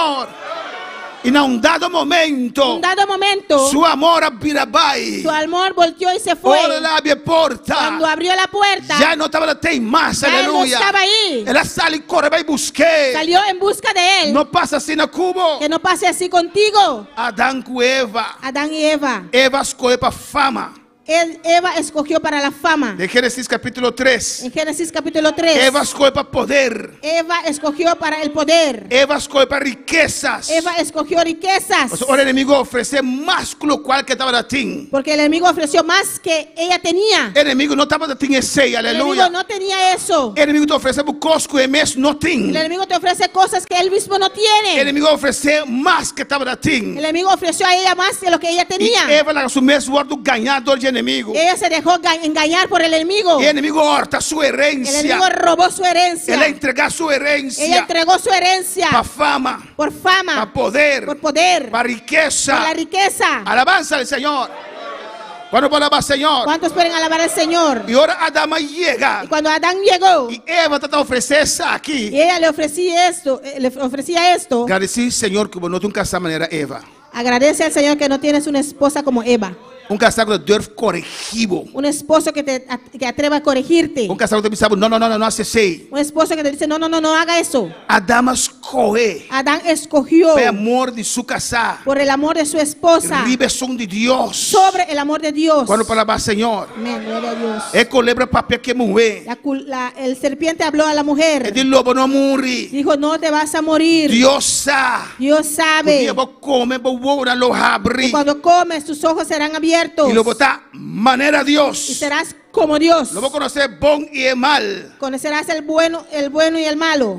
Y en un dado momento, su amor su amor volteó y se fue. Cuando abrió la puerta, ya no estaba más, ya él no aleluya. estaba ahí. Él sale y corre, va y busque. Salió en busca de él. No pasa así en cubo. Que no pase así contigo. Adán con Eva. Adán y Eva. Eva escogió para fama. Eva escogió para la fama. De Génesis capítulo 3. En Génesis capítulo 3. Eva escogió para poder. Eva escogió para el poder. Eva escogió para riquezas. Eva escogió riquezas. O sea, ahora el enemigo ofrece más que lo cual que estaba de ti. Porque el enemigo ofreció más que ella tenía. El enemigo no estaba de ti ese, aleluya. El enemigo no tenía eso. El enemigo te ofrece cosas que mes no tiene. El enemigo te ofrece cosas que él mismo no tiene. El enemigo ofrece más que estaba de ti. El enemigo ofreció a ella más de lo que ella tenía. Y Eva la asumió su ordo ganador del enemigo. Ella se dejó engañar por el enemigo. Y el enemigo horta su herencia. El enemigo robó su herencia. Él entregó su herencia. Ella entregó su herencia. Para fama. Por fama. Para poder. Por poder. Para riqueza. Por la riqueza. Alabanza al Señor. ¿Cuándo va a alabar al Señor? ¿Cuántos pueden alabar al Señor? Y ahora Adán llega. Y cuando Adán llegó. Y Eva te ofrece aquí. Y ella le ofrecía esto. Agradecí, Señor, que no te un casar manera Eva. Agradece al Señor que no tienes una esposa como Eva. Un casado de Dios corregivo. Un esposo que te atreva a corregirte. Un casado que te dice, no hace así. Un esposo que te dice, no haga eso. Adán escoge. Adán escogió. Por amor de su casa. Por el amor de su esposa. Ribe son de Dios. Sobre el amor de Dios. Cuando palabra Señor. Amén, gloria a Dios. El culebra papel que mujer. El serpiente habló a la mujer. El lobo no muri. Dijo, no te vas a morir. Dios sabe. Dios sabe. Y cuando comes, tus ojos serán abiertos. Y lo botar manera Dios. Y serás como Dios. Lo voy a conocer bon y el mal. Conocerás el bueno y el malo.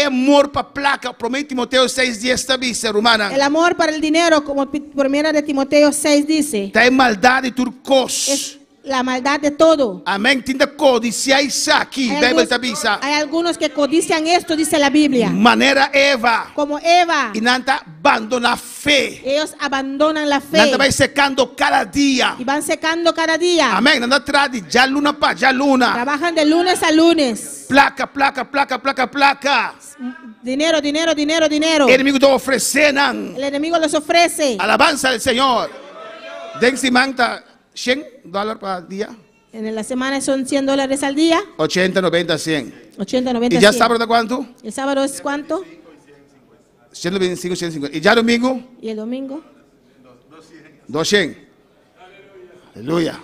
Amor para placa. Promete Timoteo 6:10 también, ser humana. El amor para el dinero, como primera de Timoteo 6 dice. Está en maldad y turcos. Es la maldad de todo. Amén. Tinda codiciáis aquí. Hay algunos que codician esto, dice la Biblia. Manera Eva. Como Eva. Y nanta abandona fe. Ellos abandonan la fe. Nanta va secando cada día. Y van secando cada día. Amén. Nanta tradi ya luna pa ya luna. Trabajan de lunes a lunes. Placa. Dinero. El enemigo te ofrece. El enemigo los ofrece. Alabanza al Señor. Den si manta $100 para día. En la semana son $100 al día. 80, 90, 100. 80, 90, ¿Y ya 100. sábado de cuánto? ¿El sábado es cuánto? 125, 150. ¿Y ya domingo? ¿Y el domingo? 200. Aleluya.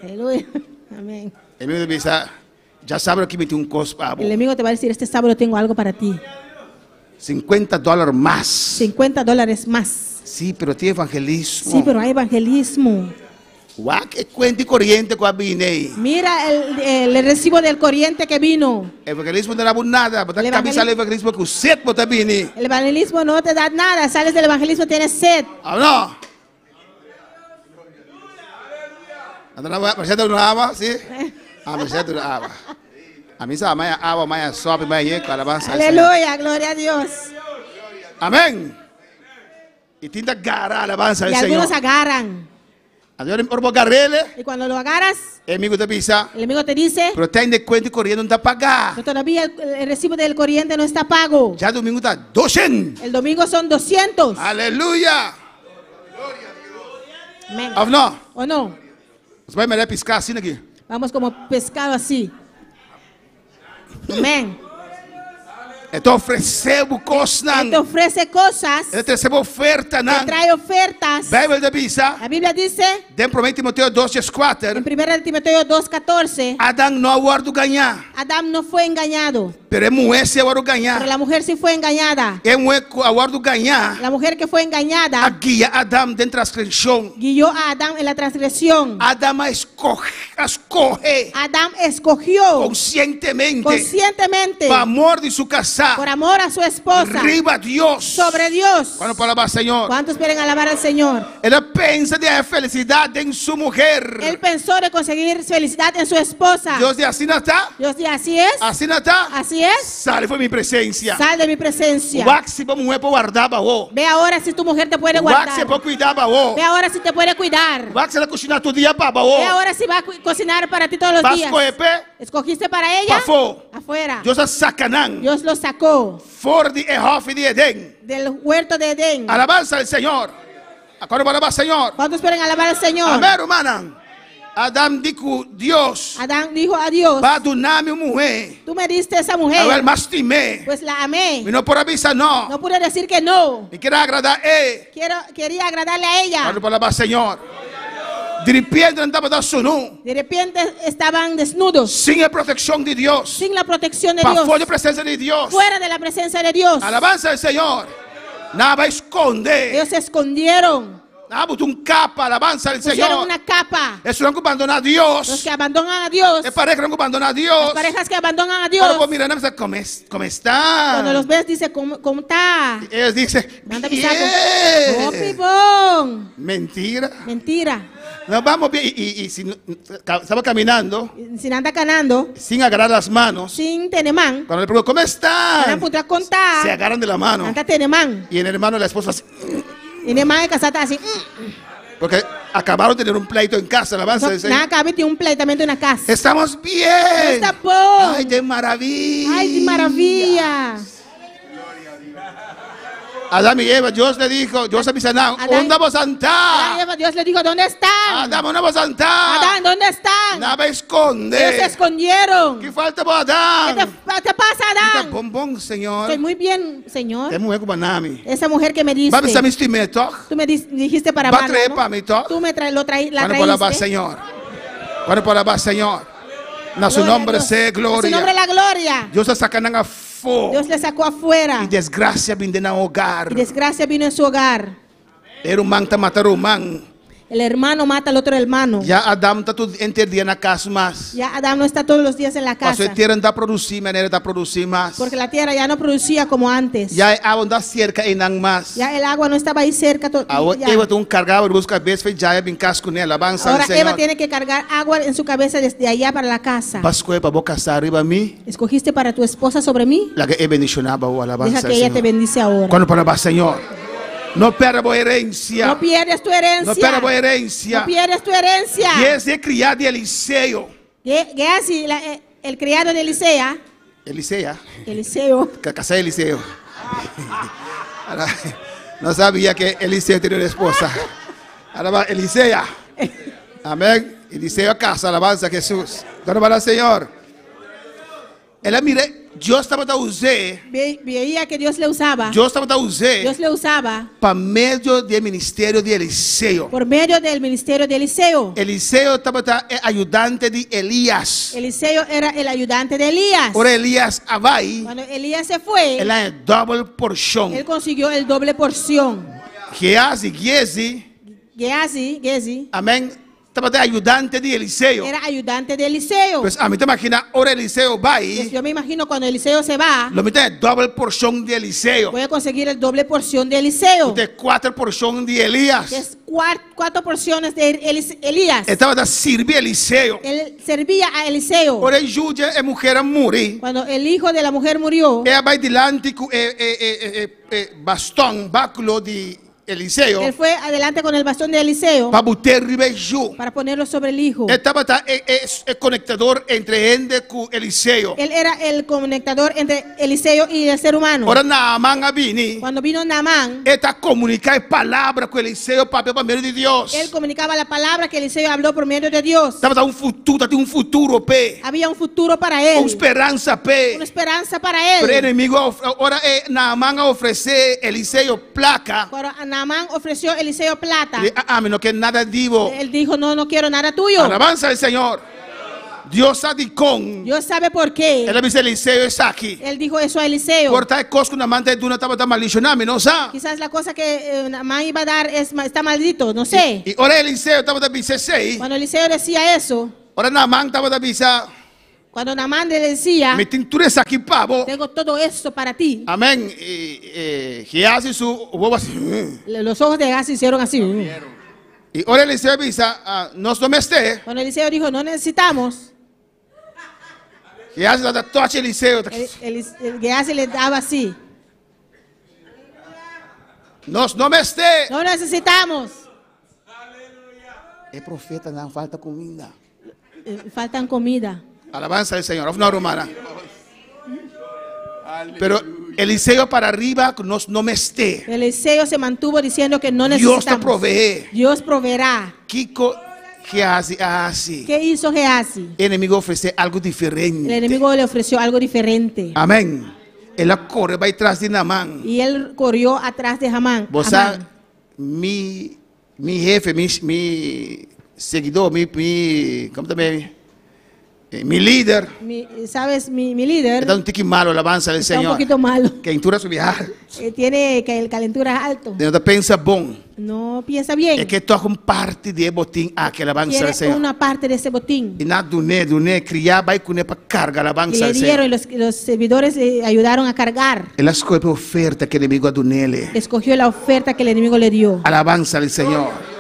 Aleluya. Amén. El enemigo te dice, ya sábado que metí un costo. El enemigo te va a decir, este sábado tengo algo para ti. $50 más. $50 más. Sí, pero tiene evangelismo. Sí, pero hay evangelismo. ¿Qué cuenta y corriente con vine? Mira el recibo del corriente que vino. Evangelismo no da nada, pero también sale el evangelismo que usted puede venir. El evangelismo no te da nada, sales del evangelismo, tienes sed. No. ¿Presenta una ama? ¿Sí? Presenta una ama. A mí se maya agua, maya sopa, maya yeco, alabanza al Señor. Aleluya, gloria a Dios. Amén. Y tinta gara, alabanza al Y Señor. algunos agarran. Adiós, orbo garrele, Y cuando lo agarras, amigo de pisa, el enemigo te dice, pero ten de cuenta y corriendo no te paga. que todavía el recibo del corriente no está pago. Ya domingo está 200. El domingo son 200. Aleluya. Amén. ¿O no? ¿O no? Os vai melhor piscar assim aqui. Vamos como pescado así. Amén. Então oferecemos coisas. Él te ofrece cosas, Ele te recebe oferta. te trae ofertas. Bíblia de pisa. La Biblia dice Dentro de Timoteo 2:4. en 1 Timoteo 2:14, Adão não aguardou ganhar. Adán no fue engañado, Pero é mulher se aguardou pero ganhar. la mujer sí fue engañada. É mulher que aguardou ganhar. La mujer que fue A engañada guia Adão dentro da transgressão. guió a Adán en la transgresión. Adão escorre Adán escogió conscientemente conscientemente, por amor de su casa. por amor a su esposa, Arriba a Deus. sobre Dios. Quando falava Senhor, ¿Cuántos quieren alabar al Señor? ela pensa de felicidade em sua mulher. Él pensó de conseguir felicidad en su esposa. Deus diz assim não está? Dios dice, así es, Assim não está? así es. Sale foi minha presença. Sal de mi presencia. O que se a mulher para guardar o. Ve ahora si tu mujer te puede O que se guardar. para cuidar o. Ve ahora si te puede cuidar. O que se ela cozinhar todo dia para o. Ve ahora si va a cocinar para ti todos los días. Pasco EP ¿Escogiste para ella? para fo. Afuera. Deus é sacanão. Dios lo sacó Fora de Ehof de Edém. del huerto de Edén. Alabança ao Senhor. Agora para alabar Senhor. ¿Cuántos quieren alabar al Señor? Amém, hermana. Adão dijo Deus. Adán dijo a Dios, Para donar-me mulher. tú me diste esa Eu mujer, mais estimei. pues la amé. E não por avisar não. No pude decir que no. E queria agradar ele. Quería agradarle a ella. Quando para alabar Senhor. De repente não estava dando sono. De repente estaban desnudos, Sem a proteção de Deus. sin la protección de Para Dios, fora da presença de Deus. fuera de la presencia de Dios. Alabança ao Senhor. Nada vai esconder. Ellos se escondieron, Nada botou capa. Alabança ao pusieron Senhor. una capa. Isso não abandonar a Los Deus. que abandonan a Dios, É pareja que não abandonar a las Deus. parejas que abandonan a Quando eu vou Dios, mirando, eu como está? cuando los ves, dice, ¿cómo está? Eles dizem, Manda pisar "Yeah." oh, pibón. Mentira. Mentira. Nós vamos ver, e se estava caminhando, Si anda ganando, sem agarrar as manos, sin tenemán, quando ele perguntou, como está? van a poder contar. Se agarram de la mano. Anda tenemán. E o hermano e a esposa, assim, Y tenemán es casada así. porque acabaram de ter um pleito em casa, alabança ao Senhor. Nada cabe, tiene un pleitamiento en la casa. Estamos ¿Cómo bien. está, po? Ay, de maravilla. Ay, qué maravilla. Adán y Eva, Dios le dijo, Dios avisa, Adán- ¿dónde vamos a Adán y andar? Eva, Dios le dijo, ¿dónde están? Adán, ¿dónde vamos a andar? Adán, ¿dónde están? Nada Ellos se esconde. escondieron. ¿Qué falta para ¿Qué Adán? te pasa, Adán? Bombón, Señor. Estoy muy bien, Señor. É mulher como nami. Esa mujer que me Vai diste, me estimar, toch? tú me dijiste para Vai amarla, trazer ¿no? para mim, toch? Tú me la Quando para alabar, traíste. Senhor. Quando para alabar, Senhor. Na seu Gloria a nome Dios. se En su nombre glória. la gloria. Deus está sacando a fogo. Dios le sacó afuera. E desgraça vindo no hogar. Y desgracia vino en su hogar. Era man está matando o man. El hermano mata al otro hermano. Já Adão está tudo enterdia na casa mais. Ya Adán no está todos los días en la Passou casa. a terra não está produzindo, maneira está produzindo mais. Porque la tierra ya no producía como antes. Já a onda cerca e não mais. Ya el agua no estaba ahí cerca. Ya. Eva tem cargava busca a cabeça, já é bem casco nela. Avança Ahora o Eva Senhor. tiene que cargar agua en su cabeza desde allá para la casa. Pascoe para boca arriba a mim. ¿Escogiste para tu esposa sobre mí? La que é bendicionada o alabança Deja ao que ella te Senhor. bendice ahora. Quando para o Senhor. Não perda a herência. No pierdes tu herencia. Não perda a herência. No pierdes tu herencia. E esse é criado de Eliseu. Gehazi, el criado de Elisea. Eliseo. Casar Eliseu. Não sabia que Eliseu tinha uma esposa. Eliseu. Amém. Eliseu a casa, alabança a Jesus. Quando para o Senhor. Ela mire. Deus estava a usar. Veía que Dios le usaba. Deus estava a usar. Dios le usaba Para meio do ministério de Eliseu. por medio del ministerio de Eliseo. Eliseu estava ajudante de Elias. Eliseo era el ayudante de Elías. Ora Elias vai. Cuando Elías se fue, Ela é double porção. él consiguió el doble porción. Gehazi, Gehazi, amém. Estava de ajudante de Eliseu. era ayudante de Eliseo. Pues a mí te imagina, ora Eliseu vai. Yo me imagino cuando Eliseo se va, Lo mete double porção de Eliseu. voy a conseguir el doble porción de Eliseo. De 4 porção de Elias. Que es cuatro porciones de Elías. Estava a servir Eliseu. Él servía a Eliseo. Ora Júdia é mulher a morrer. Cuando el hijo de la mujer murió, Ela vai delante com bastão, báculo de Eliseu. él fue adelante con el bastón de Eliseo Para botar ribejo. para ponerlo sobre el hijo. Estava el conectador entre ende com Eliseu. Él era el conectador entre Eliseo y el ser humano. Ora Naamã abini. Cuando vino Naamán, Ele está comunicar palavra com Eliseu para meio de Deus. él comunicaba la palabra que Eliseo habló por medio de Dios. Estava um futuro, tem um futuro pé. Había un futuro para Uma él, esperança pé. una esperanza para Pero o él. inimigo ora Naamã a oferecer Eliseu placa. Cuando Naamán ofreció a Eliseo plata, Me não quer nada divo. él dijo, no, no quiero nada tuyo. Alabanza al Señor. Dios sabe con. Dios sabe por qué. Ela dice Eliseu está aqui. Él dijo eso a Eliseo. Cortar cosco na manta de una estava maldicionando, não sabe? Quizás la cosa que Naamán iba a dar está maldito, no sé. E ora Eliseu estava da bice 6. Cuando Eliseo decía eso, Ora Naamã estava da bice. cuando Naamán le decía, Me tintura aqui pavo. tengo todo esto para ti, Amém. Que hace su bobo assim. los ojos de Gehazi hicieron así. E ora Eliseu dice, nós não este. Cuando Eliseo dijo, no necesitamos, Que hace da tocha Eliseu. el Gehazi le daba así, Nós não este. no necesitamos. É profeta, não falta comida. Faltan comida. Alabanza al Señor. Una romana. Pero Eliseo para arriba no me esté. Eliseo se mantuvo diciendo que no Dios necesitamos. te provee. Dios proveerá. Kiko que hace así. ¿Qué hizo Gehazi? El enemigo ofrece algo El diferente. enemigo le ofreció algo diferente. Amén. Él corre va detrás de Naamán. Y él corrió atrás de Amán. Vos sabes, mi jefe, mi seguidor, ¿cómo también? Mi líder. ¿Sabes? Mi líder Está un tique malo, alabanza del está un Señor. poquito malo. Que entura su viajar. Tiene que el calentura alto. De no pensa bom. No piensa bien. É que toca parte de botim que alabanza Tiene del Señor. una parte de ese botín. E na duné, criar vai com para carga Y alabanza le del dieron, Señor. y los servidores le ayudaron a cargar. Ela escolhe a oferta que o inimigo adunele. Escogió la oferta que el enemigo le dio. Alabanza del Señor.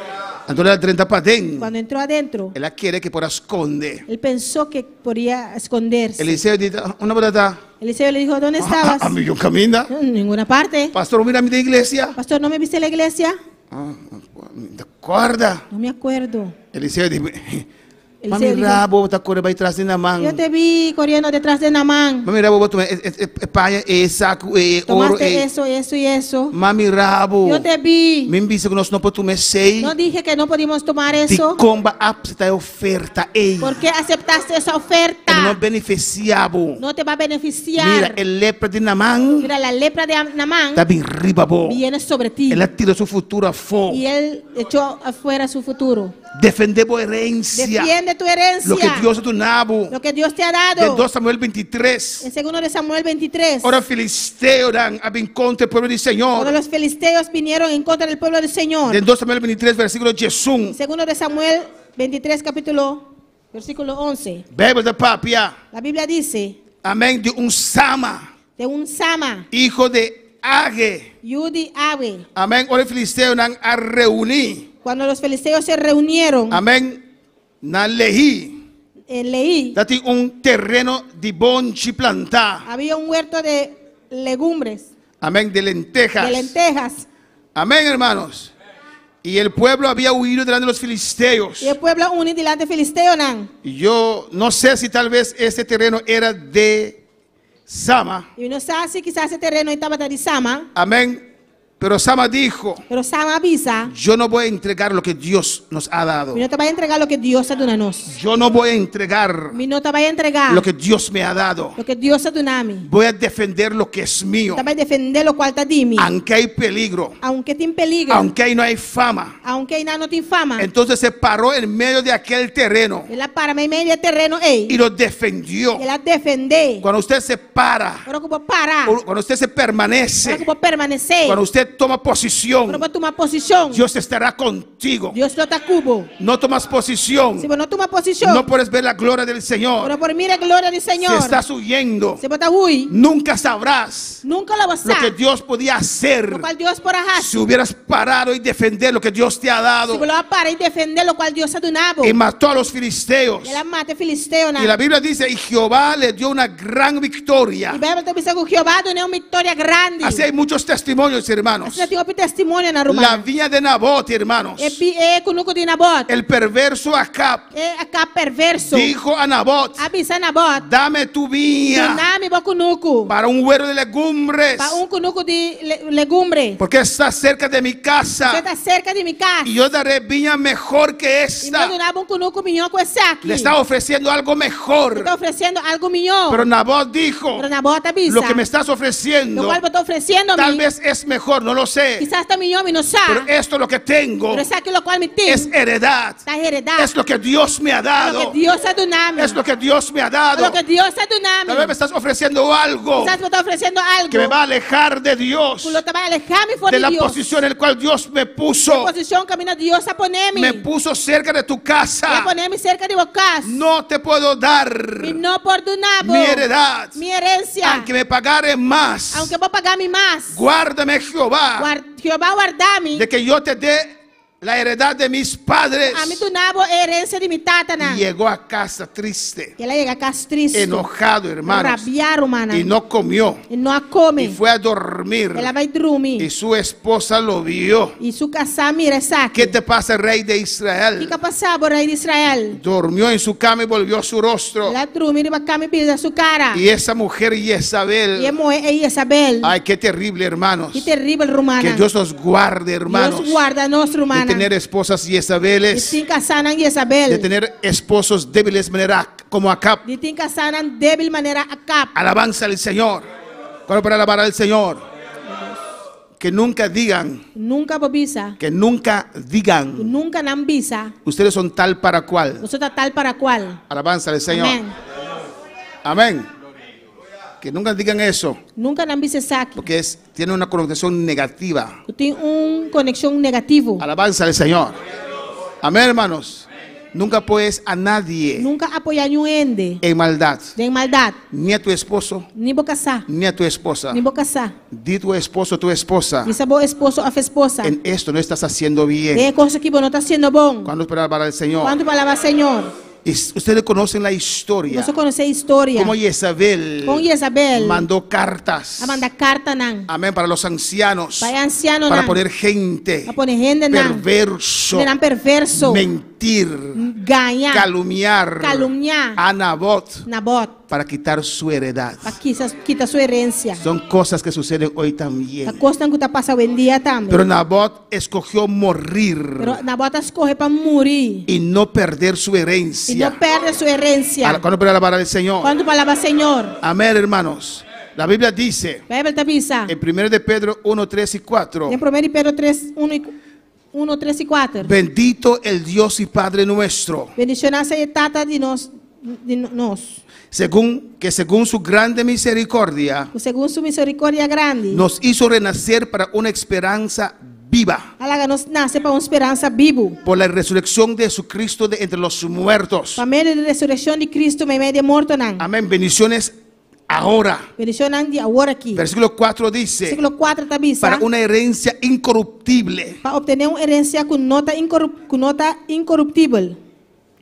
Entonces ela 30 para dentro. Cuando entró adentro, Ela quiere que por esconde. él pensó que podía esconderse. Eliseu dice, una verdad. Eliseo le dijo, ¿dónde estabas? A mí yo camina. En ninguna parte. Pastor, mira mi iglesia. Pastor, ¿no me viste en la iglesia? ¿Te acuerdas? No me acuerdo. Eliseu dice, Eliseo mami dijo, rabo, tá correndo vai atrás de Naamán. yo te vi corriendo detrás de Naamán. Mami rabo, tu paia, saco, ouro, Tomaste eso, eso y eso. mami rabo. Yo te vi. Me disse que nós não podemos ser. No dije que no podíamos tomar De eso. comba apta oferta. Ei, ¿Por qué aceptaste esa ele não oferta? beneficiava. No te va a beneficiar. Mira, el lepra de Naamán Mira, la lepra de Naamán está bem riba, bo. viene sobre ti. Ela tira seu futuro a fogo. Y él echó afuera su futuro. Defender a herança. Defiende tu herencia. Lo que Deus do nabo. Lo que Dios te ha De dado. 2 Samuel 23. En 2 de Samuel 23. Ora, Filisteu a encontro do povo do Cuando Senhor. los filisteos vinieron en contra del pueblo del Señor. De 2 Samuel 23, versículo 1. 2 de Samuel 23, versículo 11. Bíblia da papia. La Biblia dice, Amém. De Sama, de un Sama, hijo de Age. Yudi Abe. Amém. Ora, Filisteu a reunir. Cuando los filisteos se reunieron Amém. Na Lehi. en Leí, Tem terreno de bonche plantar. había un huerto de legumbres, Amén. De lentejas. de lentejas. Amén, hermanos. Y el pueblo había huido delante de los filisteos. Y el pueblo unido delante de filisteo. Y yo no sé si tal vez este terreno era de Sama. Y no sabe si quizás ese terreno estaba de Sama, Amén. Pero Sama dijo, pero Sama avisa, yo no voy a entregar lo que Dios nos ha dado. y no te vaya a entregar lo que Dios ha dado a nosotros. Yo no voy a entregar Y no te vaya a entregar lo que Dios me ha dado. lo que Dios ha dado a mí. Voy a defender lo que es mío. Te vaya a defender lo cual te di mí. Aunque hay peligro, Aunque te peligro, aunque ahí no hay fama. aunque hay nada no te infama. Entonces se paró en medio de aquel terreno Él la para en medio del terreno, y lo defendió. él la defende. Cuando usted se para, Ahora como para, cuando usted se permanece, ahora como permanecer, cuando usted usted toma posición, Quando você tomar posição, Dios estará contigo. Deus não está cubo. No tomas posición, Se você não tomar posição, no puedes ver la gloria del Señor. quando por mira a glória do Si Senhor, estás huyendo, se você está ruim, nunca sabrás nunca la vas lo que a Dios podía hacer lo qual Deus por arrasar. si hubieras parado y defender lo que Dios te ha Se dado. você vai parar e defender lo qual Deus ha donado. Y mató a los filisteos. Ela mata filisteu, né? Y la Biblia dice, y Jehová le dio una gran victoria. E Bíblia também diz que Jeová deu uma vitória grande. Así hay muchos testimonios, hermanos. Assim tem um testemunho na La Romana. viña de Nabot, hermanos. É kunuko de Nabot. El perverso Acab É acá perverso. dijo a Nabot, Abisa Nabot. dame tu viña Tunami bo kunuko. para un huerto de legumbres, Pa kunuko de legumbre. porque está cerca de mi Você casa. está cerca de mi casa. Y yo daré viña mejor que E esta. meu donava kunuko minhão com esse aqui. Le está ofreciendo algo mejor. Está oferecendo algo minhão. Pero Nabot dijo, Pero Nabot avisa. lo que me estás Lo ofreciendo qual eu estou oferecendo a tal mim. vez es mejor, no lo sé. Quizás está minhão e não Pero sabe. esto lo que tengo Pero isso aqui lo qual me tem. es heredad. Está heredado. Es lo que Dios me ha É lo dado. que Deus ha donado. Es lo que Dios me ha É dado. lo que Deus ha Tal vez me donado. estás ofreciendo algo Quizás me está oferecendo algo. que me va a alejar de Dios, Lo te va a alejar-me fora de la de Deus. posición en la cual Dios me puso. Posição caminho Deus a poner-me. Me puso cerca de tu A casa. poner-me cerca de vocês. No te puedo dar E não por donar mi heredad, minha herência. aunque me pagare más. Aunque eu vou pagar-me mais. Guárdame, Jehová, Jeová guardar-me. de que yo te dé la heredad de mis padres. A mim donava a herência de minha tatana. Y llegó a casa triste, Que ela chega a casa triste. enojado, hermanos, Rabiar, humana. y no comió. E não a come. Y fue a dormir. Ela vai dormir. Y su esposa lo vio. E su casa mira essa ¿Qué aqui. te pasa, rey de O que Israel? que passava, rei de Israel? Durmió en su cama y volvió su rostro. Ela dormiu e vai me pisa sua cara. Y esa mujer E é Jezabel, Isabel. ay, qué terrible, hermanos. Que terrível, romana. Que Dios nos guarde, hermanos, Deus guarda a nós, de romana. tener esposas De Jezabeles, tin casanan Isabel. de tener esposos débiles de manera como Acab. De tin casanan débil maneira a cap. Alabanza al Señor. ¿Cuál para alabar al Señor? Que nunca digan, Nunca bobisa. que nunca digan, Nunca não bisa. ustedes son tal para cual. Você está tal para qual. Alabanza al Señor. Amém. Amén. Que nunca digan eso, Nunca não bisa saque. porque tiene una connotación negativa. Tu tem conexão negativo. Alabanza al Señor. Amén, hermanos. Nunca puedes a nadie Nunca apoiar um ende. en maldad, De maldade. ni a tu esposo, Nem vou casar. ni a tu esposa. Nem vou casar. Di tu esposo, tu esposa, Isso é bom esposo ou esposa. en esto no estás haciendo bien. É coisa que não está sendo bom. Cuando para alabar al Señor. Quando palavra Senhor. Y ustedes conocen la historia. Você conhece a história. Como Jezabel Com Isabel. mandó cartas. A mandar carta não. Amén. Para los ancianos. Para anciano Para não. poner gente A poner gente não. perverso, Serão perverso. mentir, Ganhar. calumniar Calumniar. a Nabot Nabot. para quitar su heredad. Para quitar sua herência. Son cosas que suceden hoy A también. coisa que está passando em dia também. Pero Nabot escogió morir Pero Nabot escorre para morrer. y no perder su E herencia. não perde sua herência. Cuando para alabar al Señor. Quando palavra Senhor. Amén, hermanos. La Biblia dice A Bíblia está bisa. en 1 de Pedro 1, 3 y 4. Em 1 Pedro 3, 1, 3 e 4. Bendito el Dios y Padre nuestro, Bendicionança e tata de nós. según su grande misericordia, Segundo sua misericórdia grande. nos hizo renacer para una esperanza viva Ela nos nasce para uma esperança viva. por la resurrección de Jesucristo de entre los muertos. Para meio da ressurreição de Cristo, meio de morto não. Amén. Bendiciones ahora. Bendicionança de agora aqui. Versículo 4 dice, Versículo 4 está bisa. para una herencia incorruptible, Para obter uma herência com nota incorruptível.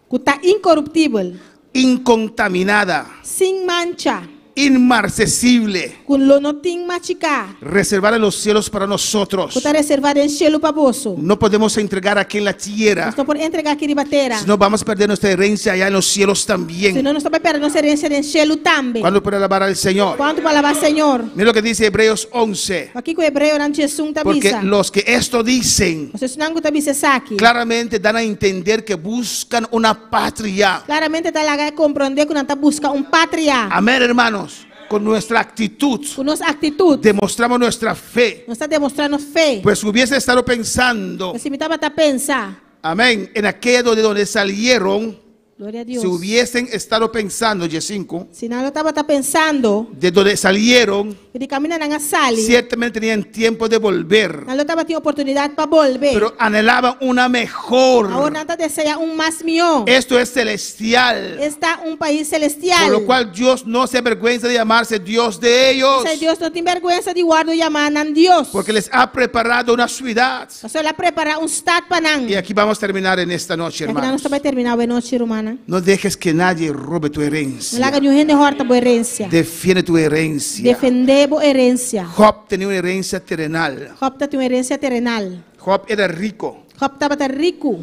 Que está incorruptível. incontaminada, Sem mancha. inmarcesible, Com lo não tem machucar. reservada en los cielos para nosotros. Que está reservado em cielo para você. No podemos entregar aquí en la tierra, Nós não podemos entregar aqui de bateria. sino vamos a perder nuestra herencia allá en los cielos también. Senão nós estamos perdendo nossa herência em cielo também. Cuando puede alabar al Señor. Quanto para lavar Senhor? Mira lo que dice Hebreos 11. Aqui com o hebreu não Jesus está Porque bisa. los que esto dicen Vocês não está bisa aqui. claramente dan a entender que buscan una patria. Claramente está lá a compreender que nós está buscando patria. Amén, hermanos. Con nuestra actitud Com nossa atitude, demostramos nuestra fe. nós está demonstrando fé. Pues hubiese estado pensando, Se me estava a pensar, amén, en aquello de donde salieron, glória a Deus. si hubiesen estado pensando, Y5, Se não eu estava pensando, de donde salieron, Di caminhar na sali. Ciertamente tenían tiempo de volver, Nós tava tinha oportunidade para volver. pero anhelaban una mejor. Ahora nós deseja mais melhor. Esto es celestial, Está país celestial. por lo cual Dios no se avergüenza de llamarse Dios de ellos, Deus não tem vergonha de guardar e chamar a Deus. porque les ha preparado una ciudad. Só ela prepara estado para nós. Y aquí vamos a terminar en esta noche, Aqui nós hermanos. também terminar a noite, irmã. No dejes que nadie robe tu Não herencia. laga nenhum rende horta boa herência. Defiende tu herencia. Defender boa herência. Job tenía una herencia terrenal. Job tem uma herência terrenal. Job era rico, Job estava rico.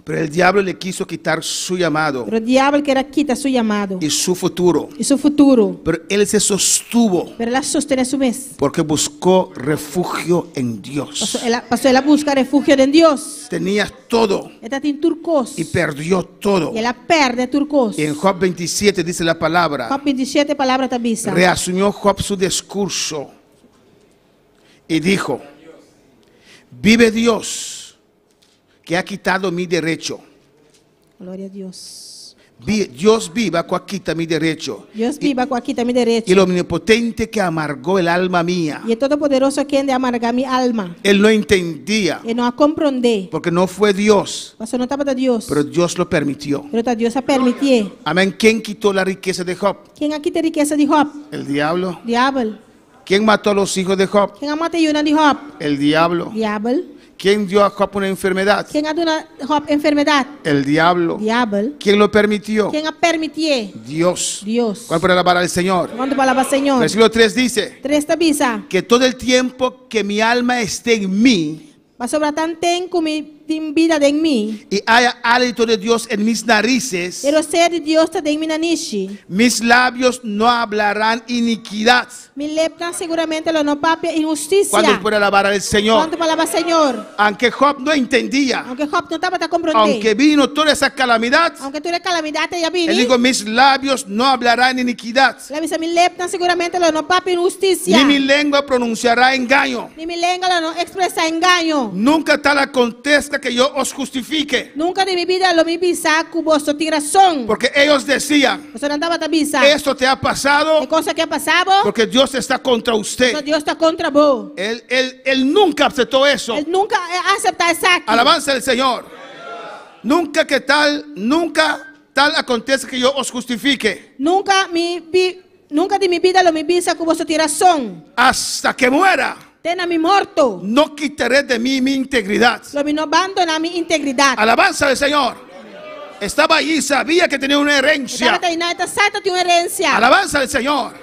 pero el diablo le quiso quitar su llamado Pero o diabo queria quitar seu chamado y su futuro. e seu futuro. Pero él se sostuvo Pero ela sostém su mês. porque buscó refugio en Dios. Passou ela busca refúgio em Deus. Tenía todo Ela tem turcos. y perdió todo. E ela perde turcos. Y en Job 27 dice la palabra, Job 27 palavra tabisa. reasumió Job su discurso y dijo, vive Dios que ha quitado mi derecho. Glória a Deus. Dios viva que quita mi derecho. Deus viva com aqui também direito. Y el omnipotente que amargó el alma mía. E é todo poderoso quem de amargar minha alma. Él no entendía E não a compreender. porque no fue Dios, Mas não estava de Deus. pero Dios lo permitió. Pero tá Deus a permitir. Amén. ¿Quién quitó la riqueza de Job? Quem aqui tem riqueza de Job? El diablo. Diabo. ¿Quién mató a los hijos de Job? Quem a mata Yuna de Job? El diablo. Diabo. ¿Quién dio a Job una enfermedad? Quem a dona Job enfermidade? El diablo. Diabo. ¿Quién lo permitió? Quem a permitir? Dios. Deus. ¿Cuál puede alabar al Señor? Quando palavra Senhor. Versículo 3 dice Três tabisa. que todo el tiempo que mi alma esté en mí Mas sobre tanto tempo me tem vida em mim. y haya hálito de Dios en mis narices, E o ser de Deus está em minha niche. mis labios no hablarán iniquidad. Me leptan seguramente lo no papia injusticia. ¿Cuándo puede alabar al Señor? Quando palavra Senhor. Aunque Job no entendía, Aunque Job não estava a compreender. aunque vino toda esa calamidad, Aunque tu eres calamidade ya él vini. dijo, mis labios no hablarán iniquidad, La visa me leptan seguramente lo no papia injusticia. ni mi lengua pronunciará engaño. Ni mi lengua lo no expresa engaño. Nunca tal acontezca que yo os justifique, Nunca de mi vida lo mi bisa cuboso tirazón. porque ellos decían, Eso no andaba tabisa. esto te ha pasado ¿Qué cosa que ha pasado? porque Dios está contra So, usted. Dios está contra vos. Él nunca aceptó eso. Él nunca acepta esa aquí. Alabanza del Señor. Nunca tal acontece que yo os justifique, Nunca de mi vida lo mi bisa cuboso tirazón. hasta que muera. Tena mi morto. No quitaré de mí mi integridad. Lo mi no abandona mi integridad. Alabanza del Señor. Estaba allí, sabía que tenía una herencia. Estaba ahí, esta santa tiene una herencia. Alabanza del Señor.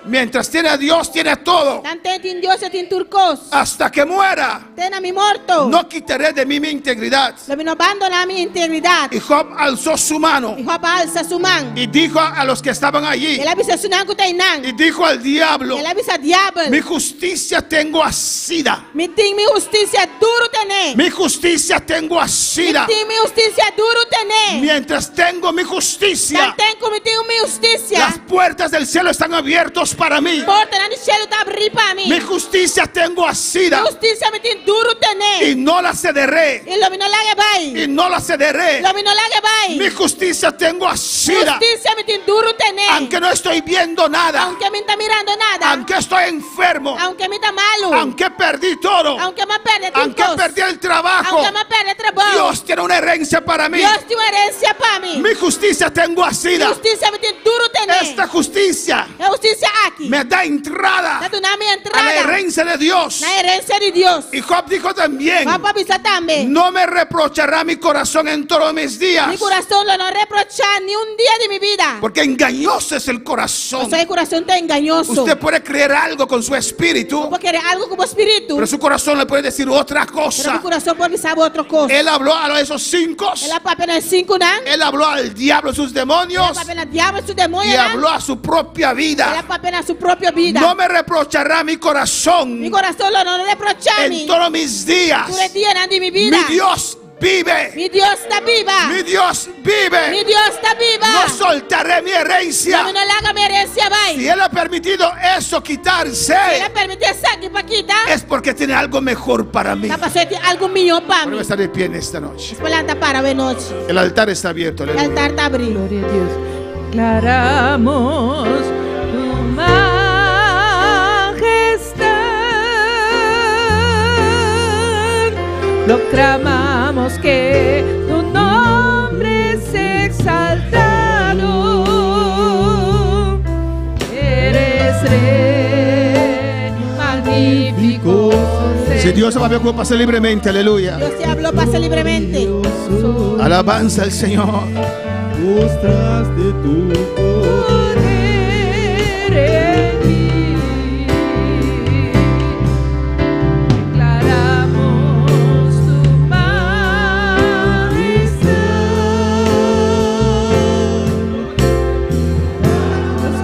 Mientras tiene a Dios, tiene todo. Tante tin Dios e tin turcos. Hasta que muera, Tena mi morto. no quitaré de mí mi integridad. Lo mi no abandona mi integridad. Y Job alzó su mano Y Job alza su man. y dijo a los que estaban allí, Él avisa su nan kuta inan. y dijo al diablo, Él avisa diablo. mi justicia tengo asida. Mi ting mi justicia duro tener. Mi justicia tengo Mi asida. ting mi justicia duro tener. Mientras tengo mi justicia, Tanten mi ting mi justicia. las puertas del cielo están abiertas para mí. Porta na cielo tá abrir para mim. Mi justicia tengo Mi asida justicia me ting duro y tener. no la cederé. Y lo mi no lage bai. Y no la cederé. Lo mi no lage bai. Mi justicia tengo Mi asida. justicia me ting duro tener. Aunque no estoy viendo nada, Aunque me está mirando nada. aunque estoy enfermo, Aunque me está malo. aunque perdí todo, Aunque me perde aunque turcos. perdí el trabajo, Aunque me perde trabajo. Dios tiene una herencia para mí. Dios tiene una herencia para mí. Mi justicia tengo Mi asida. justicia me ting duro tener. Esta justicia La justicia aquí. me da entrada Dá tu nome a la entrada. herencia de Dios. Na herencia de Dios. Y Job dijo también, Papa bisa también. no me reprochará mi corazón en todos mis días, Mi corazón lo no reprocha ni un día de mi vida. porque engañoso es el corazón. O sea, el corazón está engañoso. Usted puede creer algo con su espíritu, Puede querer algo como espíritu. pero su corazón le puede decir otra Pero mi cosa. corazón puede saber otra cosa. Él habló a esos 5, Él ha papel en 5 nan. él habló al diablo, sus Él demonios, ha papel en diablo su demonio y nan. habló a su propia Él ha vida. papel en su propia vida. No me reprochará mi corazón Mi corazón lo no reprocha en ni. todos mis días. Tú le día nan de mi vida. Mi Dios vive. Mi Dios está viva. Mi Dios Mi vive. Dios está viva. No soltaré mi herencia. No le haga mi herencia, Si bye. Él ha permitido eso quitarse, Él ha permitido saque paquita. es porque tiene algo mejor para mí. Está pasando algo mío para mí. Podemos estar de pie en esta noche. Planta para ver noche. El altar está abierto. El aleluya. altar está abrido. Gloria a Dios. Declaramos tu proclamamos que tu nombre es exaltado. Eres Rey, magnífico. Si Dios se habló, pase libremente, aleluya. Dios te habló, pase libremente. Alabanza al Señor. Mostraste tu Poder en ti. Declaramos tu majestad.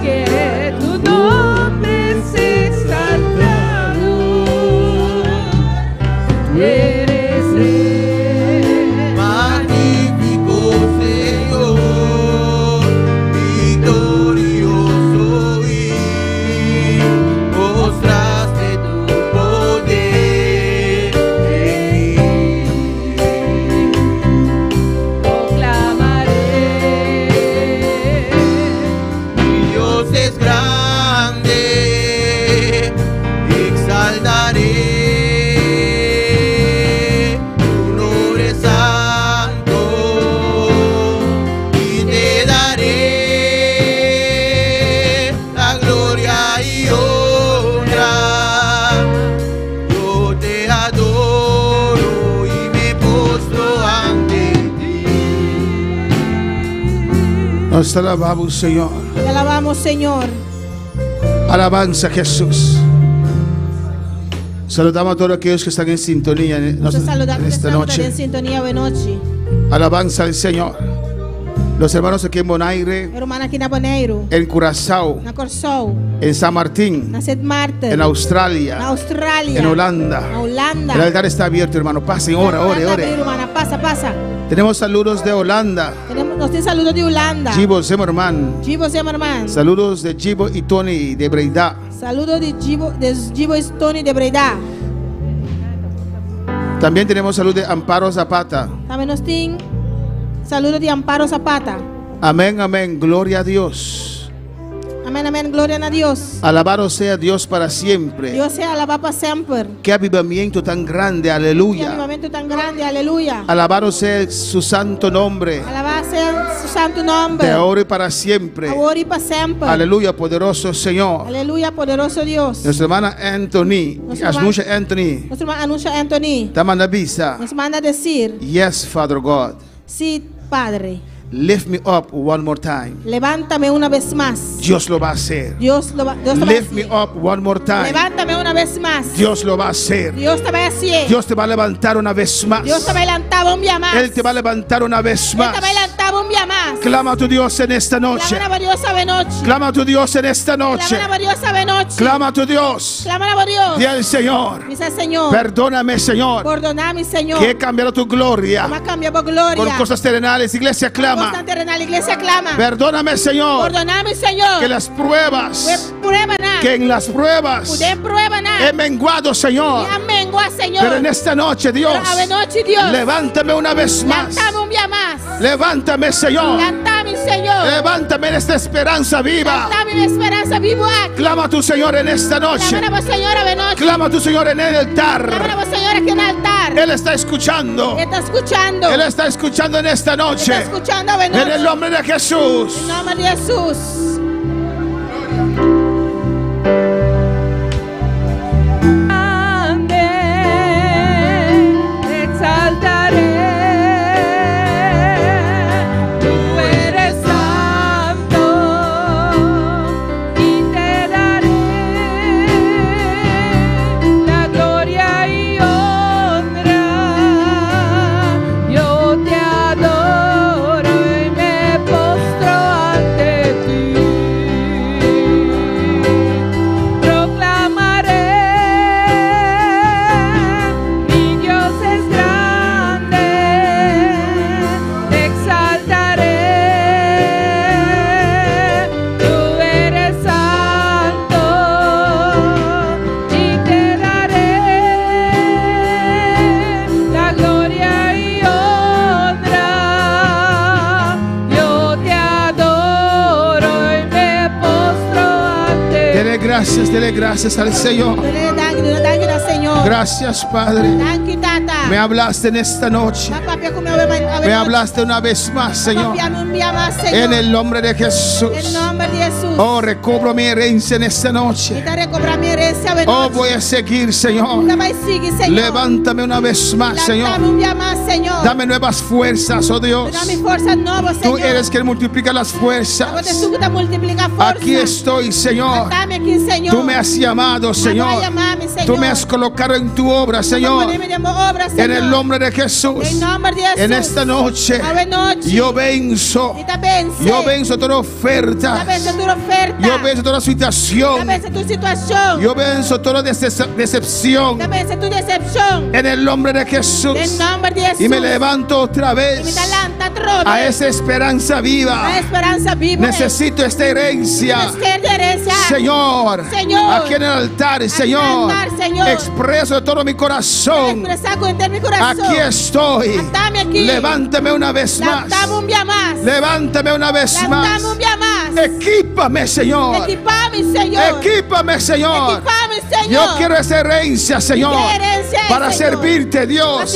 Que tu nombre es exaltado. Tú eres Rey, Magnífico Señor, victorioso y mostraste tu poder en mí. proclamaré. Mi Dios es grande, exaltaré. Tu nombre es santo y te daré la gloria y honra. Yo te adoro y me postro ante ti. Nos alabamos, Señor. Te alabamos, Señor. Alabanza a Jesús. Saludamos a todos aquellos que están en sintonía en Nosotros saludamos en esta estamos noche. en sintonía de noche. Alabanza al Señor. Los hermanos aquí en Bonaire, Hermana aqui na Bonaire, en Curazao, na Corsol, en San Martín, na St. Martin, en Australia, na Austrália, en Holanda. na Holanda. El altar está abierto, hermano. Pasen, ora, ore, Holanda, ore. hermana, passa, passa. Tenemos saludos de Holanda. Nós temos saludos de Holanda. Gibo Zimmerman. Gibo Zimmerman. Saludos de Gibo y Tony de Breida. Saludos de Gibo Stone de Breda. También tenemos salud de Amparo Zapata. Também nós temos saludos de Amparo Zapata. Amén, amén. Gloria a Dios. Amém, amém. Glória a Deus. Alabado sea Dios para siempre. Deus se alaba para sempre. Qué avivamiento tan grande, Que aleluya. avivamento tão grande, aleluia. Alabado sea su santo nombre, Alabado seja su santo nombre. de ahora y para siempre. Agora e para sempre. Aleluya, poderoso Señor. Aleluia, poderoso Deus. Nuestra hermana Anthony, Nuestra Asnusha Anthony, Nosso irmão Anúncia Anthony te manda visa. nos manda dizer: Yes, Father God. sí, Padre, Lift me up one more time. levántame una vez más. Dios lo va a hacer. Dios lo va a Lift me hacer. up one more time. Levántame una vez más. Dios lo va a hacer. Dios te va a hacer. Dios te va a levantar una vez más. Dios te va a levantar un día más. Él te va a levantar una vez Él más. te va a levantar un día más. Clama a tu Dios en esta noche. Clama a Dios esta noche. Clama a tu Dios en esta noche. Clama a Dios esta noche. Clama a tu Dios. Clama a Dios. Y al Señor. Dice Señor. Perdóname, Señor, Perdóname, Señor. que he cambiado tu gloria Me ha cambiado gloria. por cosas terrenales. Iglesia, clama. Cosas terrenales, iglesia clama. Perdóname, Señor, Perdóname, Señor. que las pruebas, Prueba nada. que en las pruebas Usted prueba nada. he menguado, Señor. Amén, Señor. Pero en esta noche, Dios, Pero a noche, Dios. levántame una vez más. Levántame un día más. Levántame, Señor. Levántame, Señor. Levántame en esta esperanza viva. Levántame mi esperanza viva. Clama a tu Señor en esta noche. Clama a Señor a noche. Clama a tu Señor en el Clama altar. a Señor aquí en el altar. Él está escuchando. Está escuchando. Él está escuchando en esta noche. Está escuchando a En el noche. nombre de Jesús. En nombre de Jesús. Exaltaré, tú eres santo y te daré la gloria y honra. Yo te adoro y me postro ante ti. Proclamaré, mi Dios es grande, te exaltaré, tú eres santo y te daré la gloria y honra. Yo te adoro y me postro ante ti. Dele gracias al Señor. Dale gracias al Señor. Gracias, Padre. Thank you, Tata. Me hablaste en esta noche. Me hablaste una vez más, Señor. En el nombre de Jesús. En nombre de Jesús. Oh, recobro mi herencia en esta noche. Oh, voy a seguir, Señor. Levántame una vez más, Señor. Dame nuevas fuerzas, oh Dios. Tú eres quien multiplica las fuerzas. Aquí estoy, Señor. Tú me has llamado, Señor. Tú me has colocado en tu obra, Señor. En el nombre de Jesús. En esta noche yo venzo. Yo venzo toda oferta. Yo venzo toda situación. Yo venzo toda decepción. En el nombre de Jesús. Y me levanto otra vez a esa esperanza viva. Necesito esta herencia. Señor, aquí en el altar, Señor, expreso de todo mi corazón. Aquí estoy. Levántame una vez más. Levántame una vez más. Equípame, Señor. Equípame, Señor. Yo quiero esa herencia, Señor, para servirte, Dios,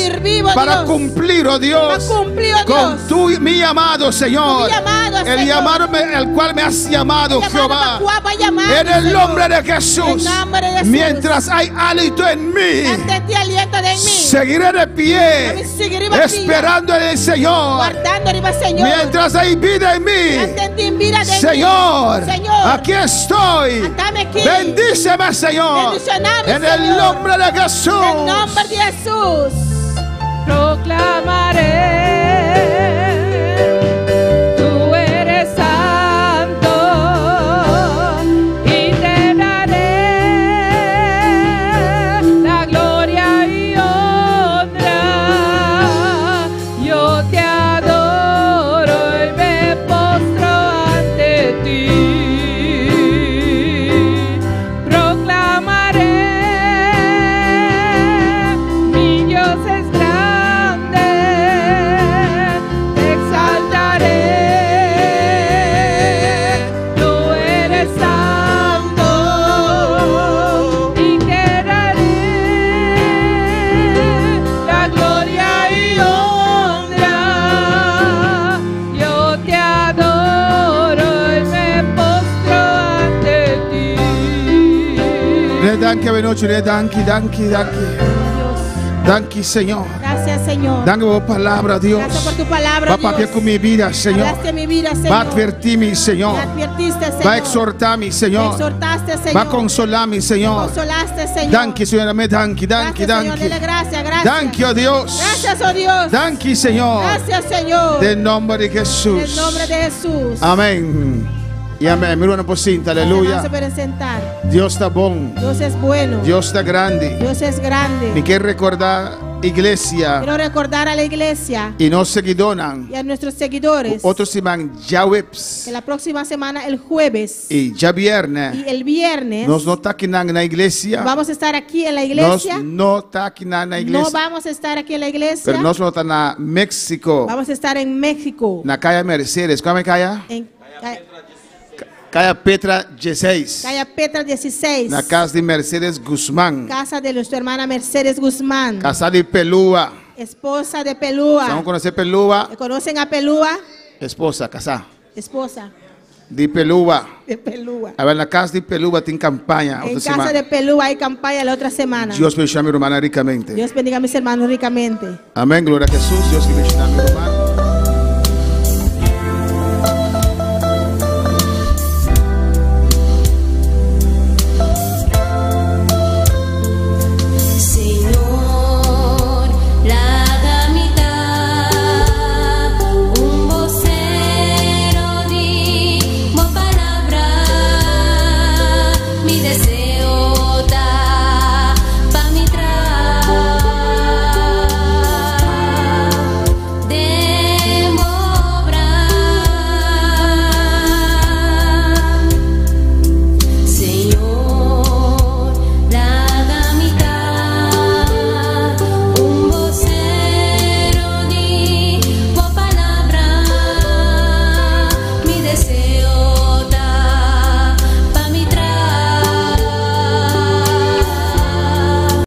para cumplir, oh Dios, con mi llamado, Señor, el llamado al cual me has llamado, Jehová, en el nombre de Jesús. Mientras hay hálito en mí, seguiré de pie, esperando en el Señor. Mientras hay vida en mí, Señor, aquí estoy. Bendíceme, Señor, en el nombre de Jesús. En nombre de Jesús. Proclamaré, tú eres santo, y te daré la gloria y honra. Yo te adoro y me postro ante ti. Proclamaré, mi Dios es grande, te exaltaré. Tú eres santo y te daré la gloria y honra. Yo te adoro y me postro ante ti. Danke, Benoche, danke. Danke, Señor. Gracias, Señor. Danke por palabra, Dios. Gracias por tu palabra, Va a Dios. papiar con mi vida, Señor. Hablaste mi vida, Señor. Va a advertirme, Señor. Me advertiste, Señor. Va a exhortarme, Señor. Me exhortaste, Señor. Va a consolarme, Me Señor. consolaste, Señor. Danke, Señor. Danke. Gracias, Señor. Dele gracias. Danke, oh Dios. Gracias, oh Dios. Danke, Señor. Gracias, Señor. Del nombre de En Jesús. el nombre de Jesús. Amén. Y amén. Mi hermano Pocinta, aleluya. Se pueden sentar. Dios está bon. Dios es bueno. Dios está grande. Dios es grande. Me quiero recordar, iglesia, Quiero recordar a la iglesia y no seguidonan. y a nuestros seguidores Otros se van ya webs. que la próxima semana, el jueves Y ya viernes. y el viernes, Nos no está aquí en la iglesia. vamos a estar aquí en la Nos iglesia. no está aquí en la No iglesia. vamos a estar aquí en la iglesia. Pero nos no está en México. Vamos a estar en México. En la calle Mercedes. ¿Cómo es calle? En Calle Petra 16. calle Petra 16. En la casa de Mercedes Guzmán. Casa de nuestra hermana Mercedes Guzmán. Casa de Pelúa. Esposa de Pelúa. ¿Vamos a conocer Pelúa? ¿Conocen a Pelúa? Esposa, casa. Esposa De Pelúa. de Pelúa. A ver, en la casa de Pelúa tiene campaña. En otra casa semana. de Pelúa hay campaña la otra semana. Dios bendiga a mi hermana ricamente. Dios bendiga a mis hermanos ricamente. Amén, gloria a Jesús. Dios bendiga a mi hermana.